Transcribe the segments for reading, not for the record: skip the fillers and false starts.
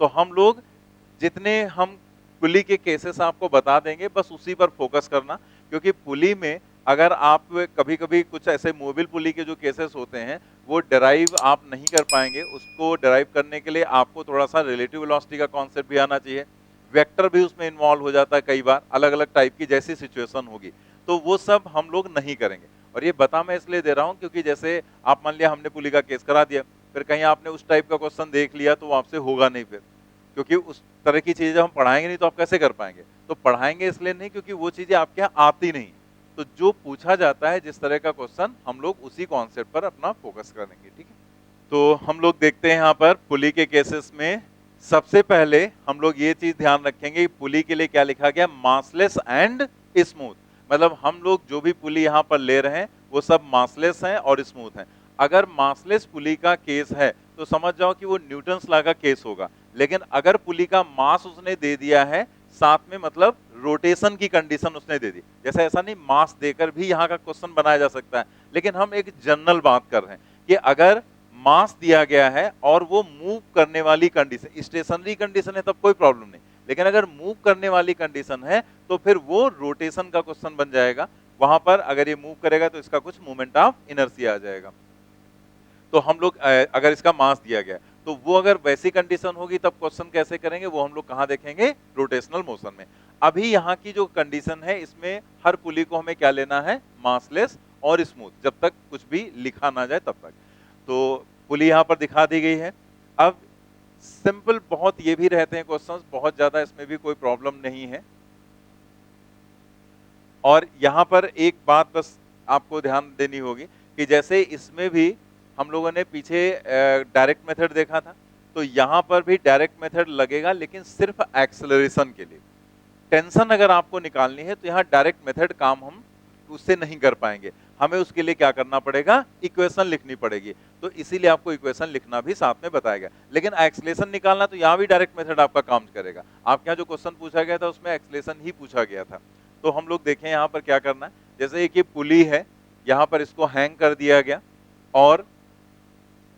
तो हम लोग जितने हम पुली के केसेस आपको बता देंगे बस उसी पर फोकस करना, क्योंकि पुली में अगर आप कभी-कभी कुछ ऐसे मूवेबल पुली के जो केसेस होते हैं वो डिराइव आप नहीं कर पाएंगे, उसको डिराइव करने के लिए आपको थोड़ा-सा रिलेटिव वेलोसिटी का कॉन्सेप्ट भी आना चाहिए। वेक्टर भी उसमें इन्वॉल्व हो जाता है कई बार, अलग-अलग टाइप की जैसी सिचुएशन होगी, तो वो सब हम लोग नहीं करेंगे। और ये बता मैं इसलिए दे रहा हूँ क्योंकि जैसे आप मान लिया हमने पुली का केस करा दिया, फिर कहीं आपने उस टाइप का क्वेश्चन देख लिया तो वो आपसे होगा नहीं फिर, क्योंकि उस तरह की चीजें हम पढ़ाएंगे नहीं तो आप कैसे कर पाएंगे। तो पढ़ाएंगे इसलिए नहीं क्योंकि वो चीजें आपके यहाँ आती नहीं, तो जो पूछा जाता है जिस तरह का क्वेश्चन हम लोग उसी कॉन्सेप्ट पर अपना फोकस करेंगे, ठीक है। तो हम लोग देखते हैं यहाँ पर पुली के केसेस में सबसे पहले हम लोग ये चीज ध्यान रखेंगे, पुली के लिए क्या लिखा गया, मासलेस एंड स्मूथ। मतलब हम लोग जो भी पुली यहाँ पर ले रहे हैं वो सब मासलेस हैं और स्मूथ हैं। अगर मासलेस पुली का केस है तो समझ जाओ कि वो न्यूटन्स लॉ का केस होगा, लेकिन अगर पुली का मास उसने दे दिया है साथ में, मतलब रोटेशन की कंडीशन उसने दे दी, जैसे ऐसा नहीं मास देकर भी यहाँ का क्वेश्चन बनाया जा सकता है, लेकिन हम एक जनरल बात कर रहे हैं कि अगर मास दिया गया है और वो मूव करने वाली कंडीशन, स्टेशनरी कंडीशन है तब कोई प्रॉब्लम नहीं, लेकिन अगर मूव करने वाली कंडीशन है तो फिर वो रोटेशन का क्वेश्चन बन जाएगा। वहां पर अगर ये मूव करेगा तो इसका कुछ मोमेंट ऑफ इनर्शिया आ जाएगा। तो हम लोग अगर इसका मास दिया गया तो वो अगर वैसी कंडीशन होगी तब क्वेश्चन कैसे करेंगे, वो हम लोग कहां देखेंगे, रोटेशनल मोशन में। अभी यहाँ की जो कंडीशन है इसमें हर पुली को हमें क्या लेना है, मासलेस और स्मूथ, जब तक कुछ भी लिखा ना जाए तब तक। तो पुली यहाँ पर दिखा दी गई है। अब सिंपल बहुत ये भी रहते हैं क्वेश्चंस, बहुत ज्यादा इसमें भी कोई प्रॉब्लम नहीं है। और यहाँ पर एक बात बस आपको ध्यान देनी होगी कि जैसे इसमें भी हम लोगों ने पीछे डायरेक्ट मेथड देखा था, तो यहाँ पर भी डायरेक्ट मेथड लगेगा लेकिन सिर्फ एक्सेलरेशन के लिए। टेंशन अगर आपको निकालनी है तो यहाँ डायरेक्ट मेथड काम हम उससे नहीं कर पाएंगे, हमें उसके लिए क्या करना पड़ेगा, इक्वेशन लिखनी पड़ेगी। तो इसीलिए आपको इक्वेशन लिखना भी साथ में बताया गया, लेकिन एक्सेलरेशन निकालना तो यहाँ भी डायरेक्ट मेथड आपका काम करेगा। आपके यहाँ जो क्वेश्चन पूछा गया था उसमें एक्सेलरेशन ही पूछा गया था। तो हम लोग देखें यहाँ पर क्या करना है, जैसे एक ये पुली है, यहाँ पर इसको हैंग कर दिया गया और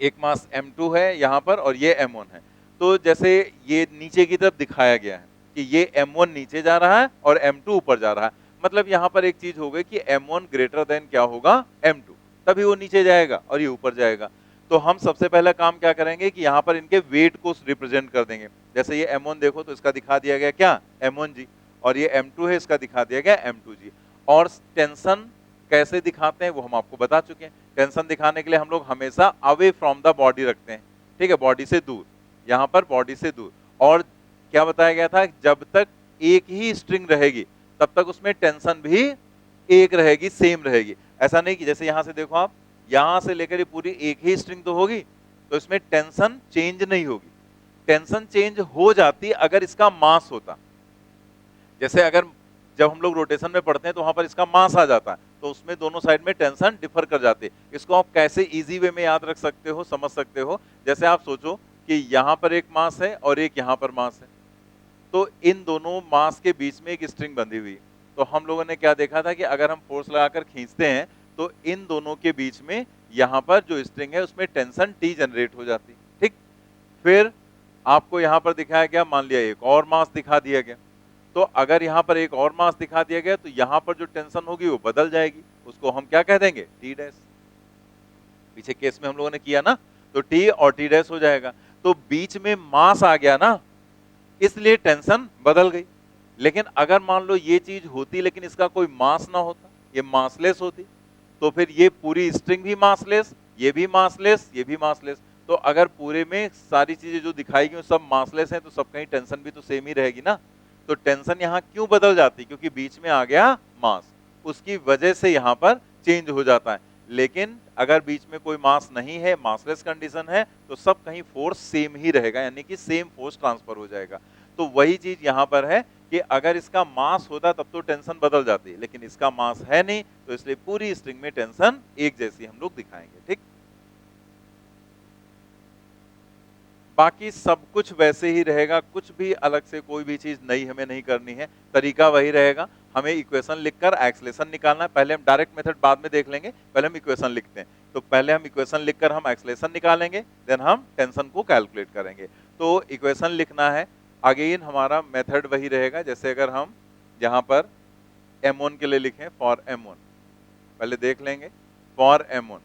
एक मास m2 है यहाँ पर और ये m1 है। तो जैसे ये नीचे की तरफ दिखाया गया है कि ये m1 नीचे जा रहा है और m2 ऊपर जा रहा है, मतलब यहाँ पर एक चीज हो गई कि m1 ग्रेटर देन क्या होगा, m2, तभी वो नीचे जाएगा और ये ऊपर जाएगा। तो हम सबसे पहला काम क्या करेंगे कि यहाँ पर इनके वेट को रिप्रेजेंट कर देंगे। जैसे ये m1 देखो तो इसका दिखा दिया गया क्या, m1g, और ये m2 है इसका दिखा दिया गया m2g। और टेंशन कैसे दिखाते हैं वो हम आपको बता चुके हैं। टेंशन दिखाने के लिए हम लोग हमेशा अवे फ्रॉम द बॉडी रखते हैं, ठीक है, बॉडी से दूर, यहाँ पर बॉडी से दूर। और क्या बताया गया था, जब तक एक ही स्ट्रिंग रहेगी तब तक उसमें टेंशन भी एक रहेगी, सेम रहेगी। ऐसा नहीं कि जैसे यहां से देखो आप, यहां से लेकर ये पूरी एक ही स्ट्रिंग तो होगी तो इसमें टेंशन चेंज नहीं होगी। टेंशन चेंज हो जाती अगर इसका मास होता, जैसे अगर जब हम लोग रोटेशन में पढ़ते हैं तो वहां पर इसका मास आ जाता है तो उसमें दोनों साइड में टेंशन डिफर कर जाती है। इसको आप कैसे इजी वे में याद रख सकते हो, समझ सकते हो, जैसे आप सोचो कि यहाँ पर एक मास है और एक यहाँ पर मास है, तो इन दोनों मास के बीच में एक स्ट्रिंग बंधी हुई। तो हम लोगों ने क्या देखा था कि अगर हम फोर्स लगाकर खींचते हैं तो इन दोनों के बीच में यहाँ पर जो स्ट्रिंग है उसमें टेंशन T जनरेट हो जाती, ठीक। फिर आपको यहाँ पर दिखाया गया, मान लिया एक और मास दिखा दिया गया, तो अगर यहाँ पर एक और मास दिखा दिया गया तो यहाँ पर जो टेंशन होगी वो बदल जाएगी, उसको हम क्या कह देंगे, टी डैश। पीछे केस में हम लोगों ने किया ना, तो टी और टी डैश हो जाएगा। तो बीच में मास आ गया ना, इसलिए टेंशन बदल गई। लेकिन अगर मान लो ये चीज होती लेकिन इसका कोई मास ना होता, ये मासलेस होती, तो फिर ये पूरी स्ट्रिंग भी मासलेस, ये भी मासलेस, ये भी मासलेस। तो अगर पूरे में सारी चीजें जो दिखाई गई सब मासलेस हैं तो सब कहीं टेंशन भी तो सेम ही रहेगी ना। तो टेंशन यहाँ क्यों बदल जाती, क्योंकि बीच में आ गया मास, उसकी वजह से यहाँ पर चेंज हो जाता है। लेकिन अगर बीच में कोई मास नहीं है, मासलेस कंडीशन है, तो सब कहीं फोर्स सेम ही रहेगा, यानी कि सेम फोर्स ट्रांसफर हो जाएगा। तो वही चीज यहाँ पर है कि अगर इसका मास होता तब तो टेंशन बदल जाती है, लेकिन इसका मास है नहीं तो इसलिए पूरी स्ट्रिंग में टेंशन एक जैसी हम लोग दिखाएंगे, ठीक। बाकी सब कुछ वैसे ही रहेगा, कुछ भी अलग से कोई भी चीज नई हमें नहीं करनी है, तरीका वही रहेगा। हमें इक्वेशन लिखकर एक्सेलरेशन निकालना है, पहले हम डायरेक्ट मेथड बाद में देख लेंगे, पहले हम इक्वेशन लिखते हैं। तो पहले हम इक्वेशन लिखकर हम एक्सेलरेशन निकालेंगे, देन हम टेंशन को कैलकुलेट करेंगे। तो इक्वेशन लिखना है, अगेन हमारा मेथड वही रहेगा। जैसे अगर हम यहाँ पर m1 के लिए लिखें फॉर m1, पहले देख लेंगे फॉर m1,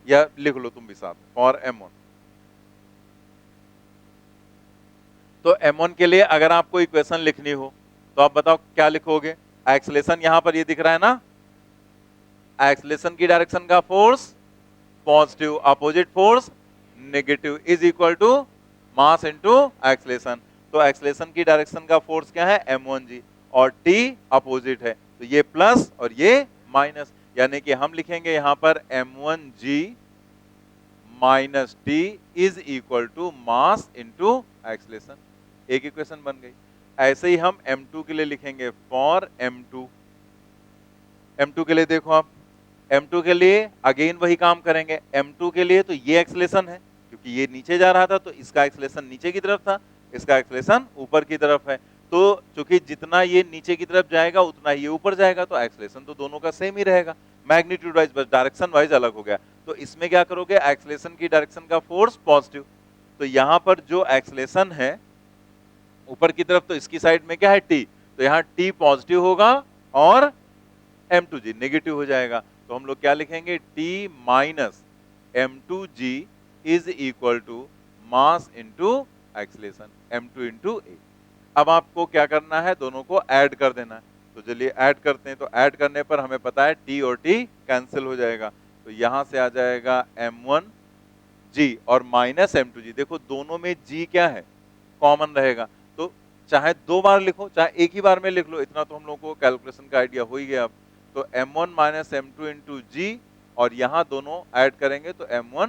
या लिख लो तुम भी साथ में फॉर m1। तो m1 के लिए अगर आपको इक्वेशन लिखनी हो तो आप बताओ क्या लिखोगे? एक्सेलेरेशन यहां पर ये दिख रहा है ना, एक्सेलेरेशन की डायरेक्शन का force positive, opposite force negative, is equal to mass into acceleration. तो एक्सेलेरेशन की डायरेक्शन का फोर्स क्या है? m1g, और t अपोजिट है तो ये प्लस और ये माइनस, यानी कि हम लिखेंगे यहां पर m1g minus T is equal to mass into acceleration. एक इक्वेशन बन गई। ऐसे ही हम m2 के लिए लिखेंगे फॉर m2। m2 के लिए देखो आप, m2 के लिए अगेन वही काम करेंगे। m2 के लिए तो ये एक्सेलेरेशन है, क्योंकि ये नीचे जा रहा था तो इसका एक्सेलेरेशन नीचे की तरफ था, इसका एक्सेलेरेशन ऊपर की तरफ है। तो चूंकि जितना ये नीचे की तरफ जाएगा उतना ही ये ऊपर जाएगा, तो एक्सेलेरेशन तो दोनों का सेम ही रहेगा, मैग्नीट्यूड वाइज, बस डायरेक्शन वाइज अलग हो गया। तो इसमें क्या करोगे? एक्सेलेरेशन की डायरेक्शन का फोर्स पॉजिटिव, तो यहां पर जो एक्सेलेरेशन है ऊपर की तरफ, तो इसकी साइड में क्या है? टी, तो यहाँ टी पॉजिटिव होगा और m2g नेगेटिव हो जाएगा। तो हम लोग क्या लिखेंगे? t minus m2g is equal to mass into acceleration, m2 into a। अब आपको क्या करना है? दोनों को ऐड कर देना है। तो चलिए ऐड करते हैं। तो ऐड करने पर हमें पता है t और t कैंसिल हो जाएगा, तो यहां से आ जाएगा m1g और माइनस m2g। देखो दोनों में g क्या है? कॉमन रहेगा, तो चाहे दो बार लिखो चाहे एक ही बार में लिख लो, इतना तो हम लोग को कैलकुलेशन का आइडिया हो ही गया। अब तो m1 माइनस m2 इंटू जी, और यहां दोनों ऐड करेंगे तो m1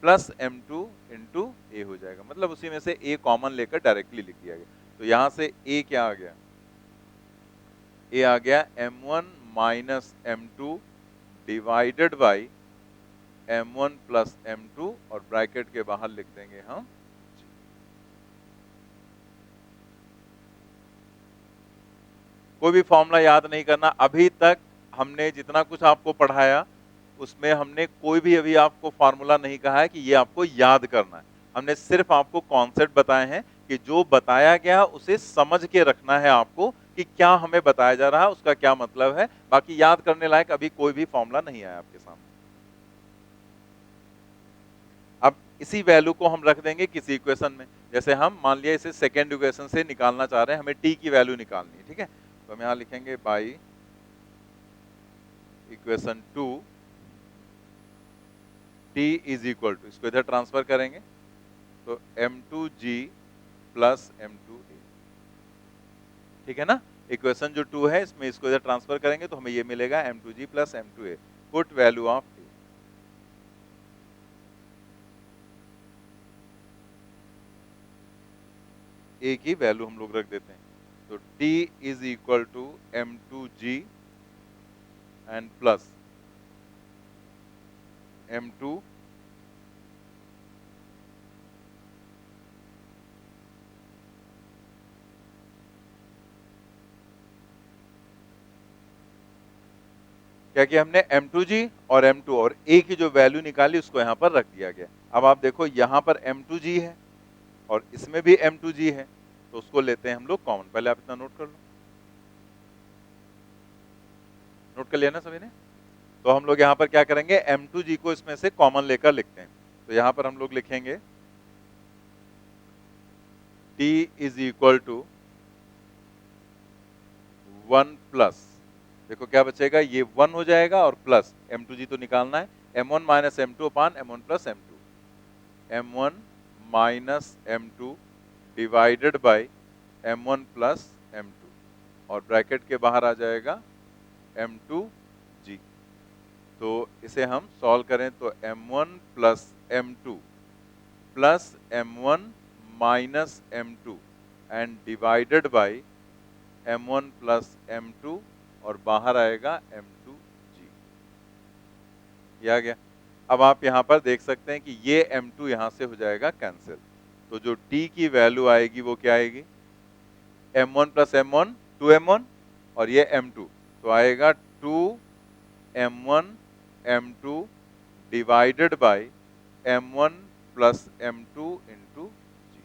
plus m2 into a हो जाएगा, मतलब उसी में से a कॉमन लेकर डायरेक्टली लिख दिया गया। तो यहां से a क्या आ गया? a आ गया m1 minus m2 divided by m1 plus m2, और ब्रैकेट के बाहर लिख देंगे हम। कोई भी फॉर्मूला याद नहीं करना। अभी तक हमने जितना कुछ आपको पढ़ाया उसमें हमने कोई भी अभी आपको फॉर्मूला नहीं कहा है कि ये आपको याद करना है। हमने सिर्फ आपको कॉन्सेप्ट बताए हैं कि जो बताया गया उसे समझ के रखना है आपको, कि क्या हमें बताया जा रहा है, उसका क्या मतलब है। बाकी याद करने लायक अभी कोई भी फॉर्मूला नहीं आया आपके सामने। अब इसी वैल्यू को हम रख देंगे किसी इक्वेशन में। जैसे हम मान लिया इसे सेकेंड इक्वेशन से निकालना चाह रहे हैं, हमें टी की वैल्यू निकालनी है, ठीक है। तो हम यहां लिखेंगे by equation 2 t is equal to, इसको इधर ट्रांसफर करेंगे तो m2g प्लस m2a, ठीक है ना। इक्वेशन जो 2 है इसमें इसको इधर ट्रांसफर करेंगे तो हमें ये मिलेगा m2g plus m2a। Put value of a की वैल्यू हम लोग रख देते हैं। तो t is equal to m2g and plus m2 क्या किया हमने? m2g और m2 और a की जो वैल्यू निकाली उसको यहां पर रख दिया गया। अब आप देखो यहां पर m2g है और इसमें भी m2g है, तो उसको लेते हैं हम लोग कॉमन। पहले आप इतना नोट कर लो, नोट कर लिया ना सभी ने। तो हम लोग यहां पर क्या करेंगे? m2g को इसमें से कॉमन लेकर लिखते हैं। तो यहां पर हम लोग लिखेंगे t is equal to 1 plus, देखो क्या बचेगा? ये 1 हो जाएगा और प्लस m2g तो निकालना है, m1 minus m2 upon m1 plus m2, m1 minus m2 divided by m1 plus m2, और ब्रैकेट के बाहर आ जाएगा m2g। तो इसे हम सॉल्व करें तो m1 plus m2 plus m1 minus m2 and divided by m1 plus m2, और बाहर आएगा m2g। ये आ गया। अब आप यहां पर देख सकते हैं कि ये m2 यहां से हो जाएगा कैंसिल, तो जो t की वैल्यू आएगी वो क्या आएगी? m1 प्लस m1 2m1, और ये m2 तो आएगा 2m1 m2 divided by m1 plus m2 into g.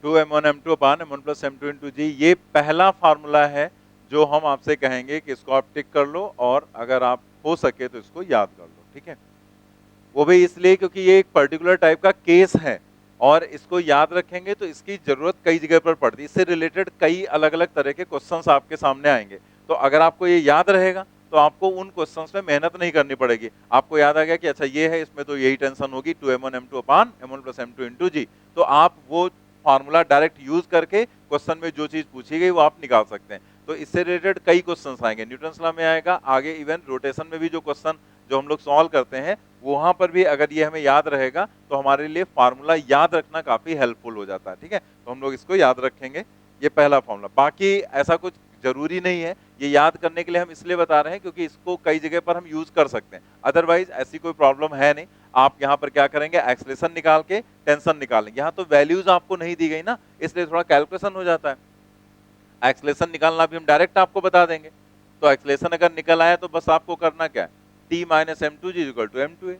Two m1 m2 upon m1 plus m2 into g, ये पहला फार्मूला है जो हम आपसे कहेंगे कि इसको आप टिक कर लो और अगर आप हो सके तो इसको याद कर लो, ठीक है। वो भी इसलिए क्योंकि ये एक पर्टिकुलर टाइप का केस है और इसको याद रखेंगे तो इसकी जरूरत कई जगह पर पड़ती है। इससे रिलेटेड कई अलग अलग तरह के क्वेश्चंस आपके सामने आएंगे, तो अगर आपको ये याद रहेगा तो आपको उन क्वेश्चंस में मेहनत नहीं करनी पड़ेगी। आपको याद आ गया कि अच्छा ये है, इसमें तो यही टेंशन होगी 2m1 m2 upon m1 plus m2 into जी, तो आप वो फार्मूला डायरेक्ट यूज करके क्वेश्चन में जो चीज पूछी गई वो आप निकाल सकते हैं। तो इससे रिलेटेड कई क्वेश्चंस आएंगे, न्यूटन्स लॉ में आएगा, आगे इवन रोटेशन में भी जो क्वेश्चन जो हम लोग सॉल्व करते हैं वहां पर भी अगर ये हमें याद रहेगा तो हमारे लिए फार्मूला याद रखना काफी हेल्पफुल हो जाता है, ठीक है। तो हम लोग इसको याद रखेंगे, ये पहला फार्मूला। बाकी ऐसा कुछ जरूरी नहीं है, ये याद करने के लिए हम इसलिए बता रहे हैं क्योंकि इसको कई जगह पर हम यूज कर सकते हैं, अदरवाइज ऐसी कोई प्रॉब्लम है नहीं। आप यहाँ पर क्या करेंगे, एक्सलेशन निकाल के टेंशन निकालेंगे। यहाँ तो वैल्यूज आपको नहीं दी गई ना, इसलिए थोड़ा कैलकुलेशन हो जाता है। एक्सलेशन निकालना भी हम डायरेक्ट आपको बता देंगे, तो एक्सलेशन अगर निकल आया तो बस आपको करना क्या है, t minus m2 G equal to m2a।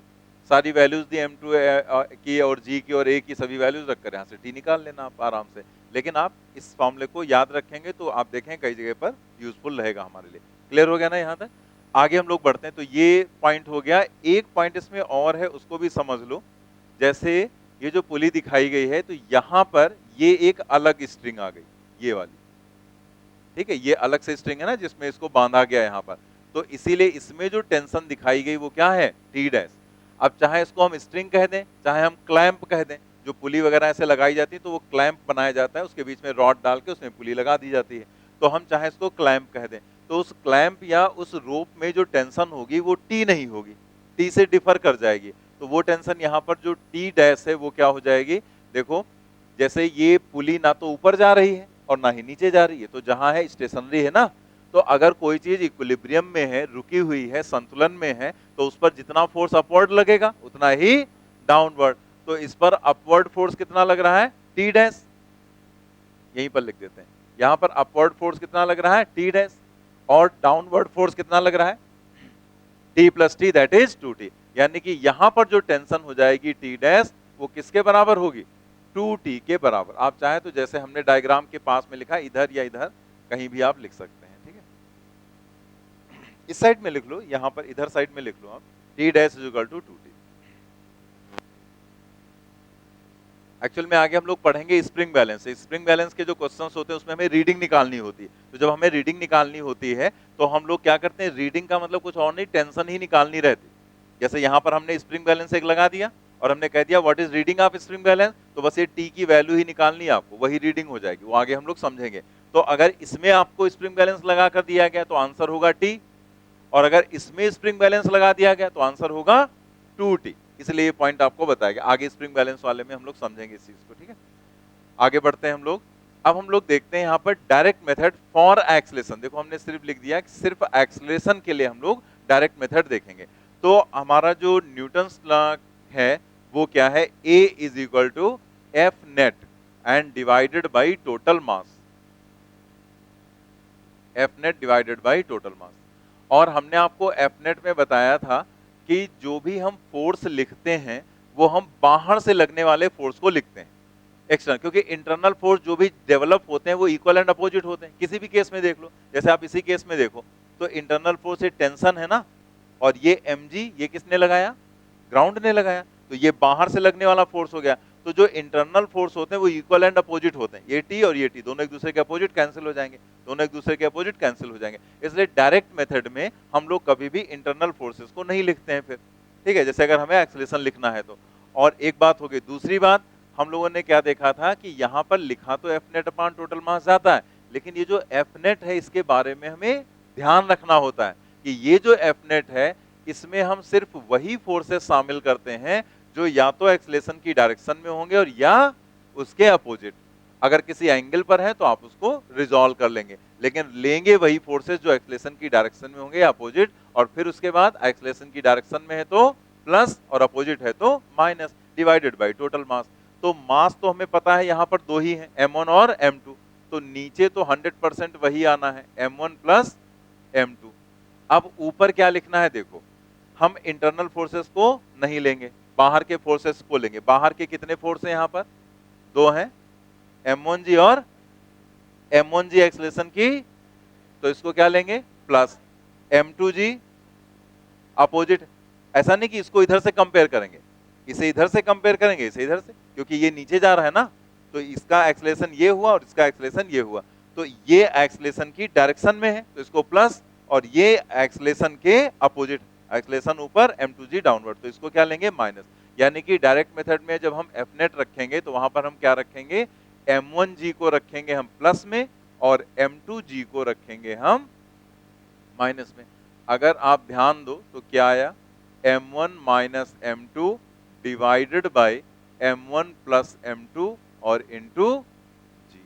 सारी वैल्यूज दी m2 की और g की और a की सभी वैल्यूज रखकर यहाँ से t निकाल लेना आप आराम से। लेकिन आप इस फॉर्मूले को याद रखेंगे तो आप देखें कई जगह पर यूजफुल रहेगा हमारे लिए। क्लियर हो गया ना यहाँ तक? आगे हम लोग बढ़ते हैं। तो ये पॉइंट हो गया। एक पॉइंट इसमें और है, उसको भी समझ लो। जैसे ये जो पुली दिखाई गई है तो यहाँ पर ये एक अलग स्ट्रिंग आ गई, ये वाली, ठीक है, ये अलग से स्ट्रिंग है ना जिसमें इसको बांधा गया है यहाँ पर। तो इसीलिए इसमें जो टेंशन दिखाई गई वो क्या है, टी डैश। अब चाहे इसको हम स्ट्रिंग कह दें, चाहे हम क्लैंप कह दें, जो पुली वगैरह ऐसे लगाई जाती है तो वो क्लैंप बनाया जाता है, उसके बीच में रॉड डाल के उसमें पुली लगा दी जाती है। तो हम चाहे इसको क्लैंप कह दें, तो उस क्लैंप या उस रोप में जो टेंशन होगी वो टी नहीं होगी, टी से डिफर कर जाएगी। तो वो टेंशन यहाँ पर जो टी डैश है वो क्या हो जाएगी, देखो जैसे ये पुली ना तो ऊपर जा रही है और ना ही नीचे जा रही है, तो जहां है स्टेशनरी है ना। तो अगर कोई चीज इक्विलिब्रियम में है, रुकी हुई है, संतुलन में है, तो उस पर जितना फोर्स अपवर्ड लगेगा उतना ही डाउनवर्ड। तो इस पर अपवर्ड फोर्स कितना लग रहा है, टी डैश, यहीं पर लिख देते हैं। यहां पर अपवर्ड फोर्स कितना लग रहा है, टी डैश, और डाउनवर्ड फोर्स कितना लग रहा है, T plus T, that is 2t। यानी कि यहां पर जो टेंशन हो जाएगी टी डैश वो किसके बराबर होगी, 2t के बराबर। आप चाहे तो जैसे हमने डायग्राम के पास में लिखा, इधर या इधर कहीं भी आप लिख सकते हैं, ठीक है। इस साइड में लिख लो, यहां पर इधर साइड में लिख लो आप, t dash is equal to 2t। Actual में आगे हम लोग पढ़ेंगे स्प्रिंग बैलेंस। स्प्रिंग बैलेंस के जो क्वेश्चंस होते हैं उसमें हमें रीडिंग निकालनी होती है। तो जब हमें रीडिंग निकालनी होती है तो हम लोग क्या करते हैं, रीडिंग का मतलब कुछ और नहीं, टेंशन ही निकालनी रहती। जैसे यहाँ पर हमने स्प्रिंग बैलेंस एक लगा दिया और हमने कह दिया what is reading of spring balance, तो बस ये टी की वैल्यू ही निकालनी है आपको, वही रीडिंग हो जाएगी, वो आगे हम लोग समझेंगे। तो अगर इसमें आपको स्प्रिंग बैलेंस लगा कर दिया गया तो आंसर होगा टी, और अगर इसमें स्प्रिंग बैलेंस लगा दिया गया तो आंसर होगा 2t। इसलिए ये पॉइंट आपको बताएगा, आगे स्प्रिंग बैलेंस वाले में हम लोग समझेंगे इस चीज को, ठीक है। आगे बढ़ते हैं हम लोग। अब हम लोग देखते हैं यहाँ पर डायरेक्ट मेथड फॉर एक्सलेशन। देखो हमने सिर्फ लिख दिया कि सिर्फ एक्सलेशन के लिए हम लोग डायरेक्ट मेथड देखेंगे। तो हमारा जो न्यूटन्स लॉ है वो क्या है, A is equal to F net and divided by total mass, F net divided by total mass. और हमने आपको एफ नेट में बताया था कि जो भी हम फोर्स लिखते हैं वो हम बाहर से लगने वाले फोर्स को लिखते हैं, एक्सटर्नल, क्योंकि इंटरनल फोर्स जो भी डेवलप होते हैं वो इक्वल एंड अपोजिट होते हैं। किसी भी केस में देख लो, जैसे आप इसी केस में देखो तो इंटरनल फोर्स ये टेंशन है ना, और ये mg ये किसने लगाया, ग्राउंड ने लगाया, तो ये बाहर से लगने वाला फोर्स हो गया। तो जो इंटरनल फोर्स होते हैं वो इक्वल एंड अपोजिट होते हैं, ये t और ये t दोनों एक दूसरे के अपोजिट कैंसिल हो जाएंगे, दोनों एक दूसरे के अपोजिट कैंसिल हो जाएंगे। इसलिए डायरेक्ट मेथड में हम लोग कभी भी इंटरनल फोर्सेस को नहीं लिखते हैं फिर, ठीक है, जैसे अगर हमें एक्सेलरेशन लिखना है तो। और एक बात हो गई, दूसरी बात हम लोगों ने क्या देखा था कि यहाँ पर लिखा तो एफ नेट अपॉन टोटल मास जाता है, लेकिन ये जो एफ नेट है इसके बारे में हमें ध्यान रखना होता है कि ये जो एफ नेट है इसमें हम सिर्फ वही फोर्सेस शामिल करते हैं जो या तो एक्सेलरेशन की डायरेक्शन में होंगे और या उसके अपोजिट। अगर किसी एंगल पर है तो आप उसको रिजॉल्व कर लेंगे, लेकिन लेंगे वही फोर्सेस जो एक्सेलरेशन की डायरेक्शन में होंगे या अपोजिट, और फिर उसके बाद एक्सेलरेशन की डायरेक्शन में है तो प्लस और अपोजिट है तो माइनस, डिवाइडेड बाई टोटल मास। तो मास तो हमें पता है यहाँ पर दो ही है, m1 और m2, तो नीचे तो 100% वही आना है, m1 प्लस m2। अब ऊपर क्या लिखना है देखो, हम इंटरनल फोर्सेस को नहीं लेंगे, बाहर के फोर्सेस को लेंगे। बाहर के कितने फोर्स हैं यहाँ पर? दो हैं, m1g और m1g एक्सेलरेशन की, तो इसको क्या लेंगे? Plus m2g opposite. ऐसा नहीं कि इसको इधर से कंपेयर करेंगे, इसे इधर से कंपेयर करेंगे, इसे इधर से, क्योंकि ये नीचे जा रहा है ना, तो इसका एक्सेलरेशन ये हुआ और इसका एक्सेलरेशन ये हुआ, तो ये एक्सेलरेशन की डायरेक्शन में है तो इसको प्लस, और ये एक्सेलरेशन के अपोजिट, एक्सेलरेशन ऊपर m2g डाउनवर्ड, तो इसको क्या लेंगे? माइनस। यानी कि डायरेक्ट मेथड में जब हम Fnet रखेंगे तो वहां पर हम क्या रखेंगे? m1g को रखेंगे हम प्लस में और m2g को रखेंगे हम माइनस में। अगर आप ध्यान दो तो क्या आया? m1 minus m2 divided by m1 plus m2 और इनटू g।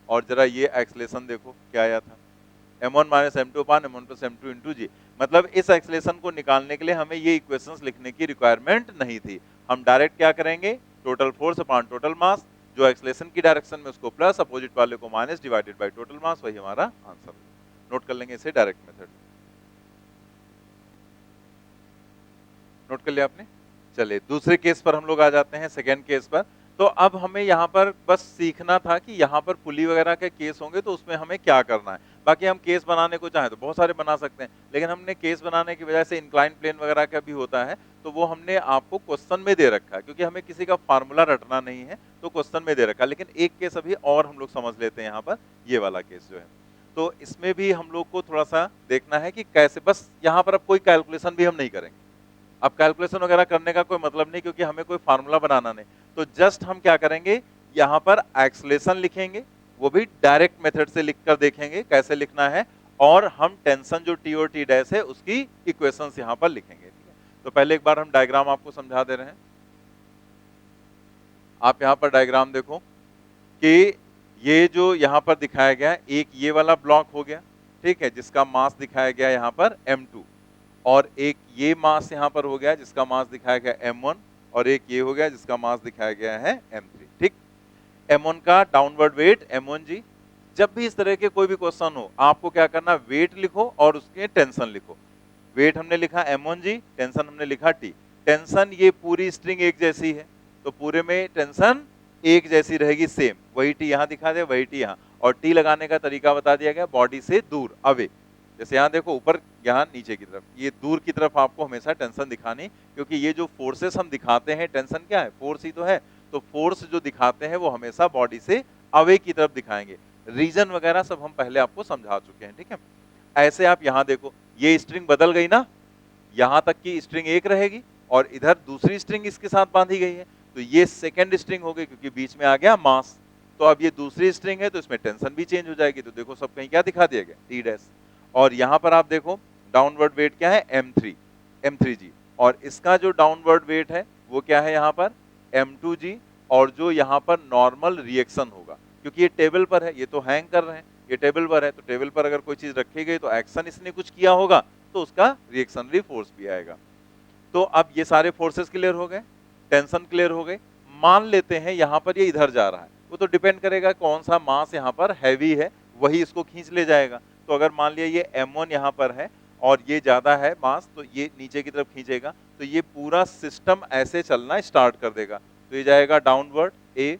और जरा ये एक्सेलरेशन देखो क्या आया था? m1 minus m2 upon m1 plus m2 into g। मतलब इस एक्सेलरेशन को निकालने के लिए हमें ये इक्वेशंस लिखने की रिक्वायरमेंट नहीं थी। हम डायरेक्ट क्या करेंगे? टोटल फोर्स अपान टोटल मास, जो एक्सेलरेशन की डायरेक्शन में उसको प्लस, अपोजिट वाले को minus, divided by total mass, वही हमारा आंसर। नोट कर लेंगे इसे डायरेक्ट मेथड। नोट कर लिया आपने? चलिए दूसरे केस पर हम लोग आ जाते हैं, सेकेंड केस पर। तो अब हमें यहाँ पर बस सीखना था कि यहाँ पर पुली वगैरह के केस होंगे तो उसमें हमें क्या करना है। बाकी हम केस बनाने को चाहें तो बहुत सारे बना सकते हैं, लेकिन हमने केस बनाने की वजह से इंक्लाइन प्लेन वगैरह का भी होता है, तो वो हमने आपको क्वेश्चन में दे रखा है, क्योंकि हमें किसी का फार्मूला रटना नहीं है, तो क्वेश्चन में दे रखा है। लेकिन एक केस अभी और हम लोग समझ लेते हैं यहाँ पर, ये वाला केस जो है, तो इसमें भी हम लोग को थोड़ा सा देखना है कि कैसे, बस यहाँ पर अब कोई कैलकुलेशन भी हम नहीं करेंगे। अब कैलकुलेशन वगैरह करने का कोई मतलब नहीं, क्योंकि हमें कोई फार्मूला बनाना नहीं। तो जस्ट हम क्या करेंगे, यहाँ पर एक्सेलरेशन लिखेंगे, वो भी डायरेक्ट मेथड से लिखकर देखेंगे कैसे लिखना है, और हम टेंशन जो टी और टी डैश है उसकी इक्वेशंस यहाँ पर लिखेंगे। ठीक है, तो पहले एक बार हम डायग्राम आपको समझा दे रहे हैं। आप यहाँ पर डायग्राम देखो कि ये जो यहाँ पर दिखाया गया है, एक ये वाला ब्लॉक हो गया, ठीक है, जिसका मास दिखाया गया यहाँ पर m2, और एक ये मास यहाँ पर हो गया जिसका मास दिखाया गया m1, और एक ये हो गया जिसका मास दिखाया गया है m3। ठीक, m1 का डाउनवर्ड वेट m1g। जब भी इस तरह के कोई भी क्वेश्चन हो, आपको क्या करना, वेट लिखो और उसके टेंशन लिखो। वेट हमने लिखा m1g, टेंशन हमने लिखा t। टेंशन ये पूरी स्ट्रिंग एक जैसी है, तो पूरे में टेंशन एक जैसी रहेगी, सेम, वही टी यहाँ दिखा दे, वही टी यहाँ, और टी लगाने का तरीका बता दिया गया, बॉडी से दूर, अवे। जैसे यहाँ देखो ऊपर, यहाँ नीचे की तरफ, ये दूर की तरफ आपको हमेशा टेंशन दिखानी, क्योंकि ये जो फोर्सेस हम दिखाते हैं, टेंशन क्या है? फोर्स ही तो है, तो फोर्स जो दिखाते हैं वो हमेशा बॉडी से अवे की तरफ दिखाएंगे। रीजन वगैरह सब हम पहले आपको समझा चुके हैं। ठीक है, ऐसे आप यहाँ देखो, ये स्ट्रिंग बदल गई ना, यहाँ तक की स्ट्रिंग एक रहेगी और इधर दूसरी स्ट्रिंग इसके साथ बांधी गई है, तो ये सेकेंड स्ट्रिंग हो गई, क्योंकि बीच में आ गया मास। तो अब ये दूसरी स्ट्रिंग है तो इसमें टेंशन भी चेंज हो जाएगी, तो देखो सब कहीं क्या दिखा दिया गया, टी डैश। और यहाँ पर आप देखो डाउनवर्ड वेट क्या है, m3g, और इसका जो डाउनवर्ड वेट है वो क्या है यहाँ पर, m2g। और जो यहाँ पर नॉर्मल रिएक्शन होगा, क्योंकि ये टेबल पर है, ये तो हैंग कर रहे हैं, ये टेबल पर है, तो टेबल पर अगर कोई चीज रखी गई तो एक्शन इसने कुछ किया होगा, तो उसका रिएक्शनरी फोर्स भी आएगा। तो अब ये सारे फोर्सेस क्लियर हो गए, टेंशन क्लियर हो गए। मान लेते हैं यहाँ पर ये इधर जा रहा है, वो तो डिपेंड करेगा कौन सा मास यहाँ पर हैवी है, वही इसको खींच ले जाएगा। तो अगर मान लिया ये m1 यहाँ पर है और ये ज्यादा है मास, तो ये नीचे की तरफ खींचेगा, तो ये पूरा सिस्टम ऐसे चलना स्टार्ट कर देगा। तो ये जाएगा डाउनवर्ड, ये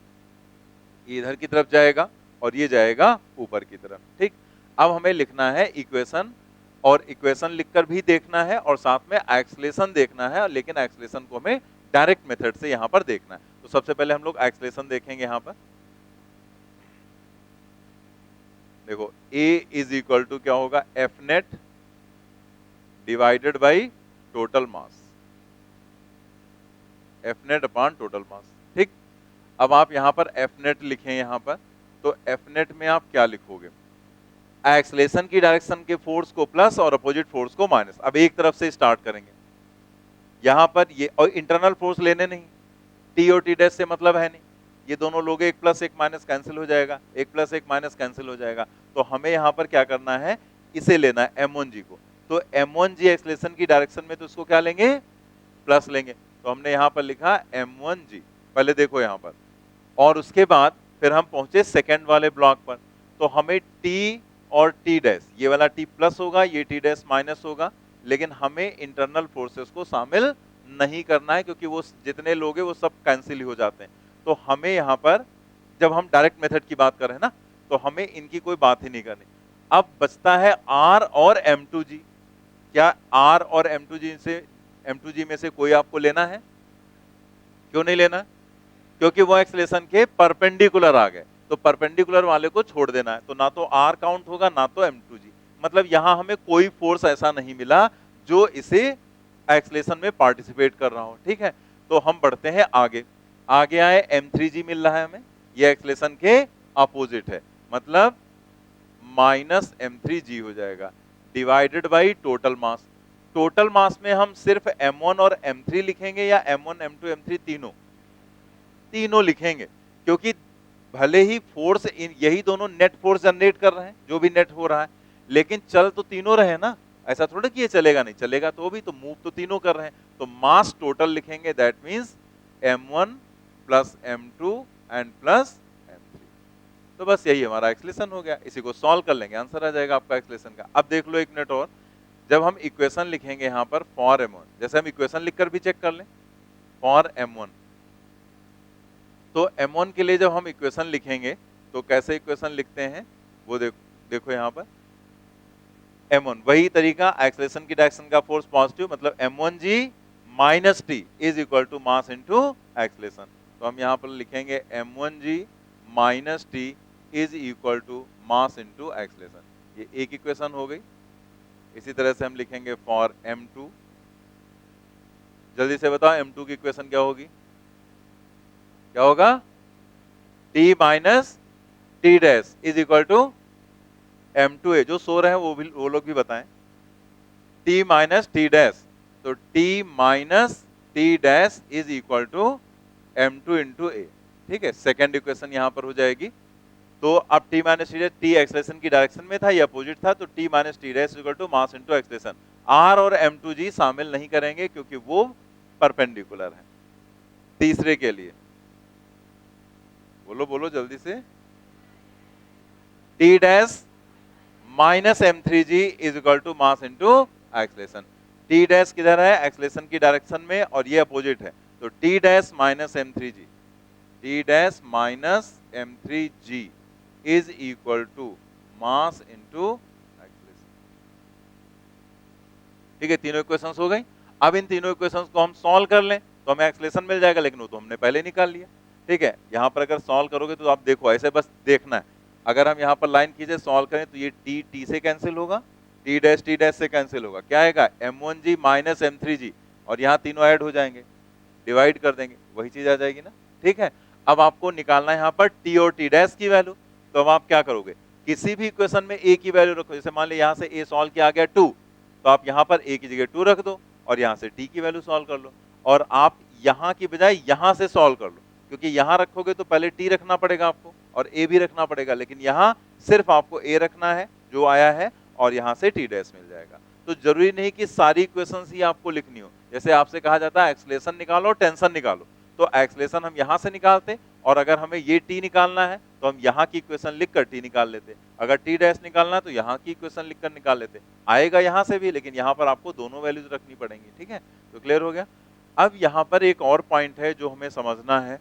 इधर की तरफ जाएगा और ये जाएगा ऊपर की तरफ। ठीक, अब हमें लिखना है इक्वेशन, और इक्वेशन लिखकर भी देखना है और साथ में एक्सेलरेशन देखना है, लेकिन एक्सेलरेशन को हमें डायरेक्ट मेथड से यहाँ पर देखना है। तो सबसे पहले हम लोग एक्सेलरेशन देखेंगे। यहाँ पर देखो A इज इक्वल टू क्या होगा, Fnet divided by total mass, Fnet upon total mass. ठीक, अब आप यहाँ पर Fnet लिखें यहाँ पर, तो Fnet में आप क्या लिखोगे, एक्सेलरेशन की डायरेक्शन के फोर्स को प्लस और अपोजिट फोर्स को माइनस। अब एक तरफ से स्टार्ट करेंगे, यहाँ पर ये, और इंटरनल फोर्स लेने नहीं, टी और टी डैश से मतलब है नहीं, ये दोनों लोग एक प्लस एक माइनस कैंसिल हो जाएगा, एक प्लस एक माइनस कैंसिल हो जाएगा। तो हमें यहाँ पर क्या करना है, इसे लेना है m1g को। तो m1g एक्सेलरेशन की डायरेक्शन में, तो इसको क्या लेंगे, प्लस लेंगे। तो हमने यहाँ पर लिखा m1g, पहले देखो यहाँ पर, और उसके बाद फिर हम पहुंचे सेकेंड वाले ब्लॉक पर। तो हमें t और टी डैश, ये वाला टी प्लस होगा, ये टी डैश माइनस होगा, लेकिन हमें इंटरनल फोर्सेस को शामिल नहीं करना है क्योंकि वो जितने लोग हैं वो सब कैंसिल ही हो जाते हैं। तो हमें यहाँ पर जब हम डायरेक्ट मेथड की बात कर रहे हैं ना, तो हमें इनकी कोई बात ही नहीं करनी। अब बचता है R और M2G। क्या R और M2G में से कोई आपको लेना है? क्यों नहीं लेना? क्योंकि वो एक्सलेशन के परपेंडिकुलर आ गए, तो परपेंडिकुलर वाले को छोड़ देना है। तो ना तो R काउंट होगा ना तो M2G, मतलब यहां हमें कोई फोर्स ऐसा नहीं मिला जो इसे एक्सलेशन में पार्टिसिपेट कर रहा हो। ठीक है, तो हम बढ़ते हैं आगे। आगे आए M3G मिल रहा है हमें, ये एक्सलेशन के अपोजिट है, मतलब माइनस M3G हो जाएगा divided by total mass. Total mass में हम सिर्फ M1 और M3 लिखेंगे या M1 M2 M3 तीनों लिखेंगे, क्योंकि भले ही फोर्स यही दोनों नेट फोर्स जनरेट कर रहे हैं, जो भी नेट हो रहा है, लेकिन चल तो तीनों रहे ना। ऐसा थोड़ा कि ये चलेगा नहीं, चलेगा तो भी, तो मूव तो तीनों कर रहे हैं। तो मास टोटल लिखेंगे, that means M1 plus M2 and plus M3। तो बस यही हमारा एक्सलेशन हो गया, इसी को सॉल्व कर लेंगे, आंसर आ जाएगा आपका एक्सलेशन का। अब देख लो एक मिनट और, जब हम इक्वेशन लिखेंगे यहाँ पर फॉर M1, जैसे हम इक्वेशन लिखकर भी चेक कर लें, फॉर M1, तो M1 के लिए जब हम इक्वेशन लिखेंगे तो कैसे इक्वेशन लिखते हैं वो देखो यहाँ पर M1 वही तरीका, एक्सेलरेशन की डायरेक्शन का फोर्स पॉजिटिव, मतलब M1G minus T is equal to mass into acceleration. तो हम यहाँ पर लिखेंगे M1G minus T is equal to mass into acceleration. ये एक इक्वेशन हो गई। इसी तरह से हम लिखेंगे फॉर M2, जल्दी से बताओ M2 की इक्वेशन क्या होगी? क्या होगा? T minus T dash is equal to M2A। जो सो रहे हैं वो लोग भी बताएं। T माइनस टी डैश, तो T minus T dash is equal to M2 into A। ठीक है, सेकेंड इक्वेशन यहां पर हो जाएगी। तो अब T minus T dash, T acceleration की डायरेक्शन में था, ये अपोजिट था, तो T minus T dash equal to mass into acceleration. R और M2G शामिल नहीं करेंगे क्योंकि वो परपेंडिकुलर है। तीसरे के लिए बोलो बोलो जल्दी से, T dash minus M3G is equal to mass into acceleration. T dash किधर है? एक्सलेशन की डायरेक्शन में, और ये अपोजिट है, तो T dash minus M3G, T dash minus M3G is equal to mass into acceleration. ठीक है, तीनों इक्वेशंस हो गई। अब इन तीनों इक्वेशंस को हम सॉल्व कर लें तो हमें एक्सलेशन मिल जाएगा, लेकिन वो तो हमने पहले निकाल लिया। ठीक है, यहां पर अगर सॉल्व करोगे तो आप देखो, ऐसे बस देखना है, अगर हम यहाँ पर लाइन खींचे सॉल्व करें तो ये T से कैंसिल होगा, T डैश से कैंसिल होगा, क्या आएगा? M1G माइनस M3G, और यहाँ तीनों ऐड हो जाएंगे, डिवाइड कर देंगे, वही चीज आ जाएगी ना। ठीक है, अब आपको निकालना है यहाँ पर T और T डैश की वैल्यू। तो अब आप क्या करोगे? किसी भी इक्वेशन में A की वैल्यू रखो, जैसे मान लीजिए यहाँ से A सॉल्व किया गया 2, तो आप यहाँ पर A की जगह 2 रख दो और यहाँ से T की वैल्यू सॉल्व कर लो, और आप यहाँ की बजाय यहाँ से सॉल्व कर लो, क्योंकि यहाँ रखोगे तो पहले T रखना पड़ेगा आपको और A भी रखना पड़ेगा, लेकिन यहाँ सिर्फ आपको A रखना है जो आया है, और यहाँ से T डैश मिल जाएगा। तो जरूरी नहीं कि सारी इक्वेशंस ही आपको लिखनी हो। जैसे आपसे कहा जाता है एक्सलेशन निकालो और टेंशन निकालो, तो एक्सलेशन हम यहाँ से निकालते, और अगर हमें ये T निकालना है तो हम यहाँ की इक्वेशन लिखकर T निकाल लेते। अगर T डैश निकालना है तो यहाँ की इक्वेशन लिखकर निकाल लेते। आएगा यहाँ से भी, लेकिन यहाँ पर आपको दोनों वैल्यूज रखनी पड़ेंगी। ठीक है, तो क्लियर हो गया। अब यहाँ पर एक और पॉइंट है जो हमें समझना है,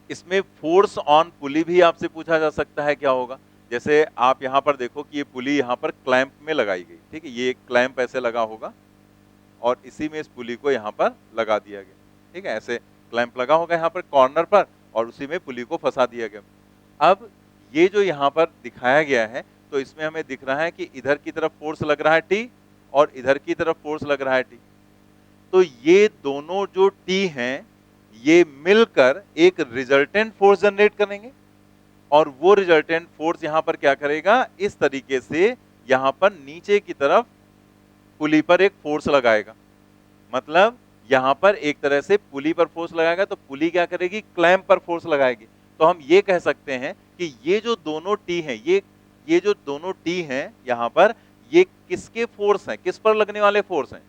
इसमें फोर्स ऑन पुली भी आपसे पूछा जा सकता है क्या होगा। जैसे आप यहाँ पर देखो कि ये पुली यहाँ पर क्लैंप में लगाई गई, ठीक है, ये एक क्लैंप ऐसे लगा होगा और इसी में इस पुली को यहाँ पर लगा दिया गया। ठीक है, ऐसे क्लैंप लगा होगा यहाँ पर कॉर्नर पर और उसी में पुली को फंसा दिया गया। अब ये जो यहाँ पर दिखाया गया है, तो इसमें हमें दिख रहा है कि इधर की तरफ फोर्स लग रहा है T और इधर की तरफ फोर्स लग रहा है T। तो ये दोनों जो T हैं ये मिलकर एक रिजल्टेंट फोर्स जनरेट करेंगे, और वो रिजल्टेंट फोर्स यहां पर क्या करेगा, इस तरीके से यहां पर नीचे की तरफ पुली पर एक फोर्स लगाएगा। मतलब यहां पर एक तरह से पुली पर फोर्स लगाएगा, तो पुली क्या करेगी, क्लैंप पर फोर्स लगाएगी। तो हम ये कह सकते हैं कि ये जो दोनों T हैं, ये जो दोनों T हैं यहां पर, ये किसके फोर्स हैं, किस पर लगने वाले फोर्स हैं?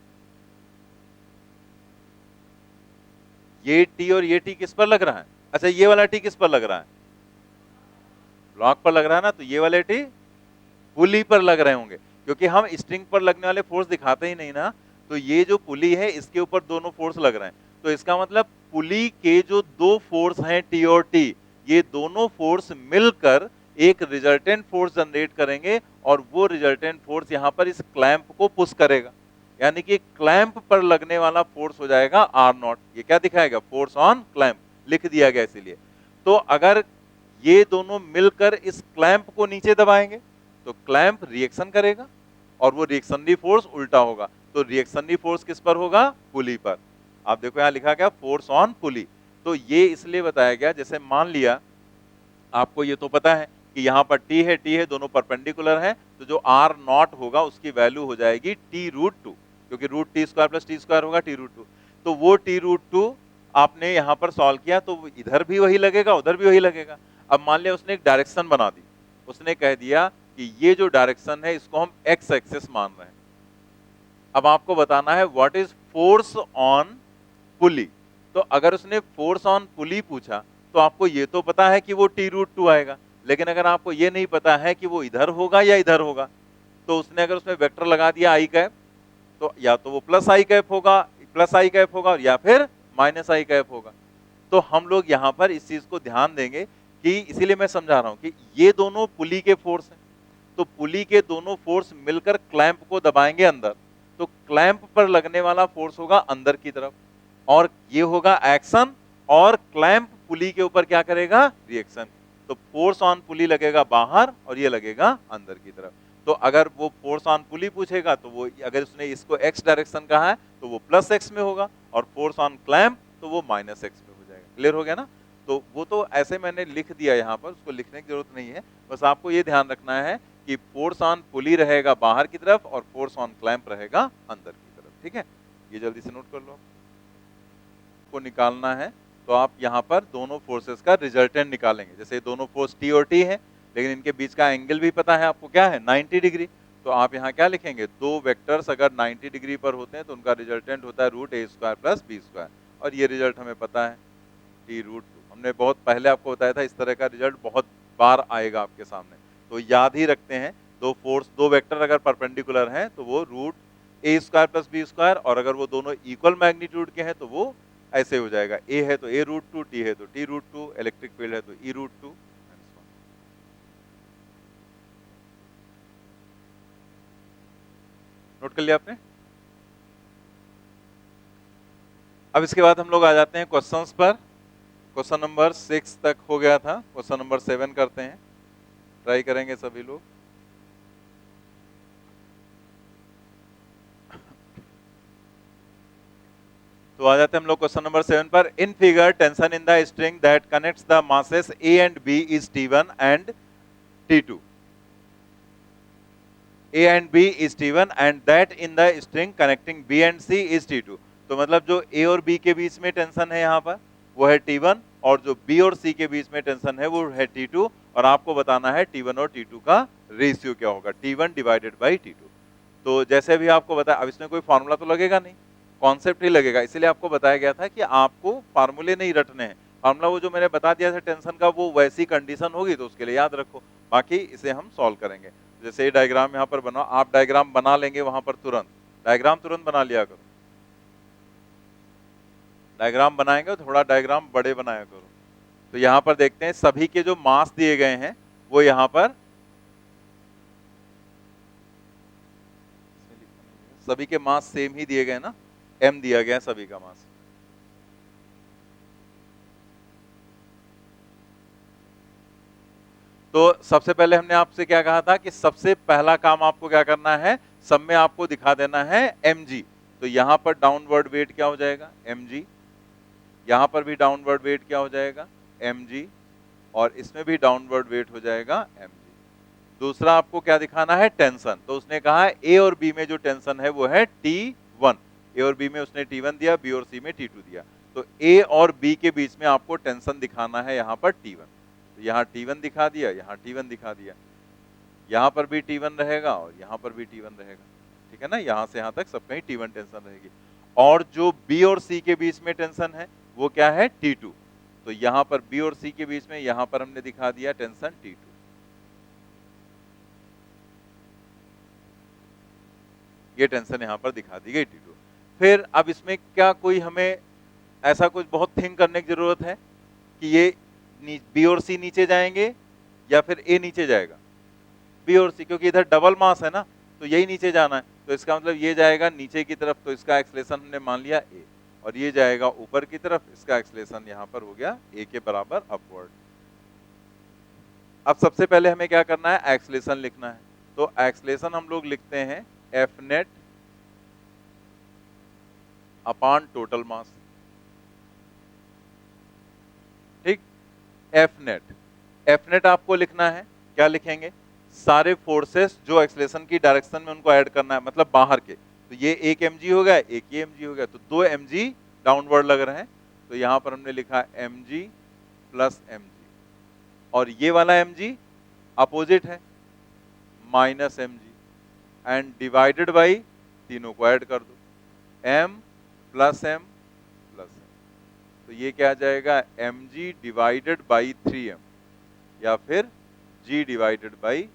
ये T और ये T किस पर लग रहा है? अच्छा, ये वाला T किस पर लग रहा है? ब्लॉक पर लग रहा है ना, तो ये वाले T पुली पर लग रहे होंगे, क्योंकि हम स्ट्रिंग पर लगने वाले फोर्स दिखाते ही नहीं ना। तो ये जो पुली है इसके ऊपर दोनों फोर्स लग रहे हैं, तो इसका मतलब पुली के जो दो फोर्स हैं टी और टी, ये दोनों फोर्स मिलकर एक रिजल्टेंट फोर्स जनरेट करेंगे, और वो रिजल्टेंट फोर्स यहां पर इस क्लैंप को पुश करेगा, यानी कि क्लैंप पर लगने वाला फोर्स हो जाएगा आर नॉट। ये क्या दिखाएगा, फोर्स ऑन क्लैंप लिख दिया गया इसीलिए। तो अगर ये दोनों मिलकर इस क्लैंप को नीचे दबाएंगे तो क्लैंप रिएक्शन करेगा, और वो रिएक्शनरी फोर्स उल्टा होगा। तो रिएक्शनरी फोर्स किस पर होगा, पुली पर। आप देखो यहां लिखा गया फोर्स ऑन पुली। तो ये इसलिए बताया गया, जैसे मान लिया आपको ये तो पता है कि यहां पर टी है दोनों परपेंडिकुलर हैं, तो जो आर नॉट होगा उसकी वैल्यू हो जाएगी टी रूट टू, क्योंकि root T square plus T square होगा टी रूट टू। तो वो टी रूट टू आपने यहां पर सॉल्व किया तो इधर भी वही लगेगा उधर भी वही लगेगा। अब मान लिया उसने एक डायरेक्शन बना दी, उसने कह दिया कि ये जो डायरेक्शन है इसको हम एक्स एक्सिस मान रहे हैं। अब आपको बताना है व्हाट इज फोर्स ऑन पुली। तो अगर उसने फोर्स ऑन पुली पूछा तो आपको ये तो पता है कि वो टी रूट टू आएगा, लेकिन अगर आपको ये नहीं पता है कि वो इधर होगा या इधर होगा, तो उसने अगर उसमें वेक्टर लगा दिया आई कैप, तो या तो वो प्लस आई कैप होगा, प्लस आई कैप होगा, या फिर माइनस आई कैप होगा। तो हम लोग यहां पर इस चीज को ध्यान देंगे कि इसीलिए मैं समझा रहा हूं कि ये दोनों पुली के फोर्स हैं, तो पुली के दोनों फोर्स मिलकर क्लैंप को दबाएंगे अंदर, तो क्लैंप पर लगने वाला फोर्स होगा अंदर की तरफ, और ये होगा एक्शन, और क्लैंप पुली के ऊपर क्या करेगा, रिएक्शन। तो फोर्स ऑन पुली लगेगा बाहर और ये लगेगा अंदर की तरफ। तो अगर वो फोर्स ऑन पुली पूछेगा तो वो, अगर उसने इसको एक्स डायरेक्शन कहा है तो वो प्लस एक्स में होगा, और फोर्स ऑन क्लैंप तो वो माइनस एक्स में हो जाएगा। क्लियर हो गया ना। तो वो तो ऐसे मैंने लिख दिया यहाँ पर, उसको लिखने की जरूरत नहीं है, बस आपको ये ध्यान रखना है कि फोर्स ऑन पुली रहेगा बाहर की तरफ और फोर्स ऑन क्लैंप रहेगा अंदर की तरफ। ठीक है, ये जल्दी से नोट कर लो। को निकालना है तो आप यहाँ पर दोनों फोर्सेस का रिजल्टेंट निकालेंगे। जैसे दोनों फोर्स टी और टी है, लेकिन इनके बीच का एंगल भी पता है आपको क्या है, 90 डिग्री। तो आप यहाँ क्या लिखेंगे, दो वेक्टर्स अगर 90 डिग्री पर होते हैं तो उनका रिजल्टेंट होता है रूट ए स्क्वायर प्लस बी स्क्वायर, और ये रिजल्ट हमें पता है टी रूट टू। हमने बहुत पहले आपको बताया था, इस तरह का रिजल्ट बहुत बार आएगा आपके सामने, तो याद ही रखते हैं। दो वेक्टर अगर परपेंडिकुलर हैं तो वो रूट ए स्क्वायर प्लस बी स्क्वायर, और अगर वो दोनों इक्वल मैग्नीट्यूड के हैं तो वो ऐसे हो जाएगा, ए है तो ए रूट टू, टी है तो T root two, electric field है तो ई रूट टू। नोट कर लिया आपने। अब इसके बाद हम लोग आ जाते हैं क्वेश्चंस पर। क्वेश्चन नंबर 6 तक हो गया था, क्वेश्चन नंबर 7 करते हैं, ट्राई करेंगे सभी लोग। तो आ जाते हैं हम लोग क्वेश्चन नंबर 7 पर। In figure tension in the string that connects the masses A and B is T1 and T2। A and B is T1 and that in the string connecting B and C is T2। तो मतलब जो A और B के बीच में tension है यहाँ पर वो है T1, और जो B और C के बीच में टेंशन है वो है T2, और आपको बताना है T1 और T2 का रेशियो क्या होगा, T1 डिवाइडेड बाई T2। तो जैसे भी आपको बताया, अब इसमें कोई फार्मूला तो लगेगा नहीं, कॉन्सेप्ट ही लगेगा, इसीलिए आपको बताया गया था कि आपको फार्मूले नहीं रटने हैं। फार्मूला वो जो मैंने बता दिया था टेंशन का, वो वैसी कंडीशन होगी तो उसके लिए याद रखो, बाकी इसे हम सॉल्व करेंगे। जैसे ये डायग्राम यहाँ पर बनाओ, आप डायग्राम बना लेंगे वहां पर तुरंत, डायग्राम तुरंत बना लिया करो। डायग्राम बनाएंगे तो थोड़ा डायग्राम बड़े बनाया करो। तो यहाँ पर देखते हैं सभी के जो मास दिए गए हैं वो यहाँ पर सभी के मास सेम ही दिए गए ना, m दिया गया है सभी का मास। तो सबसे पहले हमने आपसे क्या कहा था कि सबसे पहला काम आपको क्या करना है, सब में आपको दिखा देना है mg। तो यहां पर डाउनवर्ड वेट क्या हो जाएगा, mg, यहां पर भी डाउनवर्ड वेट क्या हो जाएगा, mg, और इसमें भी डाउनवर्ड वेट हो जाएगा mg। दूसरा आपको क्या दिखाना है, टेंशन। तो उसने कहा है ए और बी में जो टेंशन है वो है T1, ए और बी में उसने T1 दिया, बी और सी में T2 दिया। तो ए और बी के बीच में आपको टेंशन दिखाना है यहाँ पर T1। तो यहाँ T1 दिखा दिया, यहाँ T1 दिखा दिया, यहाँ पर भी T1 रहेगा और यहाँ पर भी T1 रहेगा। ठीक है ना, यहाँ से यहाँ तक सब कहीं T1 टेंशन रहेगी। और जो बी और सी के बीच में टेंशन है वो क्या है, T2। तो यहाँ पर बी और सी के बीच में यहाँ पर हमने दिखा दिया टेंशन T2। ये टेंशन यहाँ पर दिखा दी गई T2। फिर अब इसमें क्या कोई हमें ऐसा कुछ बहुत थिंक करने की जरूरत है कि ये बी और सी नीचे जाएंगे या फिर ए नीचे जाएगा? बी और सी, क्योंकि इधर डबल मास है ना, तो यही नीचे जाना है, तो इसका मतलब ये जाएगा नीचे की तरफ, तो इसका एक्सलेशन हमने मान लिया ए, और ये जाएगा ऊपर की तरफ, इसका एक्सलेशन यहाँ पर हो गया ए के बराबर अपवर्ड। अब सबसे पहले हमें क्या करना है, एक्सलेशन लिखना है। तो एक्सलेशन हम लोग लिखते हैं F net upon total mass, ठीक। एफ नेट आपको लिखना है, क्या लिखेंगे, सारे फोर्सेस जो एक्सलेशन की डायरेक्शन में उनको ऐड करना है, मतलब बाहर के। तो ये एक mg हो गया, एक ये mg हो गया, तो 2 mg डाउनवर्ड लग रहे हैं, तो यहां पर हमने लिखा mg प्लस mg, और ये वाला mg अपोजिट है minus mg, and divided by तीनों को ऐड कर दो, m plus m plus m, तो ये क्या आ जाएगा mg डिवाइडेड बाई 3m, या फिर g डिवाइडेड बाई,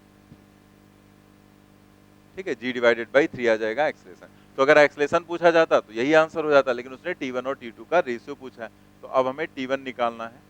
ठीक है, g डिवाइडेड बाई 3 आ जाएगा एक्सलेशन। तो अगर एक्सलेशन पूछा जाता तो यही आंसर हो जाता, लेकिन उसने T1 और T2 का रेशियो पूछा है, तो अब हमें T1 निकालना है।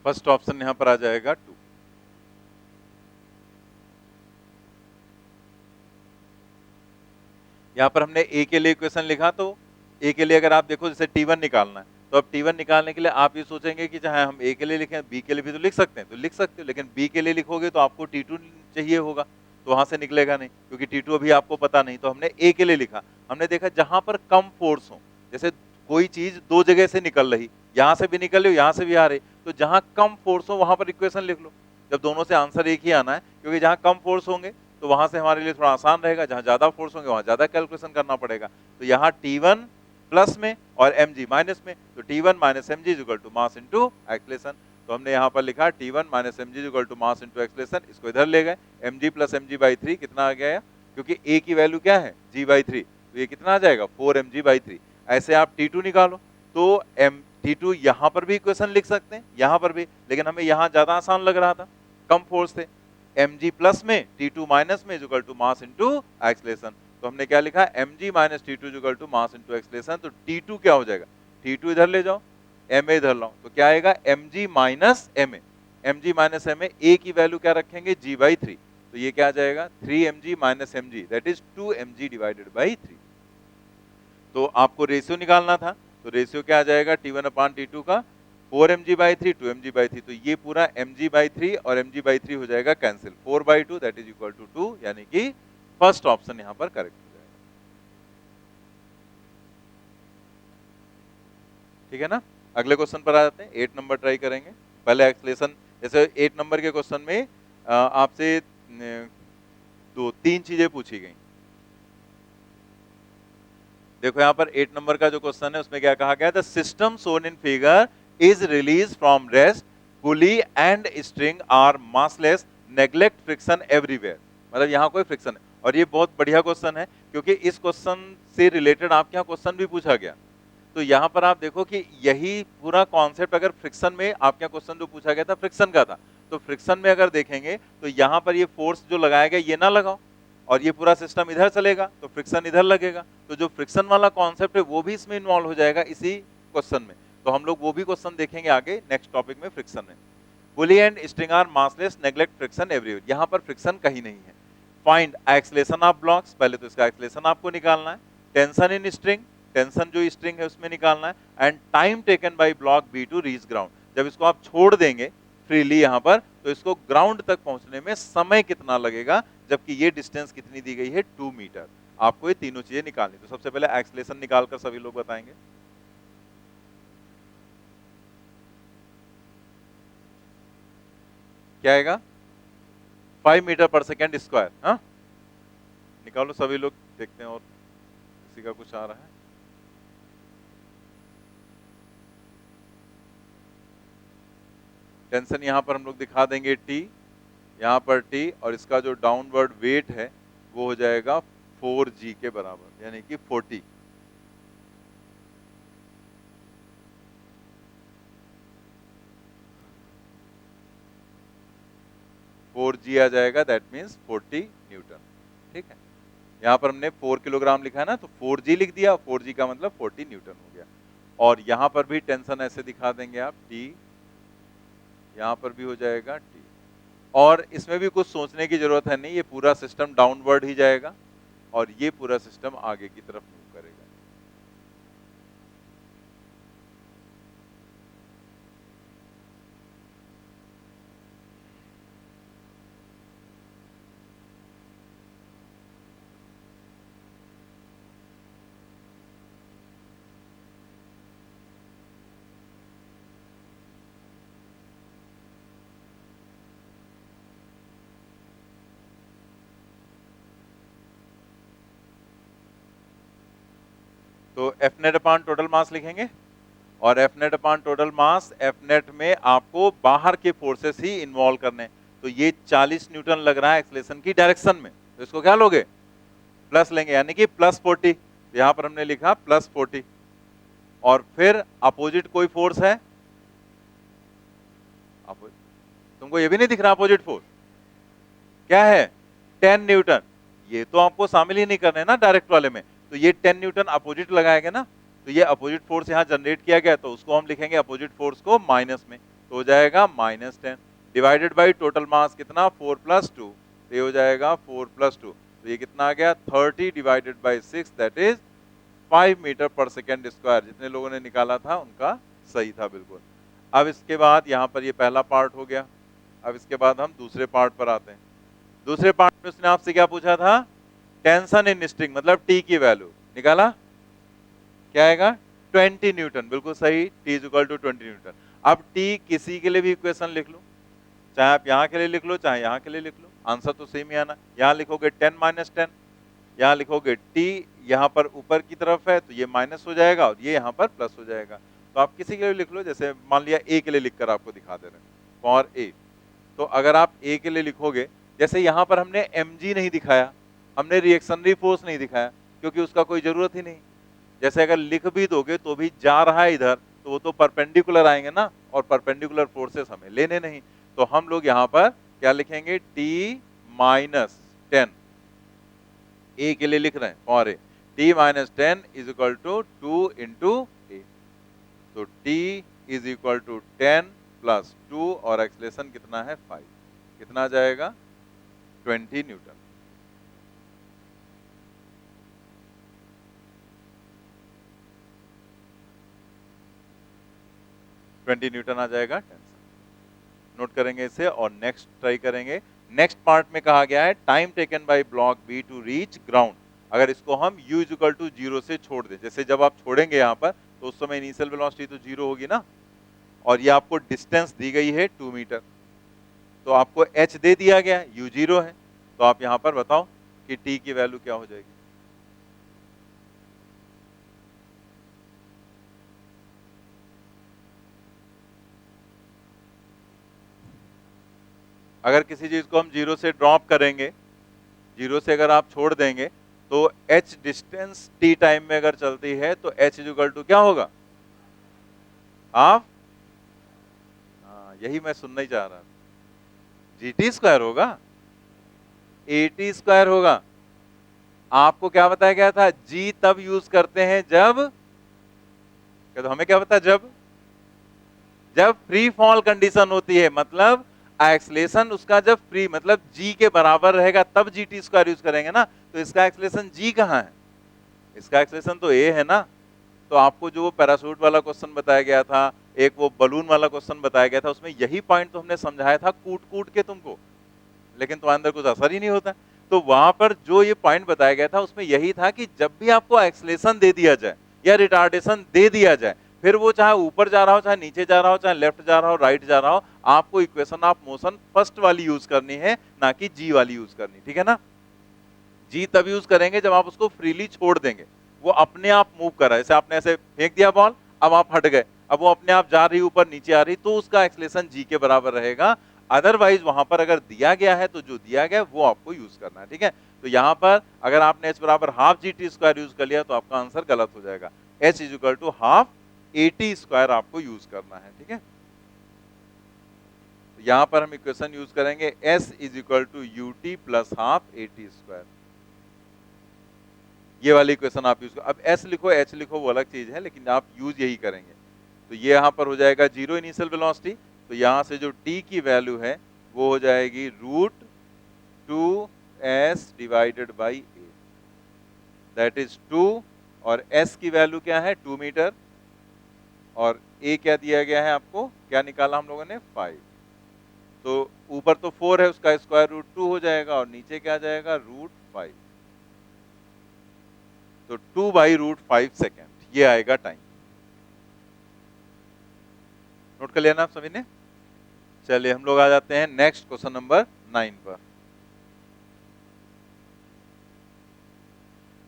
फर्स्ट ऑप्शन यहां पर आ जाएगा 2। यहां पर हमने ए के लिए इक्वेशन लिखा, तो ए के लिए अगर आप देखो जैसे T1 निकालना है, तो अब T1 निकालने के लिए आप ये सोचेंगे कि चाहे हम ए के लिए लिखें, बी के लिए भी तो लिख सकते हैं, तो लिख सकते हो, लेकिन बी के लिए लिखोगे तो आपको T2 चाहिए होगा, तो वहां से निकलेगा नहीं, क्योंकि T2 अभी आपको पता नहीं, तो हमने ए के लिए लिखा। हमने देखा जहां पर कम फोर्स हो, जैसे कोई चीज दो जगह से निकल रही, यहां से भी निकल रही हो, यहां से भी आ रही, तो जहां कम फोर्स हो वहां पर इक्वेशन लिख लो, जब दोनों से आंसर एक ही आना है, क्योंकि जहां कम फोर्स होंगे तो वहां से हमारे लिए थोड़ा आसान रहेगा, जहां ज्यादा फोर्स होंगे वहां ज्यादा कैलकुलेशन करना पड़ेगा। तो यहाँ T1 प्लस में और mg माइनस में, तो T1 minus mg is equal to mass into acceleration. तो हमने यहाँ पर लिखा T1 minus mg is equal to mass into acceleration, इसको इधर ले गए, mg प्लस mg बाई 3 कितना आ गया, क्योंकि a की वैल्यू क्या है g बाई 3, तो ये कितना आ जाएगा 4mg बाई 3। ऐसे आप T2 निकालो, तो T2 यहाँ पर भी इक्वेशन लिख सकते हैं, यहाँ पर भी, लेकिन हमें यहाँ ज्यादा आसान लग रहा था, कम फोर्स थे। mg प्लस में T2 माइनस में equal to mass into acceleration, तो हमने क्या लिखा mg minus T2 equal to mass into acceleration. तो T2 क्या हो जाएगा, T2 इधर ले जाओ, ma इधर लाओ, तो क्या आएगा mg minus ma, mg minus ma, a की वैल्यू क्या रखेंगे g बाई 3, तो ये क्या आ जाएगा 3mg minus mg, that is 2mg divided by 3। तो आपको रेशियो निकालना था, तो रेशियो क्या आ जाएगा T1 अपान T2 का 4 mg/3 2 mg/3, तो ये पूरा mg/3 और mg/3 हो जाएगा cancel, 4/2 that is equal to 2, यानी कि फर्स्ट ऑप्शन यहां पर करेक्ट हो जाएगा। ठीक है ना। अगले क्वेश्चन पर आ जाते हैं, 8 नंबर ट्राई करेंगे। पहले एक्सलेशन, जैसे 8 नंबर के क्वेश्चन में आपसे दो तीन चीजें पूछी गई। देखो यहाँ पर 8 नंबर का जो क्वेश्चन है उसमें क्या कहा गया, the system shown in figure is release from rest, pulley and string are massless, neglect friction everywhere. मतलब यहाँ कोई फ्रिक्शन है, और ये बहुत बढ़िया क्वेश्चन है क्योंकि इस क्वेश्चन से रिलेटेड आपके यहाँ क्वेश्चन भी पूछा गया। तो यहाँ पर आप देखो कि यही पूरा कॉन्सेप्ट अगर फ्रिक्शन में आपके क्वेश्चन जो पूछा गया था फ्रिक्शन का था, तो फ्रिक्शन में अगर देखेंगे तो यहाँ पर ये फोर्स जो लगाया गया ये ना लगाओ, और ये पूरा सिस्टम इधर चलेगा तो फ्रिक्शन इधर लगेगा, तो जो फ्रिक्शन वाला कॉन्सेप्ट है वो भी इसमें इन्वॉल्व हो जाएगा इसी क्वेश्चन में। तो हम लोग वो भी क्वेश्चन देखेंगे आगे नेक्स्ट टॉपिक में फ्रिक्शन में। Pulley and string are massless, neglect friction everywhere, यहाँ पर फ्रिक्शन कहीं नहीं है। फाइंड एक्सलेशन ऑफ ब्लॉक्स, पहले तो इसका एक्सलेशन आपको निकालना है। टेंशन इन स्ट्रिंग, टेंशन जो स्ट्रिंग है उसमें निकालना है। And time taken by block B to reach ground, जब इसको आप छोड़ देंगे फ्रीली यहाँ पर तो इसको ग्राउंड तक पहुंचने में समय कितना लगेगा, जबकि ये डिस्टेंस कितनी दी गई है 2 मीटर। आपको ये तीनों चीजें निकालनी। तो सबसे पहले एक्सलेशन निकालकर सभी लोग बताएंगे। क्या आएगा, 5 मीटर पर सेकेंड स्क्वायर। हाँ निकालो सभी लोग, देखते हैं और किसी का कुछ आ रहा है। टेंशन यहां पर हम लोग दिखा देंगे टी, यहां पर टी, और इसका जो डाउनवर्ड वेट है वो हो जाएगा 4g के बराबर, यानी कि 40। फोर जी आ जाएगा, दैट मीन्स 40 न्यूटन। ठीक है, यहां पर हमने 4 किलोग्राम लिखा है ना, तो 4g लिख दिया, 4g का मतलब 40 न्यूटन हो गया। और यहां पर भी टेंशन ऐसे दिखा देंगे आप, टी, यहां पर भी हो जाएगा टी। और इसमें भी कुछ सोचने की जरूरत है नहीं, ये पूरा सिस्टम डाउनवर्ड ही जाएगा और ये पूरा सिस्टम आगे की तरफ मूव करेगा। तो एफ नेट अपॉन टोटल मास लिखेंगे, और F net upon total mass, F net में आपको बाहर के फोर्सेस ही इन्वॉल्व करने। तो ये 40 न्यूटन लग रहा है एक्सलेशन की डायरेक्शन में, तो इसको क्या लोगे, प्लस लेंगे, यानी कि +40। यहां पर हमने लिखा +40, और फिर अपोजिट कोई फोर्स है, तुमको ये भी नहीं दिख रहा अपोजिट फोर्स क्या है, 10 न्यूटन। ये तो आपको शामिल ही नहीं करने ना डायरेक्ट वाले में, तो ये 10 न्यूटन अपोजिट लगाएंगे ना, तो ये अपोजिट फोर्स यहाँ जनरेट किया गया, तो उसको हम लिखेंगे अपोजिट फोर्स को माइनस में, तो हो जाएगा -10 डिवाइडेड बाई टोटल मास कितना 4 + 2, ये हो जाएगा 4 + 2, तो ये कितना आ गया 30 divided by 6 that is 5 metre per second square. जितने लोगों ने निकाला था उनका सही था बिल्कुल। अब इसके बाद यहाँ पर ये पहला पार्ट हो गया। अब इसके बाद हम दूसरे पार्ट पर आते हैं। दूसरे पार्ट में उसने आपसे क्या पूछा था, टेंशन इन स्ट्रिंग, मतलब टी की वैल्यू निकाला, क्या आएगा 20 न्यूटन, बिल्कुल सही, T is equal to 20 newton. अब टी किसी के लिए भी इक्वेशन लिख लो, चाहे आप यहाँ के लिए लिख लो चाहे यहाँ के लिए लिख लो, आंसर तो सेम ही आना। यहाँ लिखोगे 10 - 10, यहाँ लिखोगे टी, यहाँ पर ऊपर की तरफ है तो ये माइनस हो जाएगा और ये यहाँ पर प्लस हो जाएगा। तो आप किसी के लिए लिख लो, जैसे मान लिया ए के लिए लिखकर आपको दिखा दे रहे हैं, फॉर ए। तो अगर आप ए के लिए लिखोगे, जैसे यहाँ पर हमने mg नहीं दिखाया, हमने रिएक्शनरी फोर्स नहीं दिखाया, क्योंकि उसका कोई जरूरत ही नहीं। जैसे अगर लिख भी दोगे तो भी जा रहा है इधर, तो वो तो परपेंडिकुलर आएंगे ना, और परपेंडिकुलर फोर्सेस हमें लेने नहीं। तो हम लोग यहाँ पर क्या लिखेंगे, t - 10, ए के लिए लिख रहे हैं for A, t - 10 is equal to 2 × a। तो t इज इक्वल टू 10 + 2 और एक्सलेशन कितना है 5, कितना आ जाएगा 20 न्यूटन। 20 न्यूटन आ जाएगा टेंशन। नोट करेंगे इसे और नेक्स्ट ट्राई करेंगे। नेक्स्ट पार्ट में कहा गया है time taken by block B to reach ground. अगर इसको हम u इक्वल टू 0 से छोड़ दें, जैसे जब आप छोड़ेंगे यहाँ पर तो उस समय इनिशियल वेलोसिटी तो 0 होगी ना, और ये आपको डिस्टेंस दी गई है 2 मीटर, तो आपको h दे दिया गया है, u 0 है, तो आप यहाँ पर बताओ कि t की वैल्यू क्या हो जाएगी। अगर किसी चीज को हम 0 से ड्रॉप करेंगे, 0 से अगर आप छोड़ देंगे तो h डिस्टेंस t टाइम में अगर चलती है तो h इक्वल टू क्या होगा, हाफ, हाँ यही मैं सुनना ही चाह रहा था, gt स्क्वायर होगा, at स्क्वायर होगा। आपको क्या बताया गया था, g तब यूज करते हैं जब, तो हमें क्या पता, जब फ्री फॉल कंडीशन होती है, मतलब एक्सलेशन उसका जब फ्री मतलब g के बराबर रहेगा तब gt स्क्वायर यूज करेंगे ना। तो इसका एक्सलेशन g कहाँ है, इसका एक्सलेशन तो a है ना। तो आपको जो पैराशूट वाला क्वेश्चन बताया गया था, एक वो बलून वाला क्वेश्चन बताया गया था, उसमें यही पॉइंट तो हमने समझाया था कूट कूट के तुमको, लेकिन तुम्हारे अंदर कुछ असर ही नहीं होता। तो वहां पर जो ये पॉइंट बताया गया था उसमें यही था कि जब भी आपको एक्सलेशन दे दिया जाए या रिटार्डेशन दे दिया जाए, फिर वो चाहे ऊपर जा रहा हो, चाहे नीचे जा रहा हो, चाहे लेफ्ट जा रहा हो, राइट जा रहा हो, आपको इक्वेशन ऑफ मोशन फर्स्ट वाली यूज करनी है, ना कि जी वाली यूज करनी, ठीक है ना। जी तब यूज करेंगे जब आप उसको फ्रीली छोड़ देंगे, वो अपने आप मूव कर रहा है, जैसे आपने ऐसे फेंक दिया बॉल, अब आप हट गए, अब वो अपने आप जा रही ऊपर नीचे आ रही, तो उसका एक्सलेशन जी के बराबर रहेगा। अदरवाइज वहां पर अगर दिया गया है तो जो दिया गया है वो आपको यूज करना है, ठीक है। तो यहां पर अगर आपने h बराबर half G T square use कर लिया तो आपका आंसर गलत हो जाएगा, h is equal to half A T square आपको यूज करना है, ठीक है। यहां पर हम इक्वेशन यूज करेंगे s is equal to U T plus half A T square, ये वाली इक्वेशन आप यूज करो। अब s लिखो h लिखो वो अलग चीज है, लेकिन आप यूज यही करेंगे। तो ये यहां पर हो जाएगा 0 इनिशियल वेलोसिटी, तो यहां से जो t की वैल्यू है वो हो जाएगी √2s divided by a, that is 2, और s की वैल्यू क्या है 2 मीटर, और a क्या दिया गया है आपको, क्या निकाला हम लोगों ने 5, तो ऊपर तो 4 है उसका स्क्वायर रूट 2 हो जाएगा, और नीचे क्या आ जाएगा √5, तो 2/√5 सेकेंड ये आएगा टाइम। नोट कर लिया ना आप सभी ने। चलिए हम लोग आ जाते हैं नेक्स्ट क्वेश्चन नंबर 9 पर।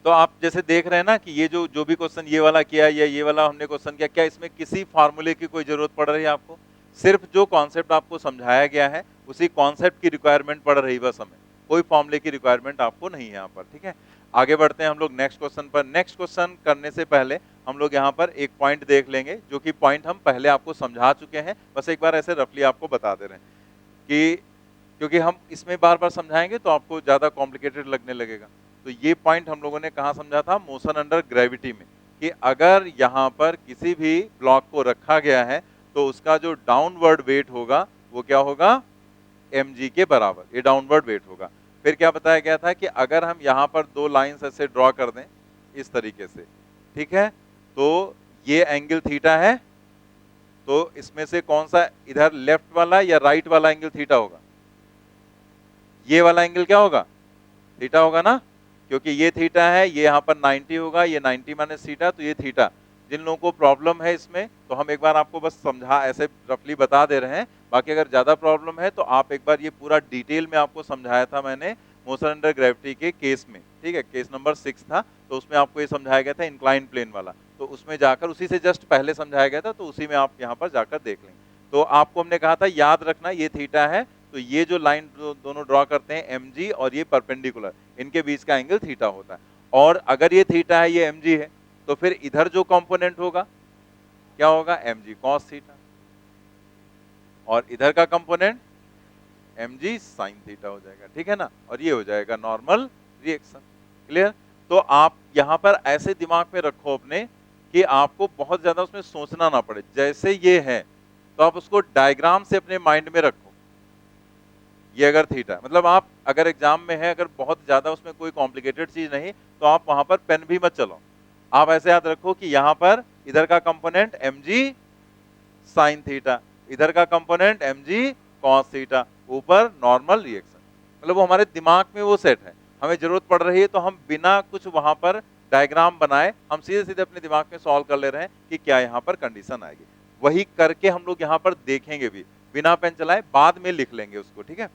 तो आप जैसे देख रहे हैं ना कि ये जो भी क्वेश्चन ये वाला किया या ये वाला हमने क्वेश्चन किया, क्या इसमें किसी फार्मूले की कोई जरूरत पड़ रही है आपको, सिर्फ जो कॉन्सेप्ट आपको समझाया गया है उसी कॉन्सेप्ट की रिक्वायरमेंट पड़ रही बस हमें, कोई फॉर्मूले की रिक्वायरमेंट आपको नहीं है यहाँ पर, ठीक है। आगे बढ़ते हैं हम लोग नेक्स्ट क्वेश्चन पर। नेक्स्ट क्वेश्चन करने से पहले हम लोग यहाँ पर एक पॉइंट देख लेंगे, जो कि पॉइंट हम पहले आपको समझा चुके हैं, बस एक बार ऐसे रफली आपको बता दे रहे हैं कि क्योंकि हम इसमें बार बार समझाएंगे तो आपको ज्यादा कॉम्प्लिकेटेड लगने लगेगा। तो ये पॉइंट हम लोगों ने कहा समझा था, मोशन अंडर ग्रेविटी में, कि अगर यहाँ पर किसी भी ब्लॉक को रखा गया है तो उसका जो डाउनवर्ड वेट होगा वो क्या होगा, mg के बराबर, ये डाउनवर्ड वेट होगा। फिर क्या बताया गया था कि अगर हम यहाँ पर दो लाइंस ऐसे ड्रॉ कर दें इस तरीके से, ठीक है, तो ये एंगल थीटा है, तो इसमें से कौन सा इधर लेफ्ट वाला या राइट वाला एंगल थीटा होगा, ये वाला एंगल क्या होगा, थीटा होगा ना, क्योंकि ये थीटा है, ये यहाँ पर 90 होगा, ये 90 माइनस थीटा, तो ये थीटा। जिन लोगों को प्रॉब्लम है इसमें तो हम एक बार आपको बस समझा ऐसे रफली बता दे रहे हैं, बाकी अगर ज्यादा प्रॉब्लम है तो आप एक बार ये पूरा डिटेल में आपको समझाया था मैंने मोशन अंडर ग्रेविटी के केस में, ठीक है, केस नंबर 6 था, तो उसमें आपको ये समझाया गया था इंक्लाइन प्लेन वाला, तो उसमें जाकर उसी से जस्ट पहले समझाया गया था, तो उसी में आप यहाँ पर जाकर देख लेंगे। तो आपको हमने कहा था याद रखना ये थीटा है, तो ये जो लाइन दोनों ड्रॉ करते हैं mg और ये परपेंडिकुलर, इनके बीच का एंगल थीटा होता है। और अगर ये थीटा है ये mg है, तो फिर इधर जो कंपोनेंट होगा क्या होगा, mg cos थीटा, और इधर का कंपोनेंट mg sin थीटा हो जाएगा, ठीक है ना, और ये हो जाएगा नॉर्मल रिएक्शन। क्लियर। तो आप यहाँ पर ऐसे दिमाग में रखो अपने कि आपको बहुत ज्यादा उसमें सोचना ना पड़े, जैसे ये है तो आप उसको डायग्राम से अपने माइंड में रखो। ये अगर थीटा, मतलब आप अगर एग्जाम में है, अगर बहुत ज्यादा उसमें कोई कॉम्प्लिकेटेड चीज नहीं, तो आप वहां पर पेन भी मत चलाओ, आप ऐसे याद रखो कि यहाँ पर इधर का कंपोनेंट mg साइन थीटा, इधर का कंपोनेंट mg कॉस थीटा, ऊपर नॉर्मल रिएक्शन। मतलब वो हमारे दिमाग में वो सेट है, हमें जरूरत पड़ रही है तो हम बिना कुछ वहां पर डायग्राम बनाए हम सीधे सीधे अपने दिमाग में सॉल्व कर ले रहे हैं कि क्या यहाँ पर कंडीशन आएगी। वही करके हम लोग यहाँ पर देखेंगे भी, बिना पेन चलाए, बाद में लिख लेंगे उसको, ठीक है।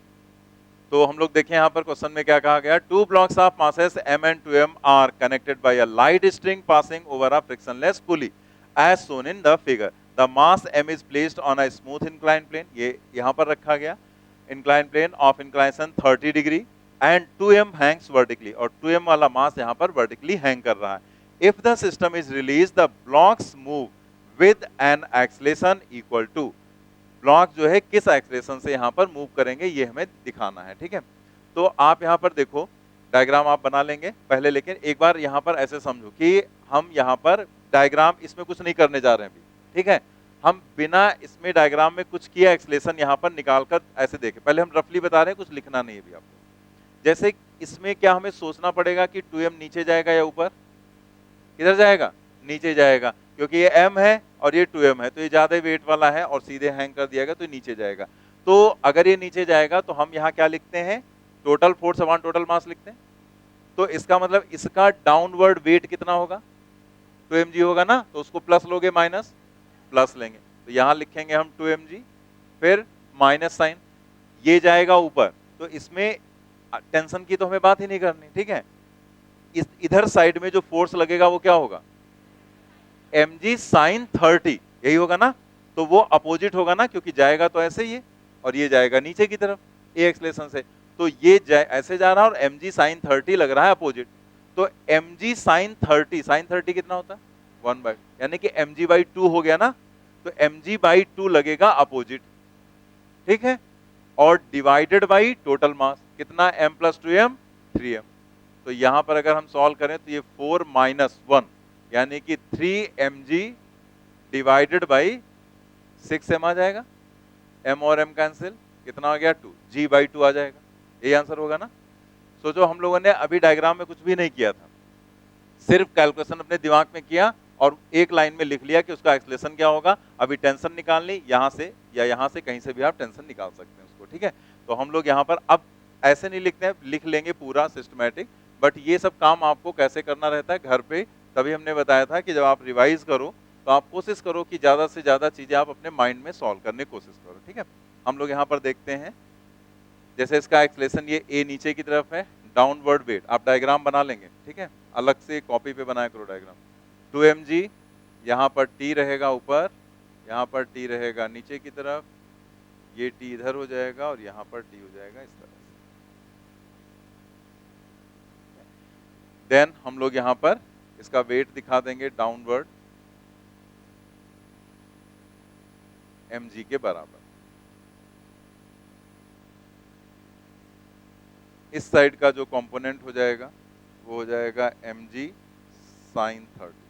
तो हम लोग देखें यहाँ पर क्वेश्चन में क्या कहा गया, two blocks of masses m and 2m are connected by a light string passing over a frictionless pulley as shown in the figure. The mass m is placed on a smooth incline plane, ये यहाँ पर रखा गया, incline plane of inclination 30 degree and 2m hangs vertically, और 2m वाला मास यहाँ पर vertically hang कर रहा है। If the system is release the blocks move with an acceleration equal to, block जो है किस एक्सेलरेशन से यहाँ पर मूव करेंगे ये हमें दिखाना है, ठीक है। तो आप यहाँ पर देखो, डायग्राम आप बना लेंगे पहले, लेकिन एक बार यहाँ पर ऐसे समझो कि हम यहाँ पर डायग्राम इसमें कुछ नहीं करने जा रहे हैं अभी, ठीक है। हम बिना इसमें डायग्राम में कुछ किया एक्सेलरेशन यहाँ पर निकालकर ऐसे देखें, पहले हम रफली बता रहे हैं, कुछ लिखना नहीं है अभी आपको। जैसे इसमें क्या हमें सोचना पड़ेगा कि 2m नीचे जाएगा या ऊपर, किधर जाएगा, नीचे जाएगा, क्योंकि ये m है और ये 2m है, तो ये ज्यादा वेट वाला है और सीधे हैंग कर दिया गया तो नीचे जाएगा। तो अगर ये नीचे जाएगा तो हम यहाँ क्या लिखते हैं, टोटल फोर्स अपॉन टोटल मास लिखते हैं। तो इसका मतलब इसका डाउनवर्ड वेट कितना होगा, 2mg होगा ना, तो उसको प्लस लोगे माइनस, प्लस लेंगे, तो यहाँ लिखेंगे हम 2mg, फिर माइनस साइन, ये जाएगा ऊपर, तो इसमें टेंशन की तो हमें बात ही नहीं करनी, ठीक है। इस इधर साइड में जो फोर्स लगेगा वो क्या होगा, mg sin 30, यही होगा ना, तो वो अपोजिट होगा ना, क्योंकि जाएगा तो ऐसे ही है और ये जाएगा नीचे की तरफ ए एक्सलेशन से, तो ये ऐसे जा रहा है और mg sin 30 लग रहा है अपोजिट। तो mg sin 30 कितना होता है 1/, यानी कि mg/2 हो गया ना, तो mg/2 लगेगा अपोजिट, ठीक है, और डिवाइडेड बाई टोटल मास कितना, m + 2m 3m। तो यहां पर अगर हम सॉल्व करें तो ये 4 - 1 यानी कि 3mg डिवाइडेड बाई 6m आ जाएगा, m और m कैंसिल, कितना हो गया 2, g/2 आ जाएगा, यही आंसर होगा ना। सोचो हम लोगों ने अभी डायग्राम में कुछ भी नहीं किया था, सिर्फ कैलकुलेशन अपने दिमाग में किया और एक लाइन में लिख लिया कि उसका एक्सेलरेशन क्या होगा। अभी टेंशन निकालनी, यहां से या यहां से कहीं से भी आप टेंशन निकाल सकते हैं उसको, ठीक है। तो हम लोग यहाँ पर अब ऐसे नहीं लिखते हैं, लिख लेंगे पूरा सिस्टमैटिक, बट ये सब काम आपको कैसे करना रहता है घर पे, तभी हमने बताया था कि जब आप रिवाइज करो तो आप कोशिश करो कि ज्यादा से ज्यादा चीजें आप अपने माइंड में सॉल्व करने की कोशिश करो, ठीक है। हम लोग यहाँ पर देखते हैं, जैसे इसका एक्सेलरेशन ये ए नीचे की तरफ है, डाउनवर्ड वेट, आप डायग्राम बना लेंगे, ठीक है, अलग से कॉपी पे बनाया करो डायग्राम। 2mg, यहाँ पर t रहेगा ऊपर, यहाँ पर t रहेगा नीचे की तरफ, ये t इधर हो जाएगा और यहाँ पर t हो जाएगा इस तरह से। देन हम लोग यहाँ पर इसका वेट दिखा देंगे डाउनवर्ड mg के बराबर। इस साइड का जो कंपोनेंट हो जाएगा वो हो जाएगा mg sin 30।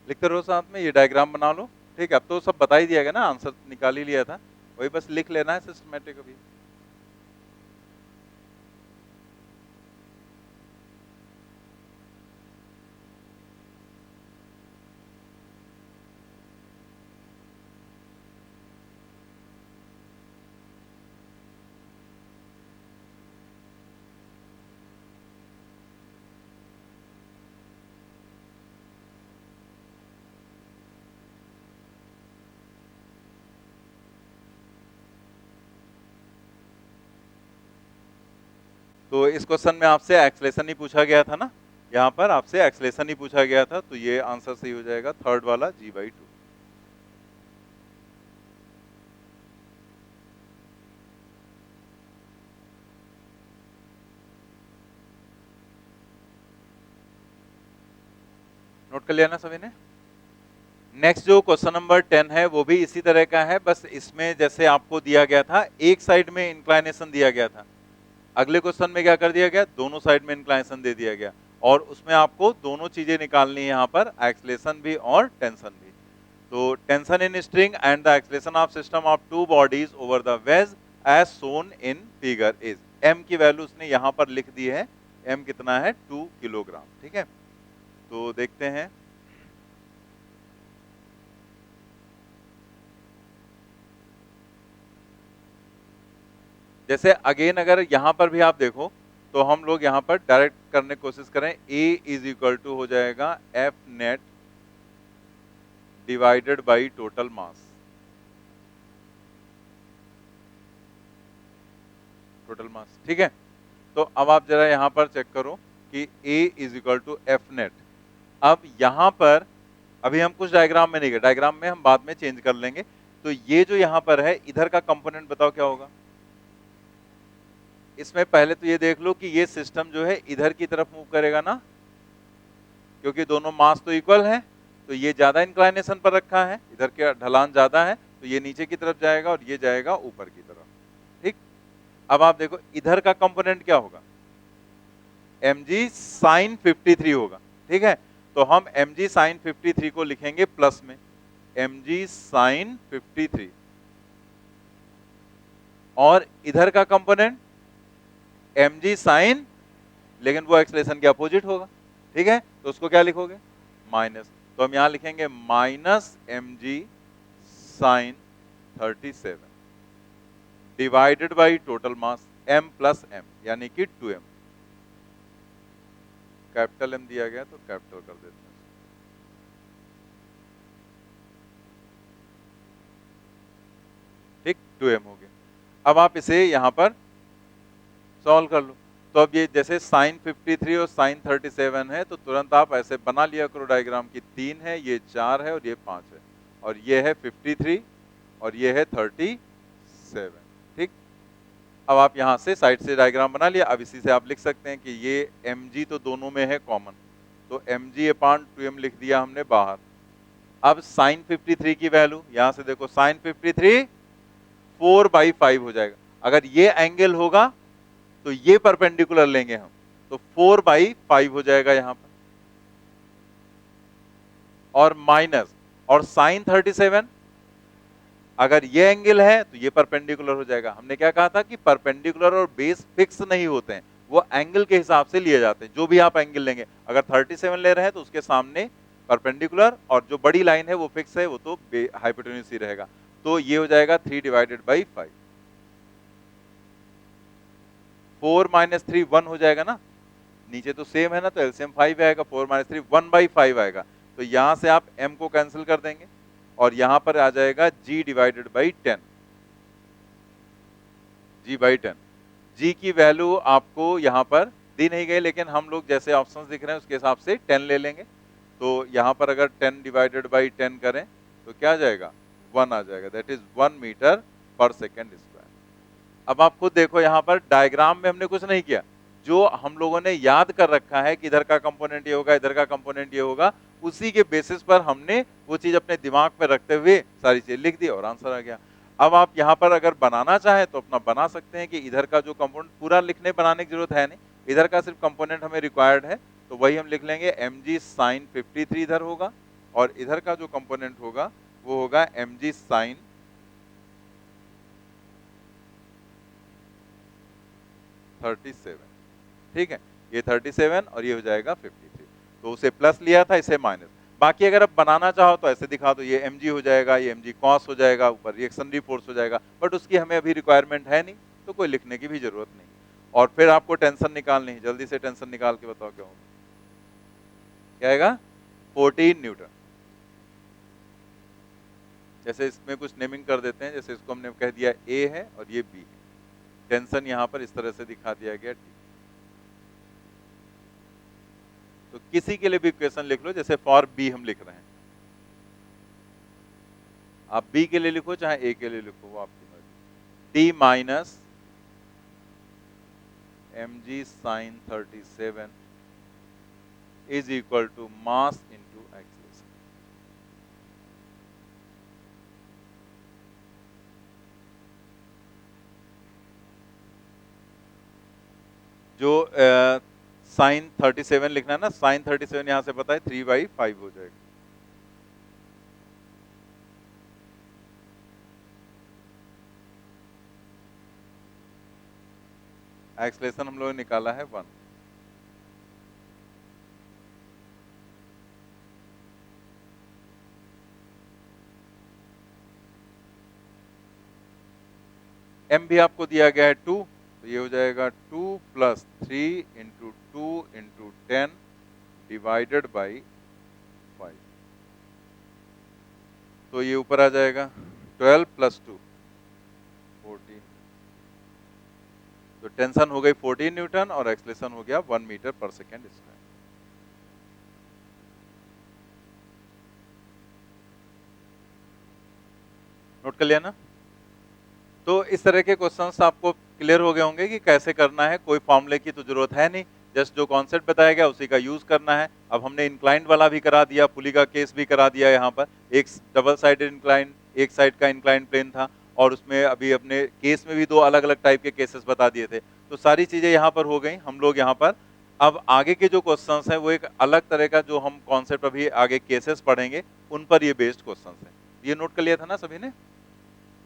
लिखते रहो साथ में, ये डायग्राम बना लो, ठीक है। अब तो सब बता ही दिया गया ना, आंसर निकाल ही लिया था, वही बस लिख लेना है सिस्टमेटिक अभी। तो इस क्वेश्चन में आपसे एक्सेलरेशन ही पूछा गया था ना, यहाँ पर आपसे एक्सेलेरेशन ही पूछा गया था, तो ये आंसर सही हो जाएगा थर्ड वाला g/2। नोट कर लिया ना सभी ने? नेक्स्ट जो क्वेश्चन नंबर 10 है वो भी इसी तरह का है, बस इसमें जैसे आपको दिया गया था एक साइड में इंक्लाइनेशन दिया गया था, अगले क्वेश्चन में क्या कर दिया गया, दोनों साइड में इंक्लाइनेशन दे दिया गया, और उसमें आपको दोनों चीजें निकालनी है यहाँ पर, एक्सेलेरेशन भी और टेंशन भी। तो tension in string and the acceleration of system of two bodies over the wedge as shown in figure is. m की वैल्यू उसने यहाँ पर लिख दी है, m कितना है 2 किलोग्राम। ठीक है, तो देखते हैं। जैसे अगेन अगर यहां पर भी आप देखो तो हम लोग यहां पर डायरेक्ट करने की कोशिश करें, A इज इक्वल टू हो जाएगा F net divided by total mass. Total mass, ठीक है। तो अब आप जरा यहां पर चेक करो कि A is equal to F net. अब यहां पर अभी हम कुछ डायग्राम में नहीं गए, डायग्राम में हम बाद में चेंज कर लेंगे। तो ये जो यहां पर है इधर का कंपोनेंट बताओ क्या होगा। इसमें पहले तो ये देख लो कि ये सिस्टम जो है इधर की तरफ मूव करेगा ना, क्योंकि दोनों मास तो इक्वल है, तो ये ज्यादा इंक्लाइनेशन पर रखा है, इधर के ढलान ज्यादा है, तो ये नीचे की तरफ जाएगा और ये जाएगा ऊपर की तरफ। ठीक, अब आप देखो इधर का कंपोनेंट क्या होगा, mg sin 53 होगा। ठीक है, तो हम mg sin 53 को लिखेंगे प्लस में, mg sin 53, और इधर का कंपोनेंट mg sin, लेकिन वो एक्सप्रेशन के अपोजिट होगा। ठीक है, तो उसको क्या लिखोगे, माइनस। तो हम यहां लिखेंगे minus mg sin 37 divided by total mass m plus m, यानी कि 2m। कैपिटल M दिया गया तो कैपिटल कर देते हैं। ठीक, 2m हो गया। अब आप इसे यहां पर सॉल्व कर लो। तो अब ये जैसे साइन 53 और साइन 37 है, तो तुरंत आप ऐसे बना लिया करो डायग्राम की, 3 है, ये 4 है और ये 5 है, और ये है 53 और ये है 37। ठीक, अब आप यहां से साइड से डायग्राम बना लिया। अब इसी से आप लिख सकते हैं कि ये mg तो दोनों में है कॉमन, तो mg अपॉन 2m लिख दिया हमने बाहर। अब साइन 53 की वैल्यू यहां से देखो, साइन 53 4/5 हो जाएगा। अगर ये एंगल होगा तो ये परपेंडिकुलर लेंगे हम, तो 4/5 हो जाएगा यहां पर, और माइनस, और साइन 37 अगर ये एंगल है तो ये परपेंडिकुलर हो जाएगा। हमने क्या कहा था कि परपेंडिकुलर और बेस फिक्स नहीं होते हैं, वो एंगल के हिसाब से लिए जाते हैं। जो भी आप एंगल लेंगे, अगर 37 ले रहे हैं तो उसके सामने परपेंडिकुलर, और जो बड़ी लाइन है वो फिक्स है, वो तो हाइपोटेन्यूज ही रहेगा। तो ये हो जाएगा 3/5। 4 - 3 1 हो जाएगा ना, नीचे तो सेम है ना, तो एलसीएम 5 आएगा, 4 - 3 1/5 आएगा। तो यहां से आप m को कैंसिल कर देंगे और यहां पर आ जाएगा g/10, g/10। g की वैल्यू आपको यहां पर दी नहीं गई, लेकिन हम लोग जैसे ऑप्शंस दिख रहे हैं उसके हिसाब से 10 ले लेंगे। तो यहां पर अगर 10/10 करें तो क्या आ जाएगा, 1 आ जाएगा, that is 1 metre per second square. अब आप खुद देखो, यहां पर डायग्राम में हमने कुछ नहीं किया, जो हम लोगों ने याद कर रखा है कि इधर का कंपोनेंट ये होगा, इधर का कंपोनेंट ये होगा, उसी के बेसिस पर हमने वो चीज अपने दिमाग में रखते हुए सारी चीज लिख दी और आंसर आ गया। अब आप यहाँ पर अगर बनाना चाहें तो अपना बना सकते हैं कि इधर का जो कंपोनेंट, पूरा लिखने बनाने की जरूरत है नहीं, इधर का सिर्फ कंपोनेंट हमें रिक्वायर्ड है, तो वही हम लिख लेंगे mg sin 53 इधर होगा, और इधर का जो कंपोनेंट होगा वो होगा mg sin 37। ठीक है, ये 37 और ये हो जाएगा 53, तो उसे प्लस लिया था, इसे माइनस। बाकी अगर आप बनाना चाहो तो ऐसे दिखा दो, ये mg हो जाएगा, ये mg cos हो जाएगा, ऊपर रिएक्शनरी फोर्स हो जाएगा, बट उसकी हमें अभी रिक्वायरमेंट है नहीं, तो कोई लिखने की भी जरूरत नहीं। और फिर आपको टेंशन निकालनी है, जल्दी से टेंशन निकाल के बताओ क्या होगा, क्या आएगा, 14 न्यूटन। जैसे इसमें कुछ नेमिंग कर देते हैं, जैसे इसको हमने कह दिया A है और ये B है, टेंशन यहां पर इस तरह से दिखा दिया गया। तो किसी के लिए भी इक्वेशन लिख लो, जैसे फॉर बी हम लिख रहे हैं, आप बी के लिए लिखो चाहे ए के लिए लिखो, वो आपकी मर्जी। T minus mg sin 37 is equal to mass into acceleration. जो साइन 37 लिखना है ना, साइन 37 यहां से पता है 3/5 हो जाएगा। एक्सेलरेशन हम लोगों ने निकाला है 1। m भी आपको दिया गया है 2, तो ये हो जाएगा 2 + 3 × 2 × 10 डिवाइडेड बाई 5। तो ये ऊपर आ जाएगा 12 + 2 14। तो टेंशन हो गई 14 न्यूटन और एक्सेलरेशन हो गया 1 metre per second square. Note कर लिया ना? तो इस तरह के क्वेश्चंस आपको क्लियर हो गए होंगे कि कैसे करना है, कोई फॉर्मूले की तो जरूरत है नहीं, जस्ट जो कॉन्सेप्ट बताया गया उसी का यूज करना है। अब हमने इंक्लाइंड वाला भी करा दिया, पुली का केस भी करा दिया, यहाँ पर एक डबल साइडेड इंक्लाइंड, एक साइड का इंक्लाइंड प्लेन था, और उसमें अभी अपने केस में भी 2 अलग अलग टाइप के केसेस बता दिए थे। तो सारी चीजें यहाँ पर हो गई। हम लोग यहाँ पर अब आगे के जो क्वेश्चंस हैं वो एक अलग तरह का, जो हम कॉन्सेप्ट अभी आगे केसेस पढ़ेंगे उन पर ये बेस्ड क्वेश्चंस हैं। ये नोट कर लिया था ना सभी ने?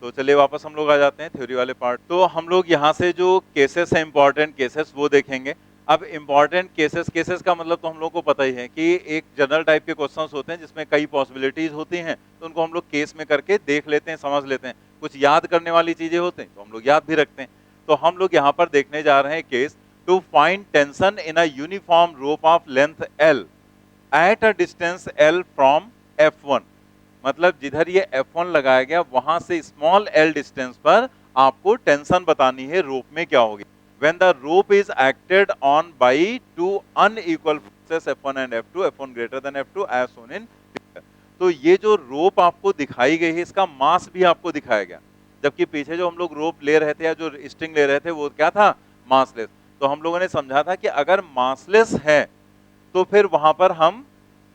तो चलिए वापस हम लोग आ जाते हैं थ्योरी वाले पार्ट। तो हम लोग यहाँ से जो केसेस हैं, इंपॉर्टेंट केसेस, वो देखेंगे। अब इंपॉर्टेंट केसेस का मतलब तो हम लोग को पता ही है कि एक जनरल टाइप के क्वेश्चंस होते हैं जिसमें कई पॉसिबिलिटीज होती हैं, तो उनको हम लोग केस में करके देख लेते हैं, समझ लेते हैं। कुछ याद करने वाली चीजें होते हैं तो हम लोग याद भी रखते हैं। तो हम लोग यहाँ पर देखने जा रहे हैं case, to find tension in a uniform rope of length L at a distance L from F1। मतलब जिधर ये F1 लगाया गया वहां से स्मॉल l डिस्टेंस पर आपको टेंशन बतानी है रोप में क्या होगी। When the rope is acted on by 2 unequal forces F1 and F2, F1 greater than F2 as shown in figure। तो ये जो रोप आपको दिखाई गई है इसका मास भी आपको दिखाया गया, जबकि पीछे जो हम लोग रोप ले रहे थे या जो स्ट्रिंग ले रहे थे वो क्या था? मासलेस। तो हम लोगों ने समझा था कि अगर मासलेस है तो फिर वहां पर हम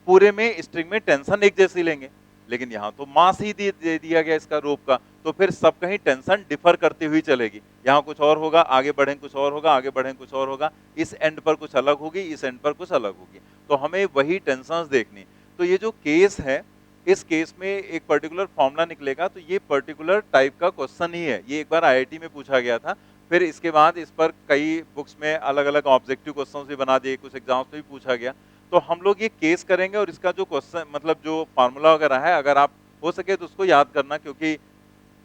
पूरे में स्ट्रिंग में टेंशन एक जैसी लेंगे, लेकिन यहाँ तो मास ही दे दिया गया इसका रोप का, तो फिर सब कहीं टेंशन डिफर करती हुई चलेगी। यहाँ कुछ और होगा, आगे बढ़ें कुछ और होगा, आगे बढ़ें कुछ और होगा, इस एंड पर कुछ अलग होगी, इस एंड पर कुछ अलग होगी, तो हमें वही टेंशंस देखनी। तो ये जो केस है, इस केस में एक पर्टिकुलर फॉर्मूला निकलेगा, तो ये पर्टिकुलर टाइप का क्वेश्चन ही है। ये एक बार आईआईटी में पूछा गया था, फिर इसके बाद इस पर कई बुक्स में अलग अलग ऑब्जेक्टिव क्वेश्चंस भी बना दिए, कुछ एग्जाम्स में भी पूछा गया। तो हम लोग ये केस करेंगे और इसका जो क्वेश्चन मतलब जो फार्मूला वगैरह है, अगर आप हो सके तो उसको याद करना, क्योंकि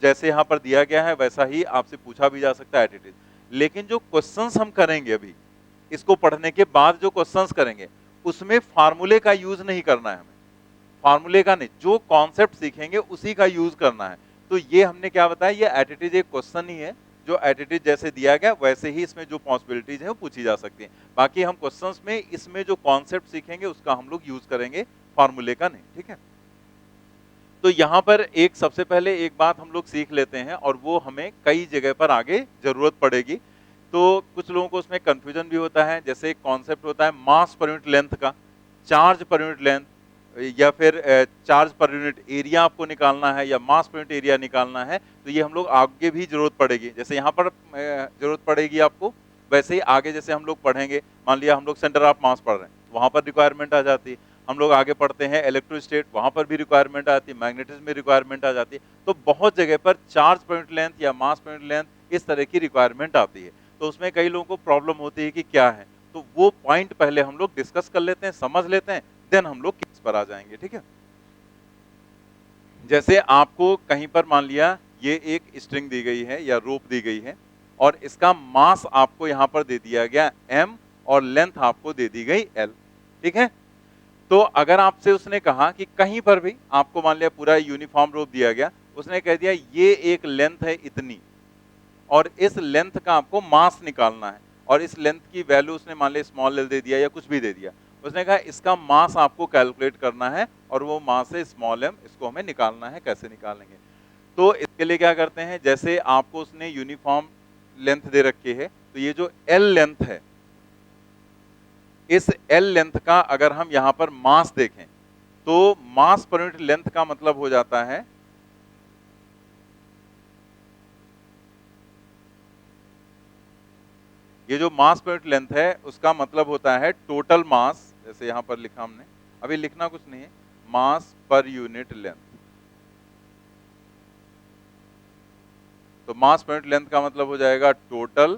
जैसे यहाँ पर दिया गया है वैसा ही आपसे पूछा भी जा सकता है एट इट इज। लेकिन जो क्वेश्चंस हम करेंगे अभी, इसको पढ़ने के बाद जो क्वेश्चंस करेंगे उसमें फार्मूले का यूज नहीं करना है हमें, फार्मूले का नहीं, जो कॉन्सेप्ट सीखेंगे उसी का यूज करना है। तो ये हमने क्या बताया, ये एट इट इज एक क्वेश्चन ही है, जो एट इट इज जैसे दिया गया वैसे ही इसमें जो पॉसिबिलिटीज है वो पूछी जा सकती है। बाकी हम क्वेश्चंस में इसमें जो कॉन्सेप्ट सीखेंगे उसका हम लोग यूज करेंगे, फार्मूले का नहीं, ठीक है। तो यहाँ पर एक सबसे पहले एक बात हम लोग सीख लेते हैं और वो हमें कई जगह पर आगे जरूरत पड़ेगी। तो कुछ लोगों को उसमें कंफ्यूजन भी होता है, जैसे एक कॉन्सेप्ट होता है मास पर यूनिट लेंथ का, चार्ज पर यूनिट लेंथ, या फिर चार्ज पर यूनिट एरिया आपको निकालना है या मास पर यूनिट एरिया निकालना है। तो ये हम लोग आगे भी जरूरत पड़ेगी, जैसे यहाँ पर जरूरत पड़ेगी आपको, वैसे ही आगे जैसे हम लोग पढ़ेंगे, मान लिया हम लोग सेंटर ऑफ मास पढ़ रहे हैं, वहां पर रिक्वायरमेंट आ जाती है। हम लोग आगे पढ़ते हैं इलेक्ट्रोस्टेट, वहां पर भी रिक्वायरमेंट आती है, मैग्नेटिज्म में रिक्वायरमेंट आ जाती है। तो बहुत जगह पर चार्ज पर यूनिट लेंथ या मास पर यूनिट लेंथ इस तरह की रिक्वायरमेंट आती है। तो उसमें कई लोगों को प्रॉब्लम होती है कि क्या है, तो वो पॉइंट पहले हम लोग डिस्कस कर लेते हैं, समझ लेते हैं, देन हम लोग केस पर आ जाएंगे, ठीक है। जैसे आपको कहीं पर मान लिया ये एक स्ट्रिंग दी गई है या रोप दी गई है और इसका मास आपको यहां पर दे दिया गया m और लेंथ आपको दे दी गई l, ठीक है। तो अगर आपसे उसने कहा कि कहीं पर भी आपको मान लिया पूरा यूनिफॉर्म रोप दिया गया, उसने कह दिया ये एक लेंथ है इतनी और इस लेंथ का आपको मास निकालना है, और इस लेंथ की वैल्यू उसने मान लिया स्मॉल एल दे दिया या कुछ भी दे दिया, उसने कहा इसका मास आपको कैलकुलेट करना है और वो मास है स्मॉल m, इसको हमें निकालना है, कैसे निकालेंगे? तो इसके लिए क्या करते हैं, जैसे आपको उसने यूनिफॉर्म लेंथ दे रखी है, तो ये जो L लेंथ है, इस L लेंथ का अगर हम यहां पर मास देखें तो मास पर यूनिट लेंथ का मतलब हो जाता है ये जो मास पर यूनिट लेंथ है उसका मतलब होता है टोटल मास, जैसे यहां पर लिखा हमने, अभी लिखना कुछ नहीं है, मास पर यूनिट लेंथ। तो मास पर यूनिट लेंथ का मतलब हो जाएगा total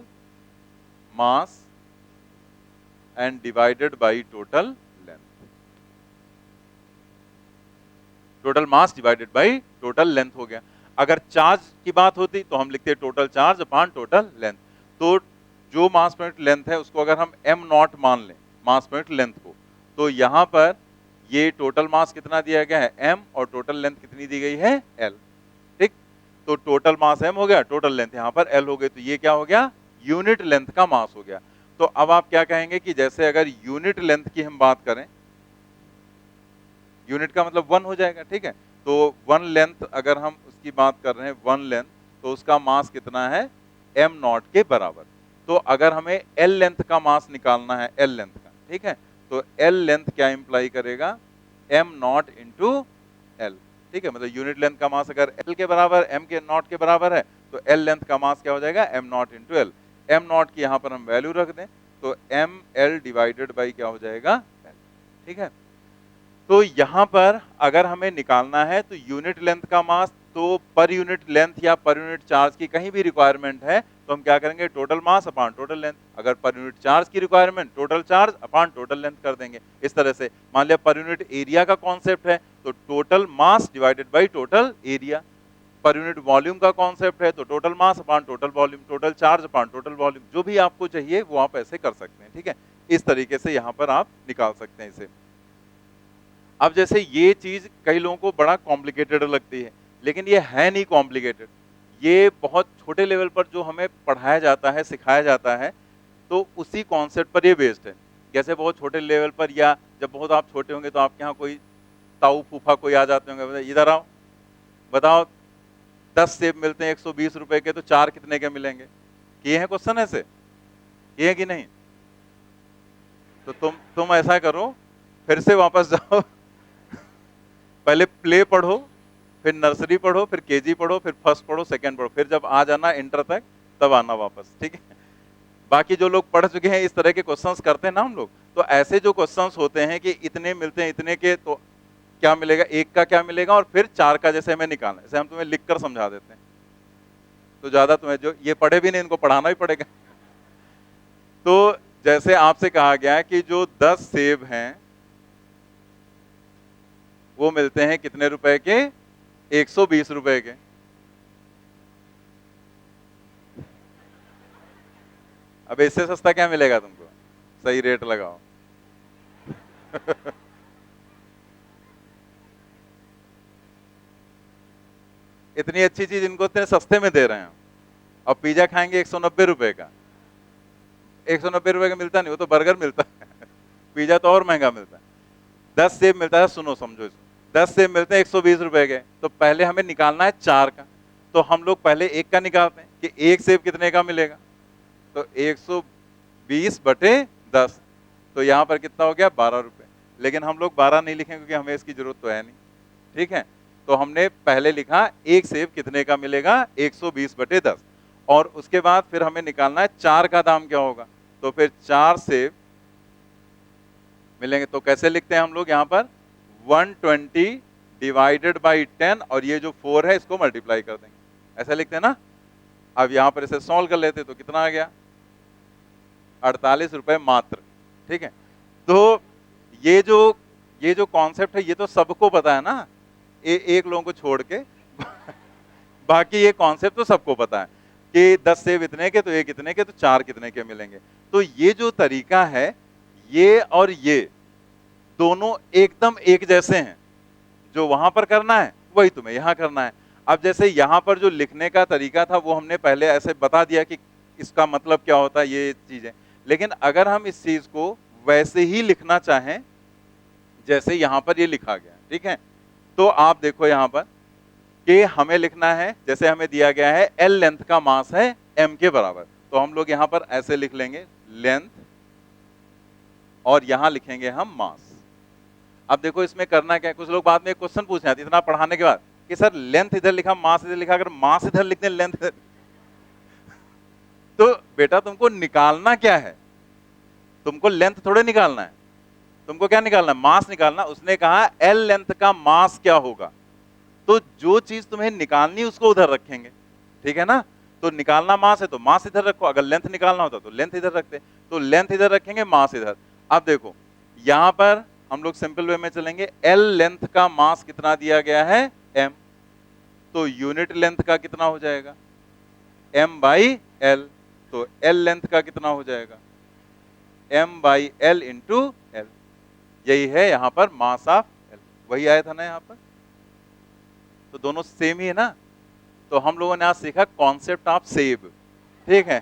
mass and divided by total length. Total mass divided by total length हो गया। अगर चार्ज की बात होती तो हम लिखते total charge upon total length. तो जो मास पर यूनिट लेंथ है उसको अगर हम m नॉट मान लें, मास पर यूनिट लेंथ को, तो यहां पर ये टोटल मास कितना दिया गया है m, और टोटल लेंथ कितनी दी गई है l। ठीक, तो टोटल मास m हो गया, टोटल लेंथ यहां पर l हो गई, तो ये क्या हो गया, यूनिट लेंथ का मास हो गया। तो अब आप क्या कहेंगे कि जैसे अगर यूनिट लेंथ की हम बात करें, यूनिट का मतलब 1 हो जाएगा, ठीक है, तो 1 लेंथ अगर हम उसकी बात कर रहे हैं 1 लेंथ, तो उसका मास कितना है m नॉट के बराबर। तो अगर हमें l लेंथ का मास निकालना है, l लेंथ का, ठीक है, तो l लेंथ क्या इंप्लाई करेगा, m नॉट इंटू l। ठीक है, मतलब यूनिट लेंथ का मास अगर l के बराबर, m के नॉट के बराबर है, तो l लेंथ का मास क्या हो जाएगा, m not into l। m not की यहां पर हम वैल्यू रख दें तो m l डिवाइडेड बाई क्या हो जाएगा l। ठीक है, तो यहां पर अगर हमें निकालना है तो यूनिट लेंथ का मास, तो पर यूनिट लेंथ या पर यूनिट चार्ज की कहीं भी रिक्वायरमेंट है तो हम क्या करेंगे, total mass upon total length. अगर पर यूनिट चार्ज की requirement, total charge upon total length कर देंगे। इस तरह से मान लिया पर यूनिट एरिया का कॉन्सेप्ट है तो total mass divided by total area, per unit volume का कॉन्सेप्ट है तो total mass upon total volume, total charge upon total volume, जो भी आपको चाहिए वो आप ऐसे कर सकते हैं। ठीक है, इस तरीके से यहां पर आप निकाल सकते हैं इसे। अब जैसे ये चीज कई लोगों को बड़ा कॉम्प्लिकेटेड लगती है, लेकिन ये है नहीं कॉम्प्लिकेटेड, ये बहुत छोटे लेवल पर जो हमें पढ़ाया जाता है, सिखाया जाता है, तो उसी कॉन्सेप्ट पर ये बेस्ड है। जैसे बहुत छोटे लेवल पर, या जब बहुत आप छोटे होंगे तो आपके यहाँ कोई ताऊ फूफा कोई आ जाते होंगे, इधर आओ बताओ 10 सेब मिलते हैं 120 रुपए के, तो 4 कितने के मिलेंगे? किए हैं क्वेश्चन ऐसे, किए कि नहीं? तो तुम ऐसा करो, फिर से वापस जाओ पहले प्ले पढ़ो, फिर नर्सरी पढ़ो, फिर केजी पढ़ो, फिर फर्स्ट पढ़ो, सेकंड पढ़ो, फिर जब आ जाना इंटर तक तब आना वापस। ठीक है, बाकी जो लोग पढ़ चुके हैं इस तरह के क्वेश्चंस करते हैं ना हम लोग, तो ऐसे जो क्वेश्चंस होते हैं कि इतने मिलते हैं इतने के, तो क्या मिलेगा, एक का क्या मिलेगा, और फिर 4 का जैसे हमें निकालना है, जैसे हम तुम्हें लिख कर समझा देते हैं, तो ज्यादा तुम्हें जो ये पढ़े भी नहीं इनको पढ़ाना ही पड़ेगा। तो जैसे आपसे कहा गया है कि जो 10 सेब हैं वो मिलते हैं कितने रुपए के, 120 रुपए के। अब इससे सस्ता क्या मिलेगा तुमको, सही रेट लगाओ इतनी अच्छी चीज इनको इतने सस्ते में दे रहे हैं, और पिज्जा खाएंगे 190 रुपए का, 190 रुपए का मिलता नहीं, वो तो बर्गर मिलता है पिज्जा तो और महंगा मिलता है। 10 सेब मिलता है, सुनो समझो इसको, 10 सेब मिलते हैं 120 रुपए के, तो पहले हमें निकालना है 4 का, तो हम लोग पहले एक का निकालते हैं कि एक सेब कितने का मिलेगा, तो 120 बटे 10, तो यहां पर कितना हो गया, 12 रुपए। लेकिन हम लोग 12 नहीं लिखेंगे क्योंकि हमें इसकी जरूरत तो है नहीं। ठीक है, तो हमने पहले लिखा एक सेब कितने का मिलेगा, 120 बटे 10, और उसके बाद फिर हमें निकालना है 4 का दाम क्या होगा, तो फिर 4 सेब मिलेंगे, तो कैसे लिखते हैं हम लोग यहाँ पर, 120 डिवाइडेड बाई 10, और ये जो 4 है इसको मल्टीप्लाई कर देंगे, ऐसा लिखते हैं ना। अब यहां पर इसे सॉल्व कर लेते तो कितना आ गया, 48 रुपए मात्र। ठीक है, तो ये जो कॉन्सेप्ट है ये तो सबको पता है ना, एक लोगों को छोड़ के बाकी ये कॉन्सेप्ट तो सबको पता है कि 10 सेब इतने के तो एक इतने के, तो 4 कितने के मिलेंगे। तो ये जो तरीका है, ये और ये दोनों एकदम एक जैसे हैं, जो वहां पर करना है वही तुम्हें यहां करना है। अब जैसे यहां पर जो लिखने का तरीका था वो हमने पहले ऐसे बता दिया कि इसका मतलब क्या होता है ये चीजें, लेकिन अगर हम इस चीज को वैसे ही लिखना चाहें जैसे यहां पर ये लिखा गया है, ठीक है। तो आप देखो यहां पर कि हमें लिखना है, जैसे हमें दिया गया है एल लेंथ का मास है m के बराबर, तो हम लोग यहां पर ऐसे लिख लेंगे लेंथ और यहां लिखेंगे हम मास। अब देखो इसमें करना क्या है, कुछ लोग बाद में एक क्वेश्चन पूछते हैं इतना पढ़ाने के बाद कि सर लेंथ इधर लिखा मास इधर लिखा, अगर मास इधर लिखते हैं लेंथ इधर तो बेटा तुमको निकालना क्या है, तुमको लेंथ थोड़े निकालना है, तुमको क्या निकालना है, मास निकालना। उसने कहा एल लेंथ का मास क्या होगा, तो जो चीज तुम्हें निकालनी उसको उधर रखेंगे, ठीक है ना। तो निकालना मास है तो मास इधर रखो, अगर लेंथ निकालना होता तो लेंथ इधर रखते, तो लेंथ इधर रखेंगे मास इधर। अब देखो यहां पर हम लोग सिंपल वे में चलेंगे, एल लेंथ का मास कितना दिया गया है m, तो यूनिट लेंथ का कितना हो जाएगा m बाई एल, तो एल लेंथ का कितना हो जाएगा m by L into L, यही है यहां पर मास ऑफ एल, वही आया था ना यहां पर, तो दोनों सेम ही है ना। तो हम लोगों ने आज सीखा कॉन्सेप्ट ऑफ सेव, ठीक है।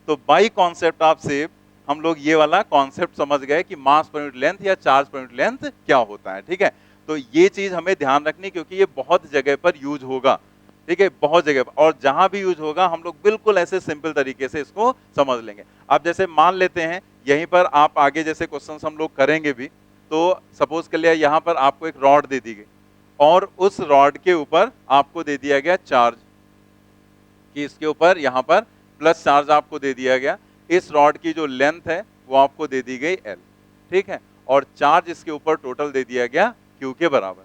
तो बाई कॉन्सेप्ट ऑफ सेव हम लोग ये वाला कॉन्सेप्ट समझ गए कि मास पर यूनिट लेंथ या चार्ज पर यूनिट लेंथ क्या होता है, ठीक है। तो ये चीज हमें ध्यान रखनी क्योंकि ये बहुत जगह पर यूज होगा, ठीक है, बहुत जगह पर, और जहां भी यूज होगा हम लोग बिल्कुल ऐसे सिंपल तरीके से इसको समझ लेंगे। अब जैसे मान लेते हैं यहीं पर आप आगे जैसे क्वेश्चन हम लोग करेंगे भी, तो सपोज कर लिया यहां पर आपको एक रॉड दे दी गई और उस रॉड के ऊपर आपको दे दिया गया चार्ज, कि इसके ऊपर यहां पर प्लस चार्ज आपको दे दिया गया, इस रॉड की जो लेंथ है वो आपको दे दी गई एल, ठीक है, और चार्ज इसके ऊपर टोटल दे दिया गया क्यू के बराबर।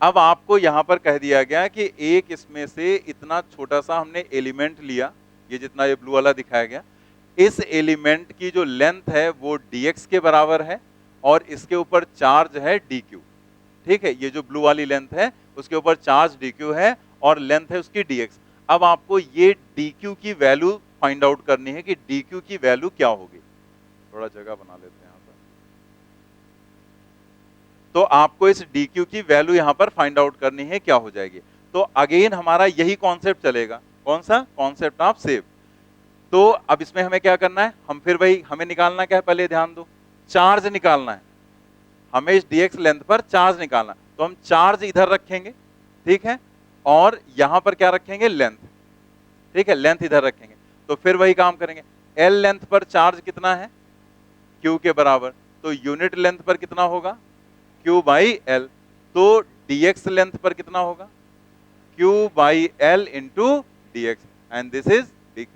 अब आपको यहां पर कह दिया गया कि एक इसमें से इतना छोटा सा हमने एलिमेंट लिया, ये जितना ये ब्लू वाला दिखाया गया, इस एलिमेंट की जो लेंथ है वो dx के बराबर है और इसके ऊपर चार्ज है dq, ठीक है, ये जो ब्लू वाली लेंथ है उसके ऊपर चार्ज dq है और लेंथ है उसकी dx। अब आपको ये dq की वैल्यू फाइंड आउट करनी है कि dq की वैल्यू क्या होगी, थोड़ा जगह बना लेते हैं यहां पर। तो आपको इस dq की वैल्यू यहां पर फाइंड आउट करनी है, क्या हो जाएगी। तो अगेन हमारा यही कॉन्सेप्ट चलेगा, कौन सा, कॉन्सेप्ट ऑफ सेव। तो अब इसमें हमें क्या करना है, हम फिर वही, हमें निकालना क्या है, पहले ध्यान दो, चार्ज निकालना है, हमें इस dx लेंथ पर चार्ज निकालना, तो हम चार्ज इधर रखेंगे, ठीक है, और यहां पर क्या रखेंगे, लेंथ, ठीक है, लेंथ इधर रखेंगे। तो फिर वही काम करेंगे, एल लेंथ पर चार्ज कितना है, क्यू के बराबर, तो यूनिट लेंथ पर कितना होगा, क्यू बाई एल, तो dx लेंथ पर कितना होगा, Q by L into dx, and this is dq,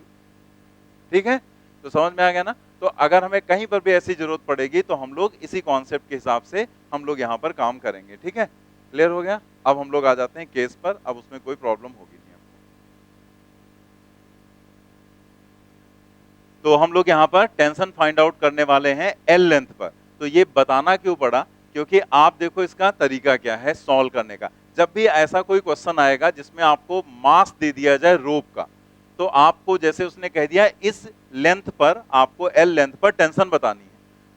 ठीक है। तो समझ में आ गया ना। तो अगर हमें कहीं पर भी ऐसी जरूरत पड़ेगी तो हम लोग इसी कॉन्सेप्ट के हिसाब से हम लोग यहां पर काम करेंगे, ठीक है, क्लियर हो गया। अब हम लोग आ जाते हैं केस पर, अब उसमें कोई प्रॉब्लम होगी नहीं हमको। तो हम लोग यहां पर टेंशन फाइंड आउट करने वाले हैं एल लेंथ पर। तो ये बताना क्यों पड़ा, क्योंकि आप देखो इसका तरीका क्या है सॉल्व करने का। जब भी ऐसा कोई क्वेश्चन आएगा जिसमें आपको मास दे दिया जाए रोप का, तो आपको जैसे उसने कह दिया इस लेंथ पर आपको एल लेंथ पर टेंशन बतानी है,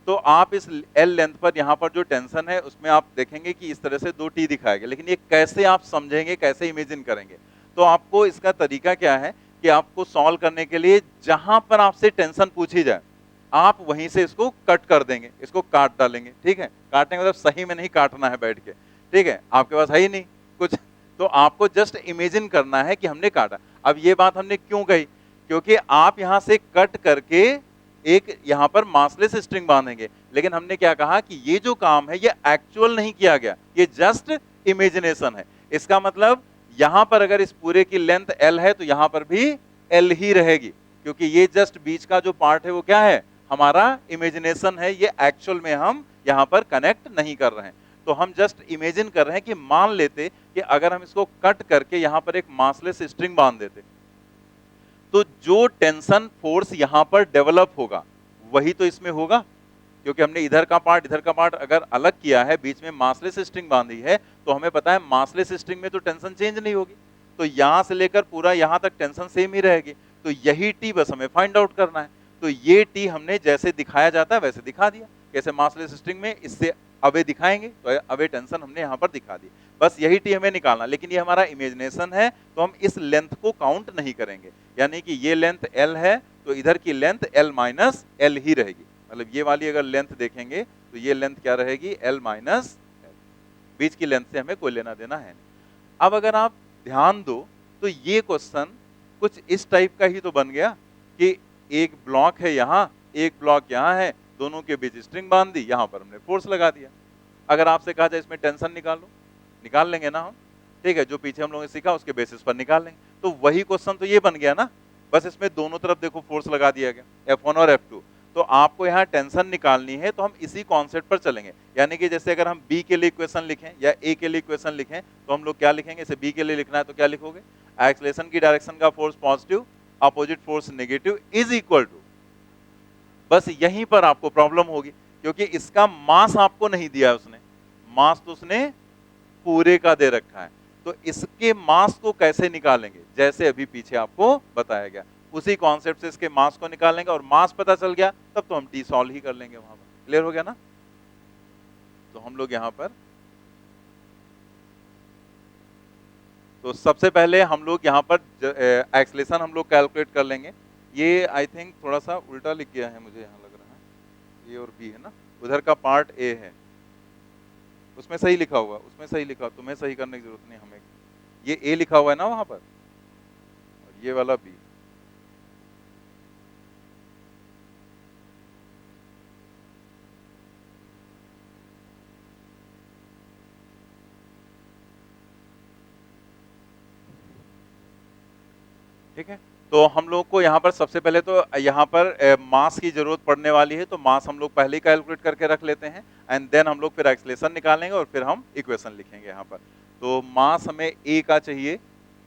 तो आप इस एल लेंथ पर यहाँ पर जो टेंशन है उसमें आप देखेंगे कि इस तरह से 2T दिखाया गया, लेकिन ये कैसे आप समझेंगे, कैसे इमेजिन करेंगे। तो आपको इसका तरीका क्या है कि आपको सॉल्व करने के लिए जहां पर आपसे टेंशन पूछी जाए आप वहीं से इसको कट कर देंगे, इसको काट डालेंगे, ठीक है। काटने का मतलब सही में नहीं काटना है बैठ के, ठीक है, आपके पास है ही नहीं कुछ, तो आपको जस्ट इमेजिन करना है कि हमने काटा। अब ये बात हमने क्यों कही, क्योंकि आप यहां से कट करके एक यहां पर मासलेस स्ट्रिंग बांधेंगे, लेकिन हमने क्या कहा कि ये जो काम है ये एक्चुअल नहीं किया गया, ये जस्ट इमेजिनेशन है। इसका मतलब यहां पर अगर इस पूरे की लेंथ एल है तो यहां पर भी एल ही रहेगी, क्योंकि ये जस्ट बीच का जो पार्ट है वो क्या है, हमारा इमेजिनेशन है, ये एक्चुअल में हम यहां पर कनेक्ट नहीं कर रहे हैं। तो हम जस्ट इमेजिन कर रहे हैं कि मान लेते कि अगर हम इसको कट करके यहां पर एक मासलेस स्ट्रिंग बांध देते, तो जो टेंशन फोर्स यहां पर डेवलप होगा वही तो इसमें होगा, क्योंकि हमने इधर का पार्ट अगर अलग किया है, बीच में मासलेस स्ट्रिंग बांधी है, तो हमें पता है मासलेस स्ट्रिंग में तो टेंशन चेंज नहीं होगी, तो यहां से लेकर पूरा यहां तक टेंशन सेम ही रहेगी। तो यही टी बस हमें फाइंड आउट करना है। तो ये टी हमने जैसे दिखाया जाता है वैसे दिखा दिया, कैसे मासलेस स्ट्रिंग में इससे अवे दिखाएंगे, तो अवे टेंशन हमने यहां पर दिखा दी, बस यही टी हमें निकालना। लेकिन ये हमारा इमेजिनेशन है, तो हम इस लेंथ को काउंट नहीं करेंगे, यानी कि ये लेंथ एल है तो इधर की लेंथ एल माइनस एल ही रहेगी, मतलब ये वाली अगर लेंथ देखेंगे तो ये लेंथ क्या रहेगी, l माइनस l, बीच की लेंथ से हमें कोई लेना देना है नहीं। अब अगर आप ध्यान दो तो ये क्वेश्चन कुछ इस टाइप का ही तो बन गया कि एक ब्लॉक है यहाँ, एक ब्लॉक यहाँ है, दोनों के बीच स्ट्रिंग बांध दी, यहाँ पर हमने फोर्स लगा दिया। अगर आपसे कहा जाए इसमें टेंशन निकालो, निकाल लेंगे ना हम, ठीक है, जो पीछे हम लोगों ने सीखा उसके बेसिस पर निकाल लेंगे। तो वही क्वेश्चन तो ये बन गया ना, बस इसमें दोनों तरफ देखो फोर्स लगा दिया गया, F1 और F2। तो आपको यहाँ टेंशन निकालनी है तो हम इसी कॉन्सेप्ट पर चलेंगे। यानी कि जैसे अगर हम B के लिए इक्वेशन लिखें या A के लिए इक्वेशन लिखें तो हम लोग क्या लिखेंगे, इसे B के लिए लिखना है तो क्या लिखोगे, एक्सेलरेशन की डायरेक्शन का force positive, opposite force negative is equal to, बस यहीं पर आपको प्रॉब्लम होगी क्योंकि इसका मास आपको नहीं दिया है उसने, मास तो उसने पूरे का दे रखा है। तो इसके मास को कैसे निकालेंगे, जैसे अभी पीछे आपको बताया गया उसी कॉन्सेप्ट से इसके मास को निकालेंगे, और मास पता चल गया तब तो हम टी सॉल्व ही कर लेंगे वहां पर। क्लियर हो गया ना। तो हम लोग यहां पर, तो सबसे पहले हम लोग यहां पर एक्सेलरेशन हम लोग कैलकुलेट कर लेंगे। ये आई थिंक थोड़ा सा उल्टा लिख गया है मुझे यहां लग रहा है, ए और बी है ना, उधर का पार्ट ए है, उसमें सही लिखा हुआ, उसमें सही लिखा, तुम्हें सही करने की जरूरत नहीं हमें, ये ए लिखा हुआ है ना वहां पर, और ये वाला बी। ठीक है, तो हम लोग को यहाँ पर सबसे पहले तो यहाँ पर मास की जरूरत पड़ने वाली है, तो मास हम लोग पहले ही कैलकुलेट करके रख लेते हैं, एंड देन हम लोग फिर एक्सेलरेशन निकालेंगे और फिर हम इक्वेशन लिखेंगे यहाँ पर। तो मास हमें ए का चाहिए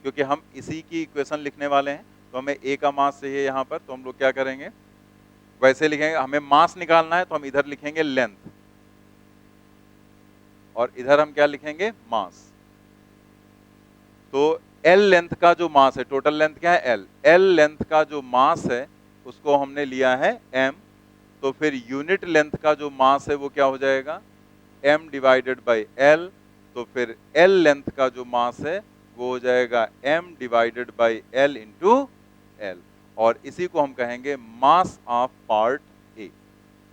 क्योंकि हम इसी की इक्वेशन लिखने वाले हैं, तो हमें ए का मास चाहिए यहाँ पर। तो हम लोग क्या करेंगे, वैसे लिखेंगे, हमें मास निकालना है तो हम इधर लिखेंगे लेंथ, और इधर हम क्या लिखेंगे, मास। तो एल लेंथ का जो मास है, टोटल लेंथ क्या है, एल लेंथ का जो मास है उसको हमने लिया है m, तो फिर यूनिट लेंथ का जो मास है वो क्या हो जाएगा, m डिवाइडेड बाई l, तो फिर l लेंथ का जो मास है वो हो जाएगा m divided by l into l, और इसी को हम कहेंगे मास ऑफ पार्ट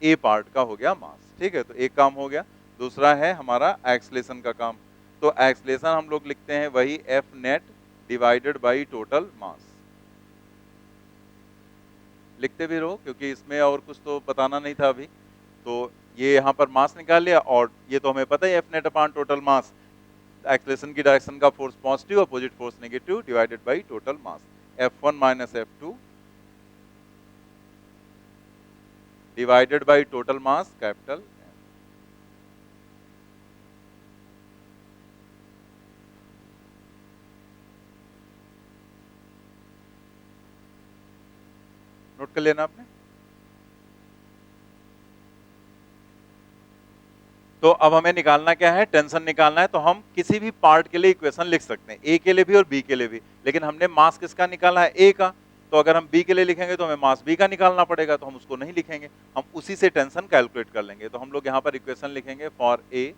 ए पार्ट का हो गया मास। ठीक है, तो एक काम हो गया। दूसरा है हमारा एक्सेलरेशन का काम, तो एक्सेलरेशन हम लोग लिखते हैं वही F net divided by total मास, लिखते भी रहो क्योंकि इसमें और कुछ तो बताना नहीं था अभी। तो ये यहाँ पर मास निकाल लिया, और ये तो हमें पता है एफ नेट अपॉन टोटल मास, एक्सेलरेशन की डायरेक्शन का force positive, opposite force negative, divided by total mass, F1 minus F2 divided by total mass capital. Note कर लेना आपने। तो अब हमें निकालना क्या है, टेंशन निकालना है, तो हम किसी भी पार्ट के लिए इक्वेशन लिख सकते हैं, ए के लिए भी और बी के लिए भी, लेकिन हमने मास किसका निकाला है, ए का, तो अगर हम बी के लिए लिखेंगे तो हमें मास बी का निकालना पड़ेगा, तो हम उसको नहीं लिखेंगे, हम उसी से टेंशन कैलकुलेट कर लेंगे। तो हम लोग यहाँ पर इक्वेशन लिखेंगे फॉर ए।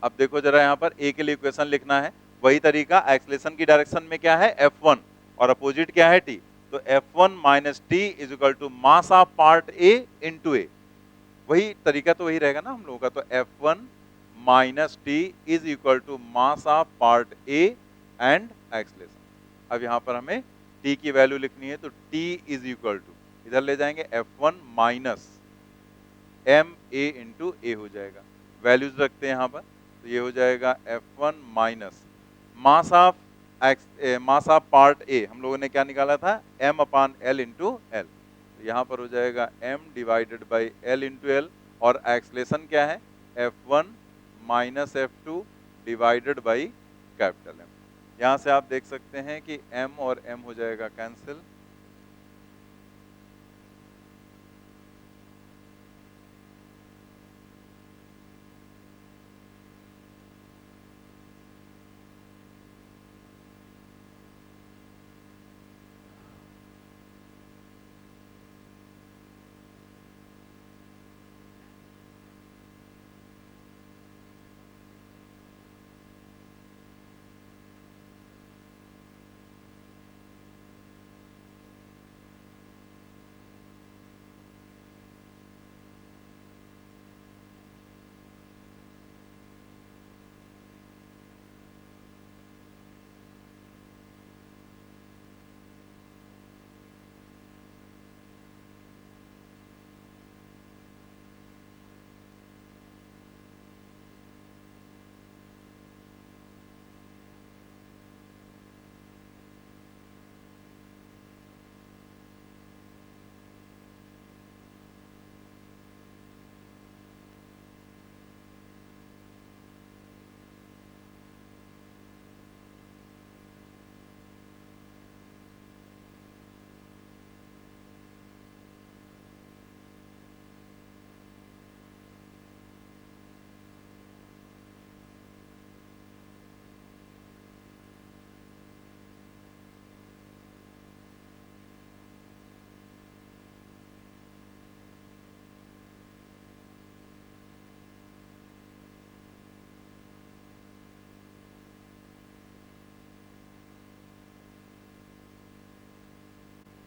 अब देखो जरा यहाँ पर ए के लिए इक्वेशन लिखना है, वही तरीका, एक्सेलरेशन की डायरेक्शन में क्या है F1 और अपोजिट क्या है T, तो F1 minus T is equal to mass of part A into a, वही तरीका तो वही रहेगा ना हम लोगों का। तो F1 minus T is equal to mass of part A and acceleration. अब यहाँ पर हमें T की वैल्यू लिखनी है, तो T इज इक्वल टू, इधर ले जाएंगे F1 minus M A into a हो जाएगा, वैल्यूज रखते हैं यहाँ पर, तो ये हो जाएगा F1 minus mass of part ए हम लोगों ने क्या निकाला था, m अपान एल इंटू एल, तो यहाँ पर हो जाएगा m divided by L into L, और एक्सेलरेशन क्या है F1 minus F2 divided by capital M। यहाँ से आप देख सकते हैं कि m और m हो जाएगा कैंसिल,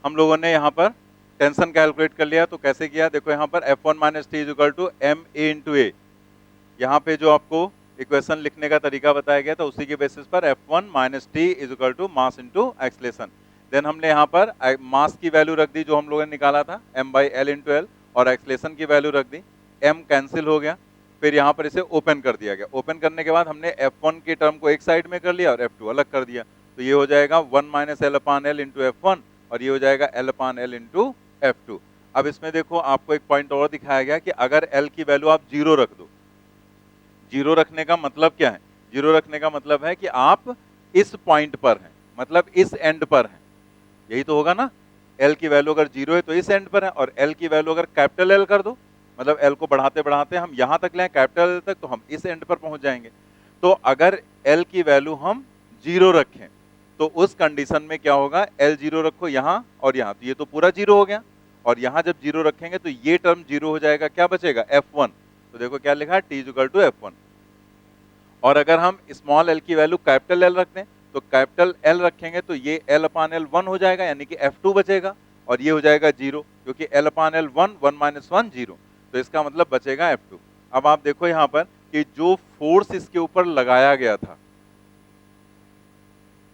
हम लोगों ने यहाँ पर टेंशन कैलकुलेट कर लिया। तो कैसे किया, देखो यहाँ पर F1 minus T is equal to m A into a. यहाँ पे जो आपको इक्वेशन लिखने का तरीका बताया गया था उसी के बेसिस पर F1 minus T is equal to mass into acceleration. Then हमने यहाँ पर मास की वैल्यू रख दी जो हम लोगों ने निकाला था m by L into L, और एक्सलेशन की वैल्यू रख दी, m कैंसिल हो गया। फिर यहाँ पर इसे ओपन कर दिया गया। ओपन करने के बाद हमने F1 के टर्म को एक साइड में कर लिया और F2 अलग कर दिया। तो ये हो जाएगा 1 माइनस एल अपान एल इंटू F1, और ये हो जाएगा एल अपान एल इंटू F2। अब इसमें देखो आपको एक पॉइंट और दिखाया गया कि अगर L की वैल्यू आप 0 रख दो, जीरो रखने का मतलब क्या है, जीरो रखने का मतलब है कि आप इस पॉइंट पर हैं, मतलब इस एंड पर हैं, यही तो होगा ना। L की वैल्यू अगर 0 है तो इस एंड पर है, और L की वैल्यू अगर कैपिटल L कर दो, मतलब L को बढ़ाते बढ़ाते हम यहां तक लें कैपिटल L तक, तो हम इस एंड पर पहुंच जाएंगे। तो अगर L की वैल्यू हम 0 रखें तो उस कंडीशन में क्या होगा, L 0 रखो यहां और यहां, तो ये तो पूरा 0 हो गया, और यहां जब 0 रखेंगे तो ये टर्म 0 हो जाएगा, क्या बचेगा F1। तो देखो क्या लिखा है, T इक्वल टू F1। और अगर हम स्मॉल l की वैल्यू कैपिटल L रखते हैं तो कैपिटल L रखेंगे तो ये L अपान L 1 हो जाएगा, यानी कि F2 बचेगा, और ये हो जाएगा 0, क्योंकि L अपान L 1, 1 माइनस 1 0, तो इसका मतलब बचेगा F2। अब आप देखो यहाँ पर कि जो फोर्स इसके ऊपर लगाया गया था,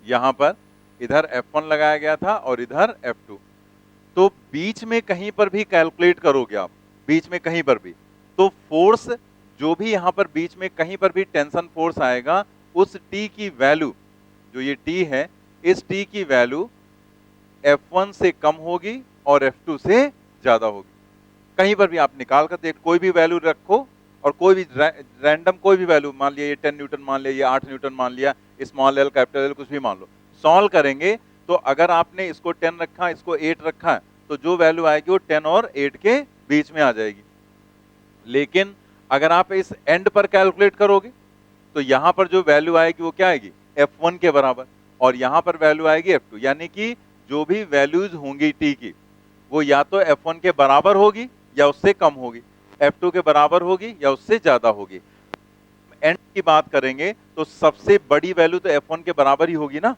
यहाँ पर इधर F1 लगाया गया था और इधर F2, तो बीच में कहीं पर भी कैलकुलेट करोगे आप, बीच में कहीं पर भी, तो फोर्स जो भी यहां पर बीच में कहीं पर भी टेंशन फोर्स आएगा, उस T की वैल्यू, जो ये T है, इस T की वैल्यू F1 से कम होगी और F2 से ज्यादा होगी। कहीं पर भी आप निकाल कर देख, कोई भी वैल्यू रखो और कोई भी रैंडम कोई भी वैल्यू, मान लिया ये 10 न्यूटन मान लिया, ये 8 न्यूटन मान लिया, स्मॉल एल कैपिटल एल कुछ भी मान लो, सॉल्व करेंगे तो अगर आपने इसको 10 रखा, इसको 8 रखा है, तो जो वैल्यू आएगी वो 10 और 8 के बीच में आ जाएगी। लेकिन अगर आप इस एंड पर कैलकुलेट करोगे तो यहां पर जो वैल्यू आएगी वो क्या आएगी, F1 के बराबर, और यहां पर वैल्यू आएगी F2, यानी कि जो भी वैल्यूज होंगी T की, वो या तो F1 के बराबर होगी या उससे कम होगी, F2 के बराबर होगी या उससे ज्यादा होगी। एंड की बात करेंगे तो सबसे बड़ी वैल्यू तो F1 के बराबर ही होगी ना,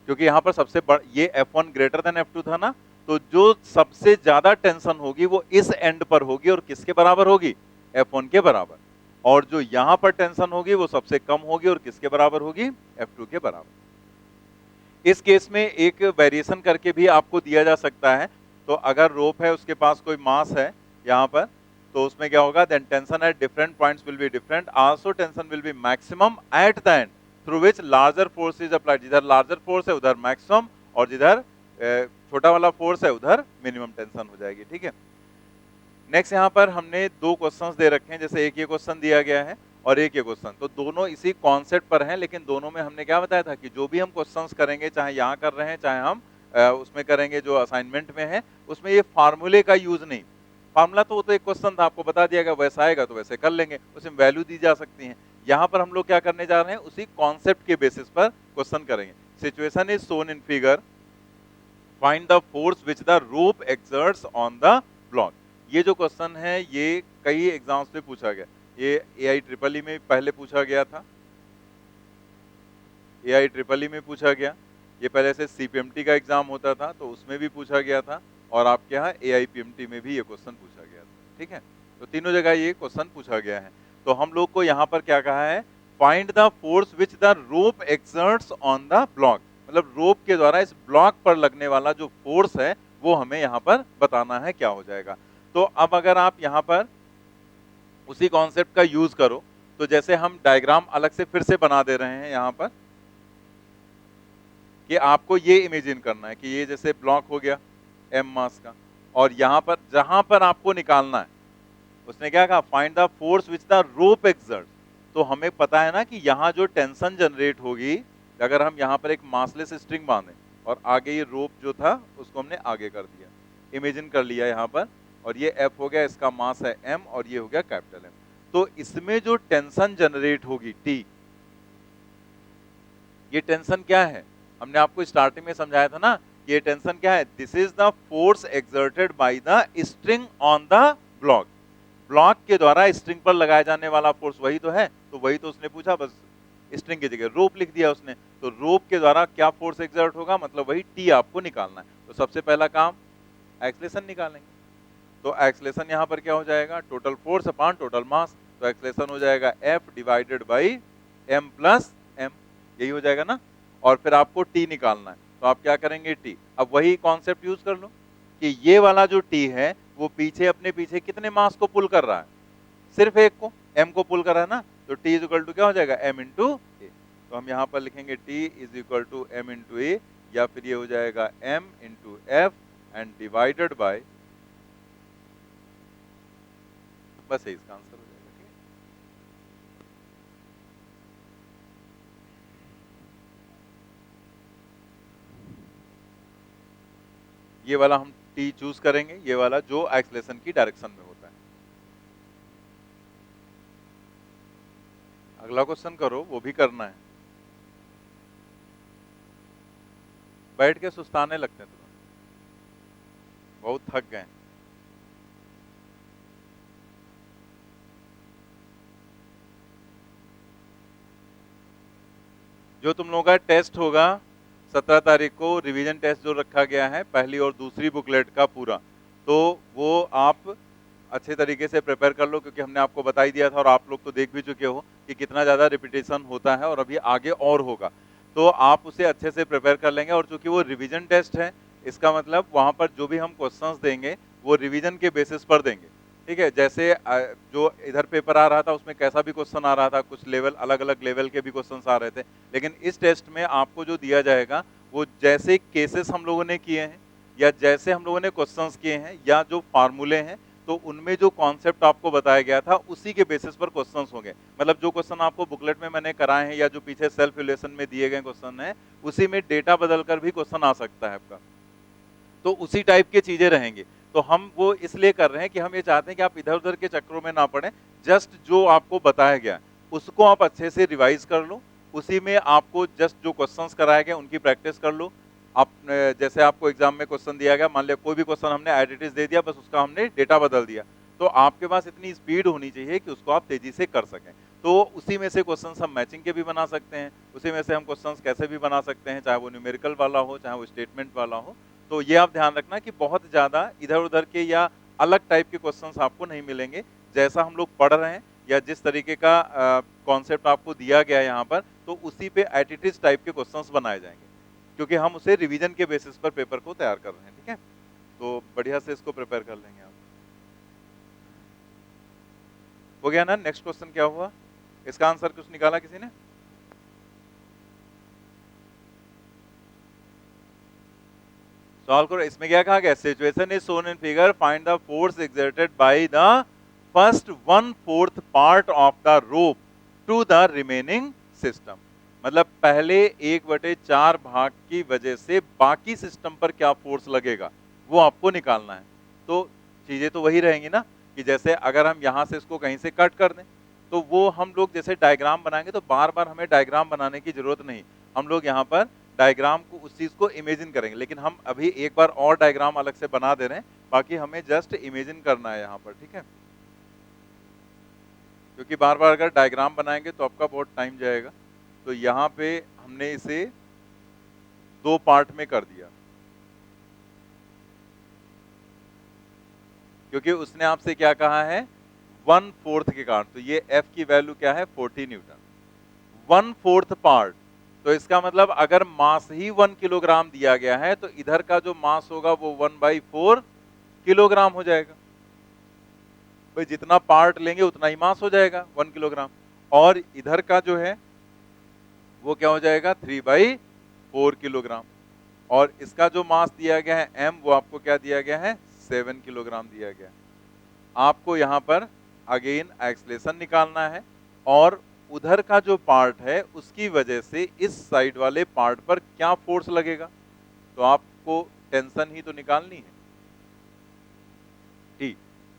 क्योंकि यहां पर सबसे ये F1 ग्रेटर देन F2 था ना, तो जो सबसे ज्यादा टेंशन होगी वो इस एंड पर होगी, और किसके बराबर होगी, F1 के बराबर, और जो यहां पर टेंशन होगी वो सबसे कम होगी और किसके बराबर होगी, F2 के बराबर। इस केस में एक वेरिएशन करके भी आपको दिया जा सकता है। तो अगर रोप है, उसके पास कोई मास है यहां पर, तो उसमें क्या होगा, then tension at different points will be different, also tension will be maximum at the end through which larger force is applied. जिधर लार्जर फोर्स है उधर मैक्सिमम, और जिधर छोटा वाला फोर्स है उधर मिनिमम टेंशन हो जाएगी। ठीक है, नेक्स्ट यहाँ पर हमने दो क्वेश्चंस दे रखे हैं, जैसे एक ये क्वेश्चन दिया गया है और एक ये क्वेश्चन, तो दोनों इसी कॉन्सेप्ट पर हैं, लेकिन दोनों में हमने क्या बताया था कि जो भी हम क्वेश्चंस करेंगे, चाहे यहाँ कर रहे हैं चाहे हम उसमें करेंगे जो असाइनमेंट में है, उसमें ये फार्मूले का यूज नहीं। फार्मूला तो वो तो एक क्वेश्चन था, आपको बता दिया गया, वैसा आएगा तो वैसे कर लेंगे, उसमें वैल्यू दी जा सकती है। यहाँ पर हम लोग क्या करने जा रहे हैं, उसी कॉन्सेप्ट के बेसिस पर क्वेश्चन करेंगे। Situation is shown in figure, find the force which the rope exerts on the block. ये जो क्वेश्चन है ये कई एग्जाम्स में पूछा गया, ये AI EEE में पहले पूछा गया था, AI EEE में पूछा गया, ये पहले से CPMT का एग्जाम होता था तो उसमें भी पूछा गया था, और आपके यहाँ AIPMT में भी ये क्वेश्चन पूछा गया था। ठीक है, तो तीनों जगह ये क्वेश्चन पूछा गया है। तो हम लोग को यहाँ पर क्या कहा है, find the force which the rope exerts on the block, मतलब रोप के द्वारा इस ब्लॉक पर लगने वाला जो फोर्स है वो हमें यहाँ पर बताना है, क्या हो जाएगा। तो अब अगर आप यहाँ पर उसी कॉन्सेप्ट का यूज करो, तो जैसे हम डायग्राम अलग से फिर से बना दे रहे हैं यहाँ पर, कि आपको ये इमेजिन करना है कि ये जैसे ब्लॉक हो गया M मास का, और यहाँ पर जहां पर आपको निकालना है, उसने क्या कहा, find the force which the rope exerts. तो हमें पता है ना कि यहाँ जो टेंशन जनरेट होगी, अगर हम यहाँ पर एक मासलेस स्ट्रिंग बांधे और आगे ये रोप जो था उसको हमने आगे कर दिया, इमेजिन कर लिया यहाँ पर, और ये F हो गया, इसका मास है M, और ये हो गया कैपिटल M। तो इसमें जो टेंशन जनरेट होगी T, ये टेंशन क्या है, हमने आपको स्टार्टिंग में समझाया था ना, ये टेंशन क्या है, this is the force exerted by the string on the block. Block के द्वारा स्ट्रिंग पर लगाया जाने वाला फोर्स वही तो है, तो वही तो उसने पूछा बस। स्ट्रिंग की जगह रोप लिख दिया उसने, तो रोप के द्वारा क्या फोर्स एक्सर्ट होगा, मतलब वही टी आपको निकालना है। तो सबसे पहला काम एक्सलेशन निकालेंगे, तो एक्सलेशन यहां पर क्या हो जाएगा, टोटल फोर्स अपॉन टोटल मास, तो एक्सलेशन हो जाएगा F divided by m plus m, यही हो जाएगा ना। और फिर आपको T निकालना है, तो आप क्या करेंगे T, अब वही कॉन्सेप्ट यूज कर लो कि ये वाला जो T है वो पीछे अपने पीछे कितने मास को पुल कर रहा है, सिर्फ एक को, m को पुल कर रहा है ना, तो T इज इक्वल टू क्या हो जाएगा m इंटू ए। तो हम यहां पर लिखेंगे T is equal to m into a, या फिर ये हो जाएगा m into f and divided by, बस है इसका आंसर हो जाएगा। ठीक है, ये वाला हम टी चूज करेंगे, ये वाला जो एक्सलेशन की डायरेक्शन में होता है। अगला क्वेश्चन करो, वो भी करना है, बैठ के सुस्ताने लगते हैं तुम्हें, बहुत थक गए। जो तुम लोगों का टेस्ट होगा 17 तारीख को, रिवीजन टेस्ट जो रखा गया है पहली और दूसरी बुकलेट का पूरा, तो वो आप अच्छे तरीके से प्रिपेयर कर लो, क्योंकि हमने आपको बता ही दिया था और आप लोग तो देख भी चुके हो कि कितना ज्यादा रिपीटेशन होता है और अभी आगे और होगा, तो आप उसे अच्छे से प्रिपेयर कर लेंगे। और चूंकि वो रिवीजन टेस्ट है, इसका मतलब वहां पर जो भी हम क्वेश्चंस देंगे वो रिवीजन के बेसिस पर देंगे। ठीक है, जैसे जो इधर पेपर आ रहा था उसमें कैसा भी क्वेश्चन आ रहा था, कुछ लेवल अलग अलग लेवल के भी क्वेश्चंस आ रहे थे, लेकिन इस टेस्ट में आपको जो दिया जाएगा वो जैसे केसेस हम लोगों ने किए हैं या जैसे हम लोगों ने क्वेश्चंस किए हैं या जो फार्मूले हैं, तो उनमें जो कॉन्सेप्ट आपको बताया गया था उसी के बेसिस पर क्वेश्चंस होंगे। मतलब जो क्वेश्चन आपको बुकलेट में मैंने कराए हैं या जो पीछे सेल्फ इवैल्यूएशन में दिए गए क्वेश्चन हैं, उसी में डेटा बदलकर भी क्वेश्चन आ सकता है आपका, तो उसी टाइप की चीजें रहेंगी। तो हम वो इसलिए कर रहे हैं कि हम ये चाहते हैं कि आप इधर उधर के चक्करों में ना पड़े, जस्ट जो आपको बताया गया उसको आप अच्छे से रिवाइज कर लो, उसी में आपको जस्ट जो क्वेश्चंस कराए गए उनकी प्रैक्टिस कर लो। आप जैसे आपको एग्जाम में क्वेश्चन दिया गया, मान लिया कोई भी क्वेश्चन हमने एज इट इज दे दिया, बस उसका हमने डेटा बदल दिया, तो आपके पास इतनी स्पीड होनी चाहिए कि उसको आप तेजी से कर सकें। तो उसी में से क्वेश्चंस हम मैचिंग के भी बना सकते हैं, उसी में से हम क्वेश्चंस कैसे भी बना सकते हैं, चाहे वो न्यूमेरिकल वाला हो चाहे वो स्टेटमेंट वाला हो। तो ये आप ध्यान रखना कि बहुत ज्यादा इधर उधर के या अलग टाइप के क्वेश्चंस आपको नहीं मिलेंगे, जैसा हम लोग पढ़ रहे हैं या जिस तरीके का कॉन्सेप्ट आपको दिया गया है यहाँ पर, तो उसी पे एटिटिज टाइप के क्वेश्चंस बनाए जाएंगे, क्योंकि हम उसे रिवीजन के बेसिस पर पेपर को तैयार कर रहे हैं। ठीक है, तो बढ़िया से इसको प्रिपेयर कर लेंगे आप। हो गया ना, नेक्स्ट क्वेश्चन क्या हुआ, इसका आंसर कुछ निकाला किसी ने? सॉल्व करो, इसमें क्या कहा गया, situation is shown in figure, find the force exerted by the first 1/4 part of the rope to the remaining system. मतलब पहले 1/4 भाग की वजह से बाकी सिस्टम पर क्या फोर्स लगेगा वो आपको निकालना है। तो चीजें तो वही रहेंगी ना, कि जैसे अगर हम यहां से इसको कहीं से कट कर दें, तो वो हम लोग जैसे डायग्राम बनाएंगे तो बार बार हमें डायग्राम बनाने की जरूरत नहीं, हम लोग यहाँ पर डायग्राम को, उस चीज को इमेजिन करेंगे। लेकिन हम अभी एक बार और डायग्राम अलग से बना दे रहे हैं, बाकी हमें जस्ट इमेजिन करना है यहाँ पर। ठीक है, क्योंकि बार बार अगर डायग्राम बनाएंगे तो आपका बहुत टाइम जाएगा। तो यहाँ पे हमने इसे 2 पार्ट में कर दिया, क्योंकि उसने आपसे क्या कहा है, 1/4 के कारण, तो ये F की वैल्यू क्या है, 40 न्यूटन, 1/4 पार्ट। तो इसका मतलब अगर मास ही 1 किलोग्राम दिया गया है, तो इधर का जो मास होगा वो 1/4 किलोग्राम हो जाएगा। भाई जितना पार्ट लेंगे उतना ही मास हो जाएगा 1 किलोग्राम, और इधर का जो है वो क्या हो जाएगा, 3/4 किलोग्राम। और इसका जो मास दिया गया है m, वो आपको क्या दिया गया है, 7 किलोग्राम दिया गया। आपको यहाँ पर अगेन एक्सलेशन निकालना है, और उधर का जो पार्ट है उसकी वजह से इस साइड वाले पार्ट पर क्या फोर्स लगेगा, तो आपको टेंशन ही तो निकालनी है, टी,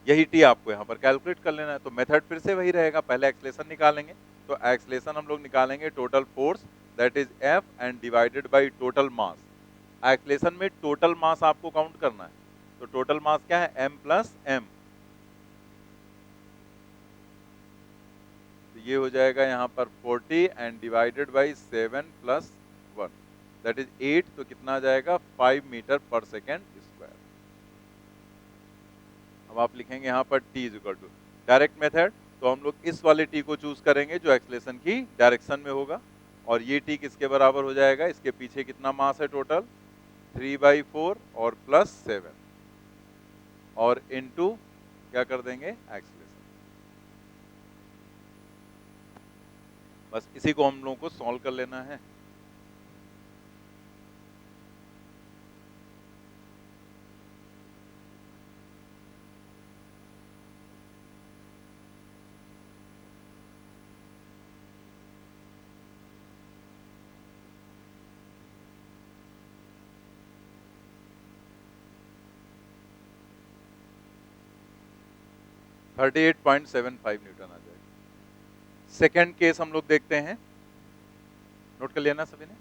यही टी आपको यहाँ पर कैलकुलेट कर लेना है। तो मेथड फिर से वही रहेगा, पहले एक्सलेशन निकालेंगे, तो एक्सलेशन हम लोग निकालेंगे total force that is F and divided by total mass. Acceleration में टोटल मास आपको काउंट करना है, तो टोटल मास क्या है, m प्लस m। ये हो जाएगा यहाँ पर 40 and divided by 7 plus 1 that is 8, तो कितना आ जाएगा 5 मीटर पर सेकेंड स्क्वायर। अब आप लिखेंगे यहाँ पर t is equal to direct method, तो हम लोग इस वाले t को चूज करेंगे जो एक्सलेशन की डायरेक्शन में होगा, और ये t किसके बराबर हो जाएगा, इसके पीछे कितना मास है टोटल 3/4 और प्लस 7 और इनटू क्या कर देंगे एक्सलेशन। बस इसी को हम लोगों को सॉल्व कर लेना है। $38.75 न्यूटन आ जाएगा। सेकेंड केस हम लोग देखते हैं, नोट कर लिया ना सभी ने।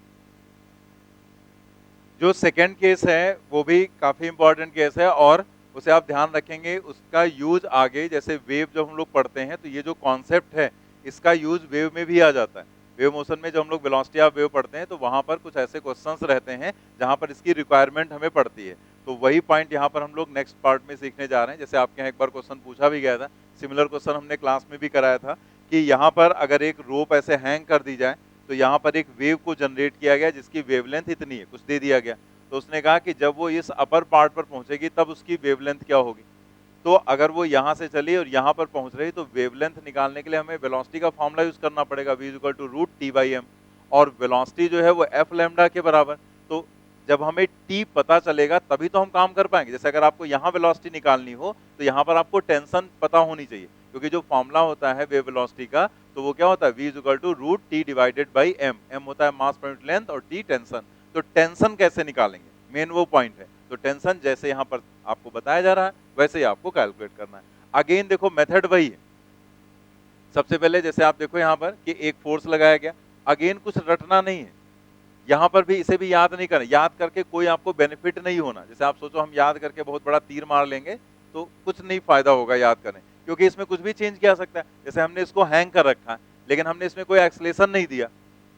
जो सेकेंड केस है वो भी काफी इंपॉर्टेंट केस है और उसे आप ध्यान रखेंगे, उसका यूज आगे जैसे वेव जब हम लोग पढ़ते हैं तो ये जो कॉन्सेप्ट है इसका यूज वेव में भी आ जाता है। वेव मोशन में जब हम लोग वेलोसिटी ऑफ वेव पढ़ते हैं तो वहां पर कुछ ऐसे क्वेश्चंस रहते हैं जहां पर इसकी रिक्वायरमेंट हमें पड़ती है, तो वही पॉइंट यहाँ पर हम लोग नेक्स्ट पार्ट में सीखने जा रहे हैं। जैसे आपके यहाँ एक बार क्वेश्चन पूछा भी गया था, सिमिलर क्वेश्चन हमने क्लास में भी कराया था कि यहाँ पर अगर एक रोप ऐसे हैंग कर दी जाए तो यहाँ पर एक वेव को जनरेट किया गया जिसकी वेवलेंथ इतनी है, कुछ दे दिया गया, तो उसने कहा कि जब वो इस अपर पार्ट पर पहुंचेगी तब उसकी वेवलेंथ क्या होगी। तो अगर वो यहां से चली और यहां पर पहुंच रही तो वेवलेंथ निकालने के लिए हमें वेलोसिटी का फॉर्मूला यूज करना पड़ेगा v equal to root T by M, और वेलोसिटी जो है वो एफ लैम्डा के बराबर। तो जब हमें t पता चलेगा तभी तो हम काम कर पाएंगे। जैसे अगर आपको यहाँ वेलोसिटी निकालनी हो तो यहाँ पर आपको टेंशन पता होनी चाहिए, क्योंकि जो फॉर्मूला होता है वेव वेलोसिटी का तो वो क्या होता है v equal to root T divided by M. M होता है मास पर यूनिट लेंथ और t टेंशन। तो टेंशन कैसे निकालेंगे, मेन वो पॉइंट है। तो टेंशन जैसे यहाँ पर आपको बताया जा रहा है वैसे ही आपको कैलकुलेट करना है। अगेन देखो मेथड वही है। सबसे पहले जैसे आप देखो यहाँ पर कि एक फोर्स लगाया गया, अगेन कुछ रटना नहीं है, यहाँ पर भी इसे भी याद नहीं करना, याद करके कोई आपको बेनिफिट नहीं होना। जैसे आप सोचो हम याद करके बहुत बड़ा तीर मार लेंगे तो कुछ नहीं फायदा होगा याद करने, क्योंकि इसमें कुछ भी चेंज किया सकता है। जैसे हमने इसको हैंग कर रखा है लेकिन हमने इसमें कोई एक्सलेशन नहीं दिया,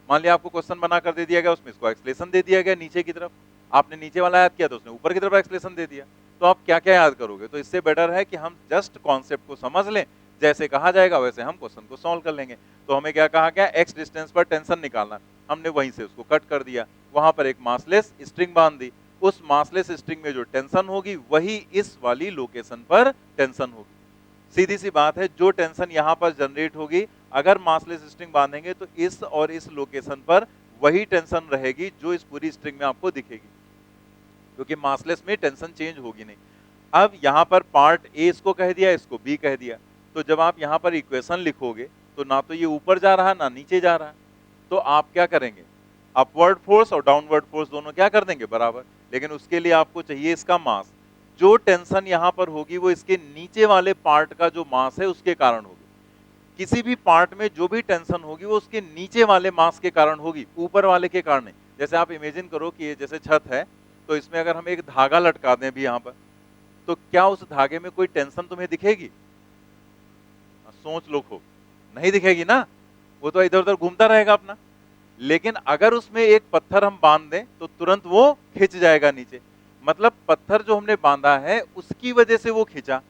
मान लिया आपको क्वेश्चन बना कर दे दिया गया, उसमें इसको एक्सलेशन दे दिया गया नीचे की तरफ, आपने नीचे वाला याद किया तो उसने ऊपर की तरफ एक्सलेशन दे दिया, तो आप क्या क्या याद करोगे। तो इससे बेटर है कि हम जस्ट कॉन्सेप्ट को समझ लें, जैसे कहा जाएगा वैसे हम क्वेश्चन को सॉल्व कर लेंगे। तो हमें क्या कहा गया, एक्स डिस्टेंस पर टेंशन निकालना, हमने वहीं से उसको कट कर दिया, वहां पर एक मासलेस स्ट्रिंग बांध दी, उस मासलेस स्ट्रिंग में जो टेंशन होगी वही इस वाली लोकेशन पर टेंशन होगी। सीधी सी बात है, जो टेंशन यहां पर जनरेट होगी अगर मासलेस स्ट्रिंग बांधेंगे तो इस और इस लोकेशन पर वही टेंशन रहेगी जो इस पूरी स्ट्रिंग में आपको दिखेगी, क्योंकि मासलेस में टेंशन चेंज होगी नहीं। अब यहां पर पार्ट ए इसको कह दिया, इसको बी कह दिया, तो जब आप यहां पर इक्वेशन लिखोगे तो ना तो ये ऊपर जा रहा है ना नीचे जा रहा है, तो आप क्या करेंगे, अपवर्ड फोर्स और डाउनवर्ड फोर्स दोनों क्या कर देंगे बराबर। लेकिन उसके लिए आपको चाहिए इसका मास, जो टेंशन यहां पर होगी वो इसके नीचे वाले पार्ट का जो मास है उसके कारण होगी। किसी भी पार्ट में जो भी टेंशन होगी वो उसके नीचे वाले मास के कारण होगी, ऊपर वाले के कारण नहीं। जैसे आप इमेजिन करो कि ये जैसे छत है, तो इसमें अगर हम एक धागा लटका दें भी यहाँ पर, तो क्या उस धागे में कोई टेंशन तुम्हें दिखेगी, सोच लो खूब, नहीं दिखेगी ना, वो तो इधर उधर घूमता रहेगा अपना। लेकिन अगर उसमें एक पत्थर हम बांध दें तो तुरंत वो खिंच जाएगा नीचे, मतलब पत्थर जो हमने बांधा है उसकी वजह से वो खिंचा,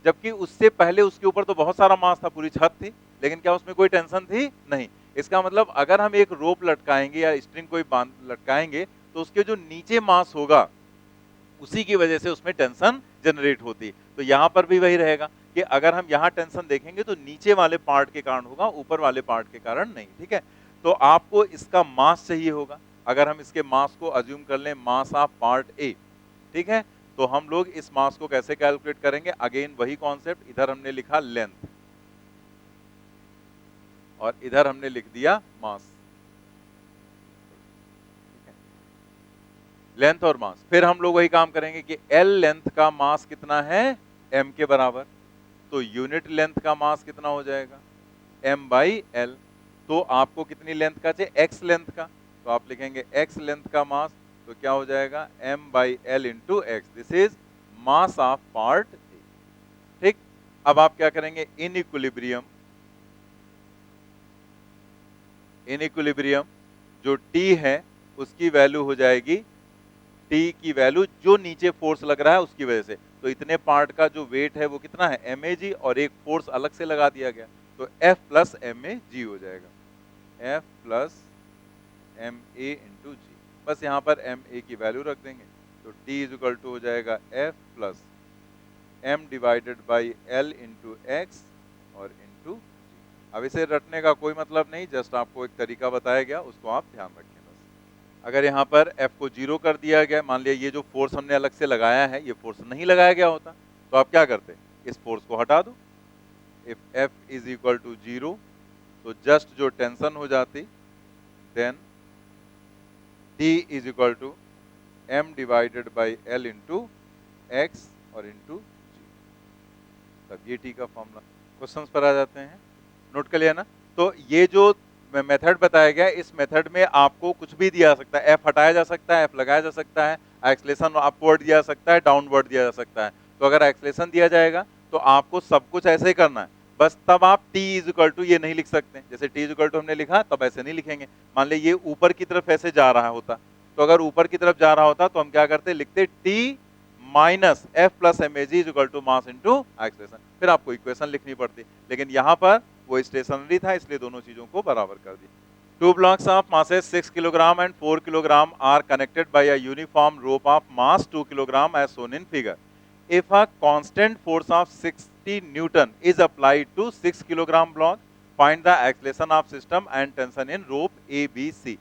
जबकि उससे पहले उसके ऊपर तो बहुत सारा मास था, पूरी छत थी, लेकिन क्या उसमें कोई टेंशन थी, नहीं। इसका मतलब अगर हम एक रोप लटकाएंगे या स्ट्रिंग कोई बांध लटकाएंगे तो उसके जो नीचे मास होगा उसी की वजह से उसमें टेंशन जनरेट होती। तो यहां पर भी वही रहेगा कि अगर हम यहां टेंशन देखेंगे तो नीचे वाले पार्ट के कारण होगा, ऊपर वाले पार्ट के कारण नहीं, ठीक है। तो आपको इसका मास चाहिए होगा, अगर हम इसके मास को अज्यूम कर लें मास ऑफ पार्ट ए, ठीक है, तो हम लोग इस मास को कैसे कैलकुलेट करेंगे, अगेन वही कॉन्सेप्ट, इधर हमने लिखा लेंथ और इधर हमने लिख दिया मास, लेंथ और मास। फिर हम लोग वही काम करेंगे कि एल लेंथ का मास कितना है, एम के बराबर, तो यूनिट लेंथ का मास कितना हो जाएगा, एम बाई एल। तो आपको कितनी लेंथ का चाहिए, एक्स लेंथ का, तो आप लिखेंगे एक्स लेंथ का मास, तो क्या हो जाएगा M by L into X, this is mass of part A, ठीक। अब आप क्या करेंगे, इन इक्विलिब्रियम इन इक्विलिब्रियम जो T है उसकी वैल्यू हो जाएगी T की वैल्यू जो नीचे फोर्स लग रहा है उसकी वजह से। तो इतने पार्ट का जो वेट है वो कितना है mAg, और एक फोर्स अलग से लगा दिया गया तो F प्लस mAg हो जाएगा, F प्लस ma इंटू जी। बस यहाँ पर ma की वैल्यू रख देंगे तो T इज इक्वल टू हो जाएगा F plus m divided by L into X और इंटू जी। अब इसे रटने का कोई मतलब नहीं, जस्ट आपको एक तरीका बताया गया, उसको आप ध्यान रखें बस। अगर यहाँ पर F को 0 कर दिया गया, मान लिया ये जो फोर्स हमने अलग से लगाया है ये फोर्स नहीं लगाया गया होता, तो आप क्या करते, इस फोर्स को हटा दो। If F is equal to 0 तो जस्ट जो टेंशन हो जाती, then T is equal to m divided by L into X और इंटू जी। तब ये T का फॉर्मूला। क्वेश्चंस पर आ जाते हैं, नोट कर लिया ना। तो ये जो मेथड बताया गया, इस मेथड में आपको कुछ भी दिया जा सकता है, F हटाया जा सकता है, F लगाया जा सकता है, एक्सलेशन अपवर्ड दिया जा सकता है, डाउनवर्ड दिया जा सकता है। तो अगर एक्सलेशन दिया जाएगा तो आपको सब कुछ ऐसे ही करना है, बस तब आप T इज इक्वल टू ये नहीं लिख सकते, जैसे T इज इक्वल टू हमने लिखा तब ऐसे नहीं लिखेंगे। मान लीजिए ये ऊपर की तरफ ऐसे जा रहा होता, तो अगर ऊपर की तरफ जा रहा होता तो हम क्या करते, लिखते T minus F plus mAg is equal to mass into acceleration, फिर आपको इक्वेशन लिखनी पड़ती। लेकिन यहाँ पर वो स्टेशनरी था इसलिए दोनों चीजों को बराबर कर दिया। Two blocks of masses 6 kilogram and 4 kilogram are connected by a uniform rope of mass 2 kilogram as shown in figure. If a constant force of 60 Newton is applied to 6 kilogram block, find the acceleration of system and tension in rope ABC.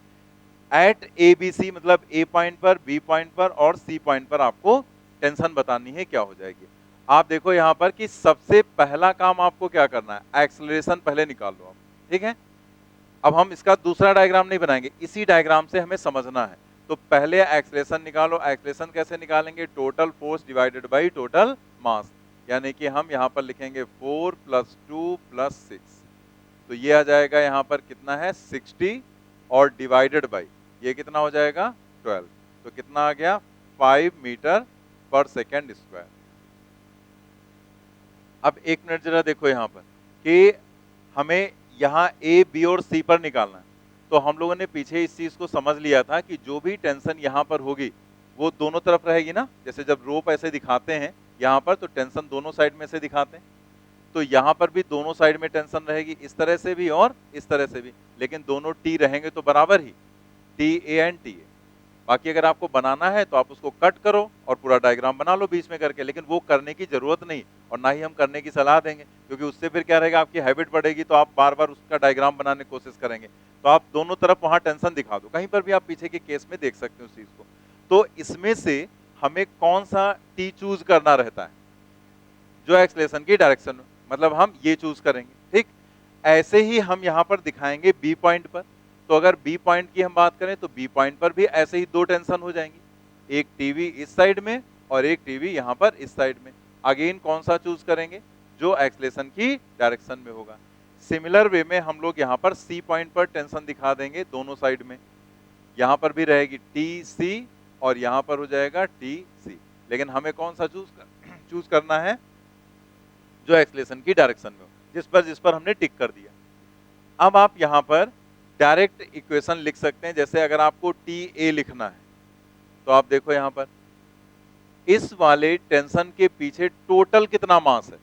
At ABC मतलब A point पर, B point पर और C point पर आपको tension बतानी है, क्या हो जाएगी। आप देखो यहाँ पर कि सबसे पहला काम आपको क्या करना है, एक्सेलरेशन पहले निकाल लो आप, ठीक है। अब हम इसका दूसरा डायग्राम नहीं बनाएंगे, इसी डायग्राम से हमें समझना है। तो पहले एक्सेलरेशन निकालो। एक्सेलरेशन कैसे निकालेंगे, total force divided by total मास, यानी कि हम यहाँ पर लिखेंगे 4 प्लस 2 प्लस 6, तो ये आ जाएगा यहाँ पर कितना है 60 और डिवाइडेड बाई ये कितना हो जाएगा 12, तो कितना आ गया 5 मीटर पर सेकेंड स्क्वायर। अब एक मिनट जरा देखो यहाँ पर कि हमें यहाँ ए बी और सी पर निकालना है, तो हम लोगों ने पीछे इस चीज को समझ लिया था कि जो भी टेंशन यहाँ पर होगी वो दोनों तरफ रहेगी ना। जैसे जब रोप ऐसे दिखाते हैं यहाँ पर तो टेंशन दोनों साइड में से दिखाते हैं, तो यहाँ पर भी दोनों साइड में टेंशन रहेगी, इस तरह से भी और इस तरह से भी, लेकिन दोनों टी रहेंगे तो बराबर ही, T a and T a. बाकी अगर आपको बनाना है तो आप उसको कट करो और पूरा डायग्राम बना लो बीच में करके, लेकिन वो करने की जरूरत नहीं और ना ही हम करने की सलाह देंगे, क्योंकि उससे फिर क्या रहेगा, आपकी हैबिट बढ़ेगी तो आप बार बार उसका डायग्राम बनाने की कोशिश करेंगे। तो आप दोनों तरफ वहां टेंशन दिखा दो, कहीं पर भी आप पीछे के केस में देख सकते हो उस चीज को। तो इसमें से हमें कौन सा टी चूज करना रहता है, जो एक्सलेशन की डायरेक्शन में, मतलब हम ये चूज करेंगे, ठीक। ऐसे ही हम यहाँ पर दिखाएंगे बी पॉइंट पर, तो अगर बी पॉइंट की हम बात करें तो बी पॉइंट पर भी ऐसे ही दो टेंशन हो जाएंगी, एक टीवी इस साइड में और एक टीवी यहाँ पर इस साइड में। अगेन कौन सा चूज करेंगे, जो एक्सलेशन की डायरेक्शन में होगा। सिमिलर वे में हम लोग यहाँ पर सी पॉइंट पर टेंशन दिखा देंगे दोनों साइड में, यहाँ पर भी रहेगी टी सी और यहाँ पर हो जाएगा टी सी, लेकिन हमें कौन सा चूज करना है, जो एक्सलेशन की डायरेक्शन में हो, जिस पर हमने टिक कर दिया। अब आप यहाँ पर डायरेक्ट इक्वेशन लिख सकते हैं, जैसे अगर आपको टी ए लिखना है तो आप देखो यहाँ पर इस वाले टेंशन के पीछे टोटल कितना मास है,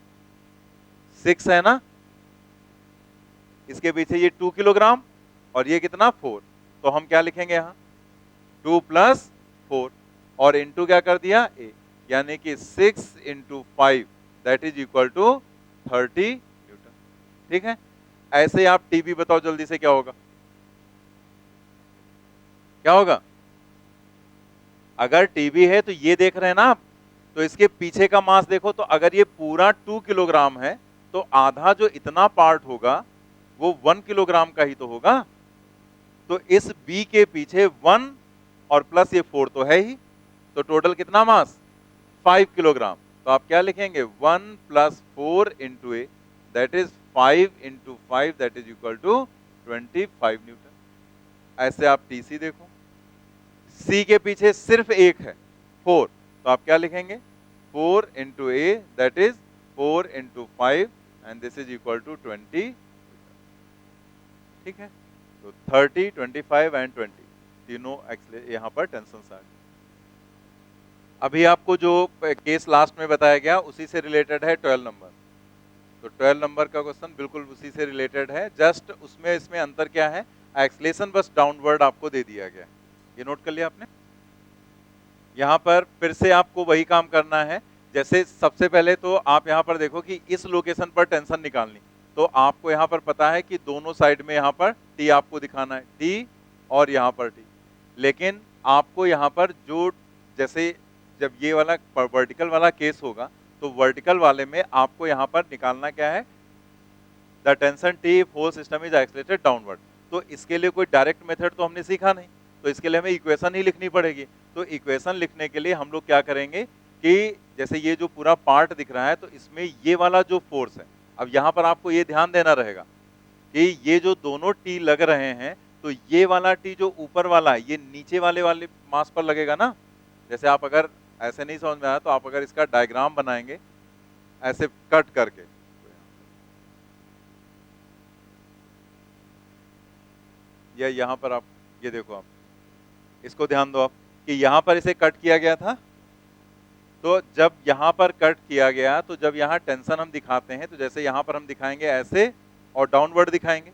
6 है ना, इसके पीछे ये 2 किलोग्राम और ये कितना 4, तो हम क्या लिखेंगे यहाँ 2 प्लस 4 और इंटू क्या कर दिया ए, यानी कि 6 into 5 that is equal to 30 newton, ठीक है। ऐसे आप टीबी बताओ जल्दी से क्या होगा, क्या होगा। अगर टीबी है तो ये देख रहे हैं ना आप, तो इसके पीछे का मास देखो, तो अगर ये पूरा 2 किलोग्राम है तो आधा जो इतना पार्ट होगा वो 1 किलोग्राम का ही तो होगा। तो इस बी के पीछे 1 और प्लस ये 4 तो है ही, तो टोटल कितना मास 5 किलोग्राम। तो आप क्या लिखेंगे 1 plus 4 into A that is 5 into 5 that is equal to 25 newton. ऐसे आप टीसी देखो, सी के पीछे सिर्फ एक है 4, तो आप क्या लिखेंगे 4 into A that is 4 into 5 and this is equal to 20, ठीक है। तो 30, 25 एंड 20 तीनों यहाँ पर टेंशन आ गए। अभी आपको जो केस लास्ट में बताया गया उसी से रिलेटेड है 12 नंबर। तो 12 नंबर का क्वेश्चन बिल्कुल उसी से रिलेटेड है, जस्ट उसमें इसमें अंतर क्या है, एक्सलेशन बस डाउनवर्ड आपको दे दिया गया है। ये नोट कर लिया आपने। यहां पर फिर से आपको वही काम करना है, जैसे सबसे पहले तो आप यहां पर देखो कि इस लोकेशन पर टेंशन निकालनी, तो आपको यहां पर पता है कि दोनों साइड में यहां पर टी आपको दिखाना है, टी और यहां पर टी। लेकिन आपको यहां पर जो, जैसे जब ये वाला वर्टिकल वाला केस होगा तो वर्टिकल वाले में आपको यहां पर निकालना क्या है, the tension T if whole system is accelerated downward. तो इसके लिए कोई डायरेक्ट मेथड तो हमने सीखा नहीं, तो इसके लिए हमें इक्वेशन ही लिखनी पड़ेगी। तो इक्वेशन लिखने के लिए हम लोग क्या करेंगे कि जैसे ये जो पूरा पार्ट दिख रहा है तो इसमें ये वाला जो फोर्स है, अब यहां पर आपको ये ध्यान देना रहेगा कि ये जो दोनों टी लग रहे हैं तो ये वाला टी जो ऊपर वाला है ये नीचे वाले मास पर लगेगा ना। जैसे आप अगर ऐसे नहीं समझ में आया तो आप अगर इसका डायग्राम बनाएंगे ऐसे कट करके, या यहां पर आप ये देखो, आप इसको ध्यान दो आप कि यहां पर इसे कट किया गया था, तो जब यहां पर कट किया गया तो जब यहां टेंशन हम दिखाते हैं तो जैसे यहां पर हम दिखाएंगे ऐसे और डाउनवर्ड दिखाएंगे,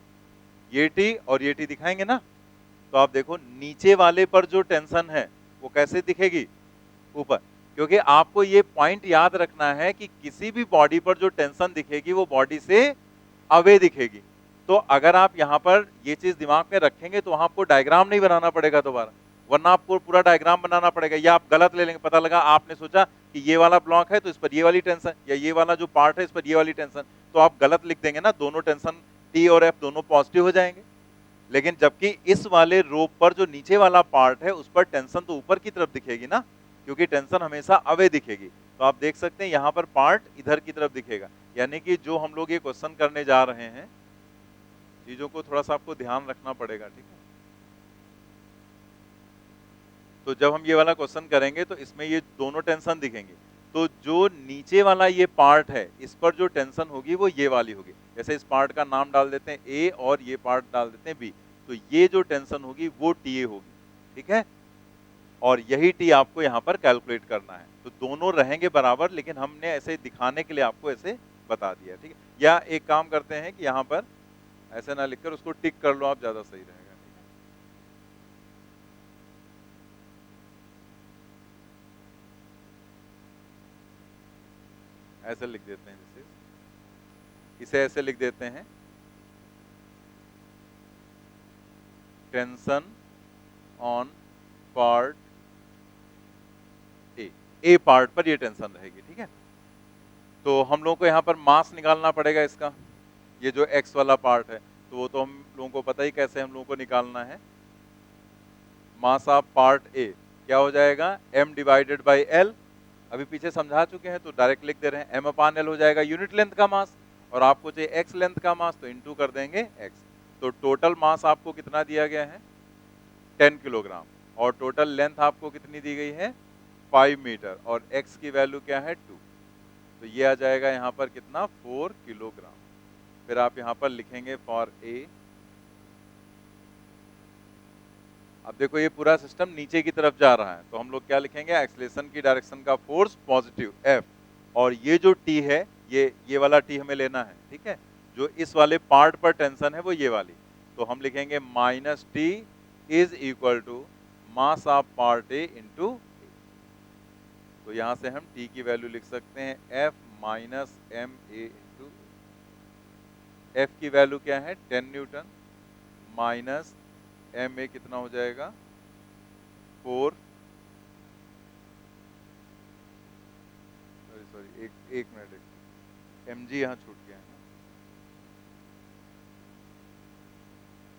ये टी और ये टी दिखाएंगे ना, तो आप देखो नीचे वाले पर जो टेंशन है वो कैसे दिखेगी, ऊपर। क्योंकि आपको ये पॉइंट याद रखना है कि किसी भी बॉडी पर जो टेंशन दिखेगी वो बॉडी से अवे दिखेगी। तो अगर आप यहां पर ये चीज दिमाग में रखेंगे तो वहां आपको डायग्राम नहीं बनाना पड़ेगा दोबारा, वरना आपको पूरा डायग्राम बनाना पड़ेगा, या आप गलत ले लेंगे, पता लगा आपने सोचा कि ये वाला ब्लॉक है तो इस पर ये वाली टेंशन, या ये वाला जो पार्ट है इस पर ये वाली टेंशन, तो आप गलत लिख देंगे ना, दोनों टेंशन टी और एफ दोनों पॉजिटिव हो जाएंगे। लेकिन जबकि इस वाले रोप पर जो नीचे वाला पार्ट है उस पर टेंशन तो ऊपर की तरफ दिखेगी ना, क्योंकि टेंशन हमेशा अवे दिखेगी। तो आप देख सकते हैं यहां पर पार्ट इधर की तरफ दिखेगा, यानी कि जो हम लोग ये क्वेश्चन करने जा रहे हैं चीजों को थोड़ा सा आपको ध्यान रखना पड़ेगा, ठीक है। तो जब हम ये वाला क्वेश्चन करेंगे तो इसमें ये दोनों टेंशन दिखेंगे, तो जो नीचे वाला ये पार्ट है इस पर जो टेंशन होगी वो ये वाली होगी। जैसे इस पार्ट का नाम डाल देते हैं ए और ये पार्ट डाल देते हैं बी, तो ये जो टेंशन होगी वो टी ए होगी, ठीक है। और यही टी आपको यहाँ पर कैलकुलेट करना है, तो दोनों रहेंगे बराबर, लेकिन हमने ऐसे दिखाने के लिए आपको ऐसे बता दिया, ठीक है। या एक काम करते हैं कि यहाँ पर ऐसे ना लिखकर उसको टिक कर लो आप, ज्यादा सही रहेगा, ठीक है। ऐसे लिख देते हैं, इसे ऐसे लिख देते हैं, tension on part A part पर ये टेंशन रहेगी, ठीक है। तो हम लोगों को यहाँ पर मास निकालना पड़ेगा इसका, ये जो एक्स वाला पार्ट है, तो वो तो हम लोगों को पता ही कैसे हम लोगों को निकालना है। मास ऑफ पार्ट ए क्या हो जाएगा, m डिवाइडेड बाई एल। अभी पीछे समझा चुके हैं तो डायरेक्ट लिख दे रहे हैं, m अपान एल हो जाएगा यूनिट लेंथ का मास, और आपको चाहिए x लेंथ का मास तो इनटू कर देंगे x। तो टोटल मास आपको कितना दिया गया है, 10 किलोग्राम, और टोटल लेंथ आपको कितनी दी गई है, 5 मीटर, और x की वैल्यू क्या है 2, तो ये आ जाएगा यहाँ पर कितना, 4 किलोग्राम। फिर आप यहाँ पर लिखेंगे फॉर ए। अब देखो ये पूरा सिस्टम नीचे की तरफ जा रहा है, तो हम लोग क्या लिखेंगे, एक्सलेशन की डायरेक्शन का फोर्स पॉजिटिव F, और ये जो T है ये वाला T हमें लेना है, ठीक है। जो इस वाले पार्ट पर टेंशन है वो ये वाली, तो हम लिखेंगे minus T is equal to mass of part A into, तो यहां से हम T की वैल्यू लिख सकते हैं F minus M A into, F की वैल्यू क्या है 10 न्यूटन, माइनस एम ए कितना हो जाएगा 4, सॉरी एक मिनट, एम जी यहाँ छूट गया है ना,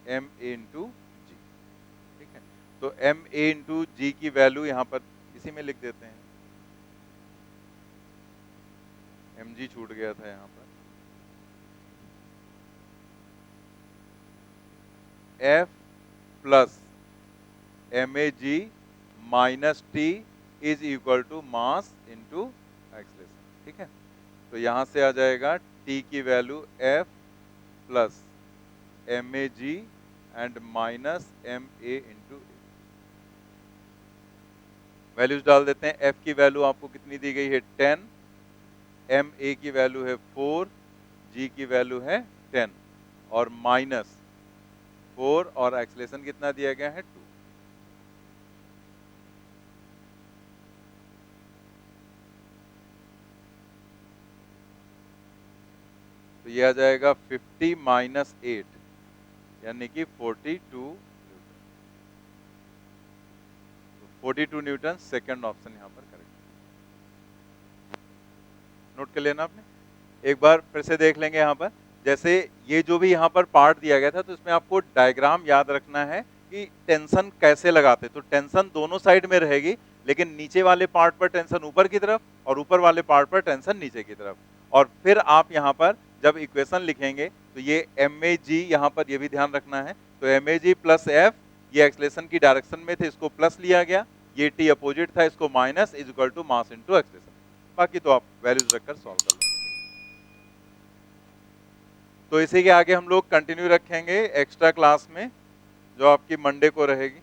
एम ए इंटू जी, ठीक है। तो एम ए इंटू जी की वैल्यू यहाँ पर इसी में लिख देते हैं, एम जी छूट गया था यहाँ पर, F plus M A G minus T is equal to mass into acceleration, ठीक है। तो यहां से आ जाएगा टी की value F plus M A G and minus M A into A. Values डाल देते हैं। एफ की वैल्यू आपको कितनी दी गई है 10, एम ए की वैल्यू है 4, जी की वैल्यू है 10 और माइनस 4 और एक्सेलेरेशन कितना दिया गया है 2। तो ये आ जाएगा 50 माइनस 8 यानी कि 42 न्यूटन। 42 न्यूटन सेकंड ऑप्शन यहां पर करेक्ट। नोट कर लेना आपने। एक बार फिर से देख लेंगे यहां पर। जैसे ये जो भी यहां पर पार्ट दिया गया था तो इसमें आपको डायग्राम याद रखना है कि टेंशन कैसे लगाते। तो टेंशन दोनों साइड में रहेगी, लेकिन नीचे वाले पार्ट पर टेंशन ऊपर की तरफ और ऊपर वाले पार्ट पर टेंशन नीचे की तरफ। और फिर आप यहां पर जब इक्वेशन लिखेंगे तो ये एम ए जी यहां पर ये भी ध्यान रखना है। तो M A G plus F, ये एक्सेलेरेशन की डायरेक्शन में थे, इसको प्लस लिया गया, ये टी अपोजिट था, इसको minus, is equal to mass into acceleration. बाकी तो आप वैल्यूज रखकर सॉल्व कर लेंगे। तो इसी के आगे हम लोग कंटिन्यू रखेंगे एक्स्ट्रा क्लास में, जो आपकी मंडे को रहेगी।